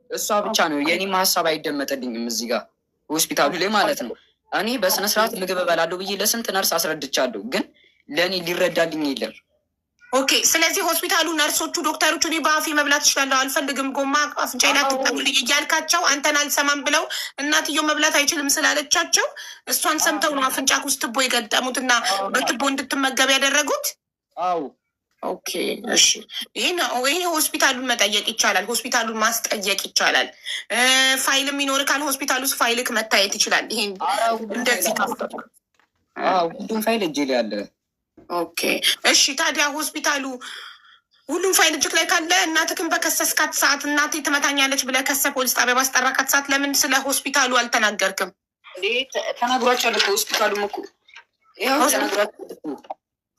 እሷ ብቻ ነው። የኔም ሀሳብ አይደመጥልኝም እዚህ ጋር ሆስፒታሉ ላይ ማለት ነው። እኔ በስነስርዓት ምግብ እበላለሁ ብዬ ለስንት ነርስ አስረድቻለሁ፣ ግን ለእኔ ሊረዳልኝ የለም። ኦኬ ስለዚህ ሆስፒታሉ ነርሶቹ፣ ዶክተሮቹ እኔ በአፌ መብላት እችላለሁ አልፈልግም ጎማ አፍንጫዬን አትጠቁልኝ እያልካቸው አንተን አልሰማም ብለው እናትየው መብላት አይችልም ስላለቻቸው እሷን ሰምተው ነው አፍንጫክ ውስጥ ትቦ የገጠሙት እና በትቦ እንድትመገብ ያደረጉት? ኦኬ እሺ። ይሄ ሆስፒታሉን መጠየቅ ይቻላል፣ ሆስፒታሉን ማስጠየቅ ይቻላል። ፋይልም ይኖር ካል ሆስፒታል ውስጥ ፋይልክ መታየት ይችላል። ይሄን እንደዚህ ሁሉም ፋይል እጄ ላይ አለ። ኦኬ እሺ። ታዲያ ሆስፒታሉ ሁሉም ፋይል እጅክ ላይ ካለ እናትክን በከሰስካት ሰዓት እናቴ ትመታኛለች ብለህ ከሰ ፖሊስ ጣቢያ ባስጠራካት ሰዓት ለምን ስለ ሆስፒታሉ አልተናገርክም? ተናግሯቸዋል እኮ ሆስፒታሉም እኮ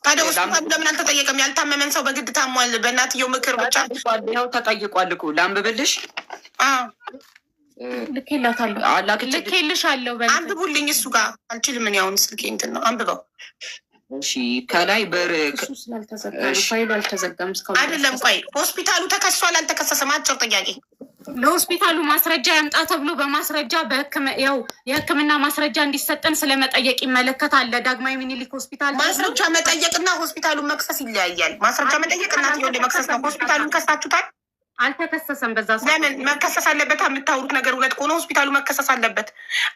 ታዲያ ሆስፒታሉ ለምን አልተጠየቀም? ያልታመመን ሰው በግድ ታሟል በእናትየው ምክር ብቻ ይኸው ተጠይቋል እኮ። ላንብብልሽ? ልኬልሻለሁ። አንብቡልኝ። እሱ ጋር አልችልም እኔ አሁን ስልኬ እንትን ነው። አንብበው። እሺ ከላይ ፋይሉ አልተዘጋም አይደለም። ቆይ ሆስፒታሉ ተከሷል አልተከሰሰም? አጭር ጥያቄ። ለሆስፒታሉ ማስረጃ ያምጣ ተብሎ በማስረጃ የሕክምና ማስረጃ እንዲሰጠን ስለመጠየቅ ይመለከታል። ዳግማዊ ምኒልክ ሆስፒታል ማስረጃ መጠየቅና ሆስፒታሉን መክሰስ ይለያያል። ማስረጃ መጠየቅ እናትየው መክሰስ ነው። ሆስፒታሉን ከሳችሁታል? አልተከሰሰም። በዛ ለምን መከሰስ አለበት? የምታወሩት ነገር ሁለት ከሆነ ሆስፒታሉ መከሰስ አለበት።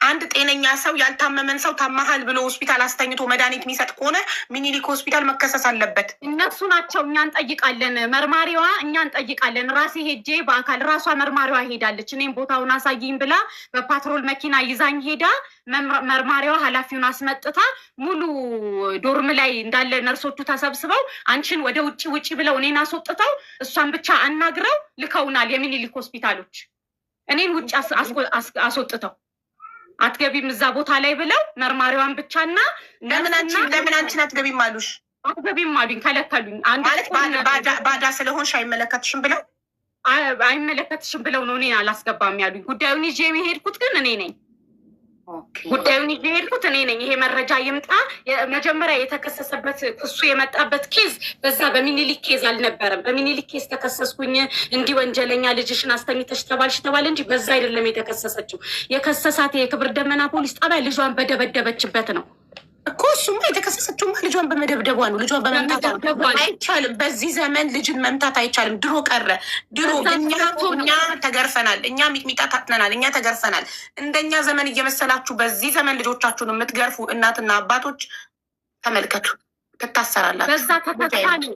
አንድ ጤነኛ ሰው ያልታመመን ሰው ታማሃል ብሎ ሆስፒታል አስተኝቶ መድኃኒት የሚሰጥ ከሆነ ሚኒሊክ ሆስፒታል መከሰስ አለበት። እነሱ ናቸው። እኛ እንጠይቃለን፣ መርማሪዋ እኛ እንጠይቃለን። ራሴ ሄጄ በአካል ራሷ መርማሪዋ ሄዳለች። እኔም ቦታውን አሳይኝ ብላ በፓትሮል መኪና ይዛኝ ሄዳ መርማሪዋ ኃላፊውን አስመጥታ ሙሉ ዶርም ላይ እንዳለ ነርሶቹ ተሰብስበው አንቺን ወደ ውጭ ብለው እኔን አስወጥተው እሷን ብቻ አናግረው ልከውናል። የሚኒሊክ ሆስፒታሎች እኔን ውጭ አስወጥተው አትገቢም እዛ ቦታ ላይ ብለው መርማሪዋን ብቻና ለምን አንቺን አትገቢም አሉሽ? አትገቢም አሉኝ፣ ከለከሉኝ። ማለት ባዳ ስለሆንሽ አይመለከትሽም ብለው አይመለከትሽም ብለው ነው እኔን አላስገባም ያሉኝ። ጉዳዩን ይዤ የሚሄድኩት ግን እኔ ነኝ። ጉዳዩን ይዤ የሄድኩት እኔ ነኝ። ይሄ መረጃ ይምጣ። መጀመሪያ የተከሰሰበት እሱ የመጣበት ኬዝ በዛ በሚኒሊክ ኬዝ አልነበረም። በሚኒሊክ ኬዝ ተከሰስኩኝ እንዲህ ወንጀለኛ ልጅሽን አስተኝተሽ ተባለ እንጂ በዛ አይደለም የተከሰሰችው። የከሰሳት የክብር ደመና ፖሊስ ጣቢያ ልጇን በደበደበችበት ነው። እኮ እሱማ የተከሰሰችውማ ልጇን በመደብደቧ ነው። ልጇን በመምታት አይቻልም። በዚህ ዘመን ልጅን መምታት አይቻልም። ድሮ ቀረ። ድሮ እኛ ተገርፈናል። እኛ ሚጥሚጣ ታጥነናል። እኛ ተገርፈናል። እንደኛ ዘመን እየመሰላችሁ በዚህ ዘመን ልጆቻችሁን የምትገርፉ እናትና አባቶች ተመልከቱ፣ ትታሰራላችሁ። በዛ ተተካ ነው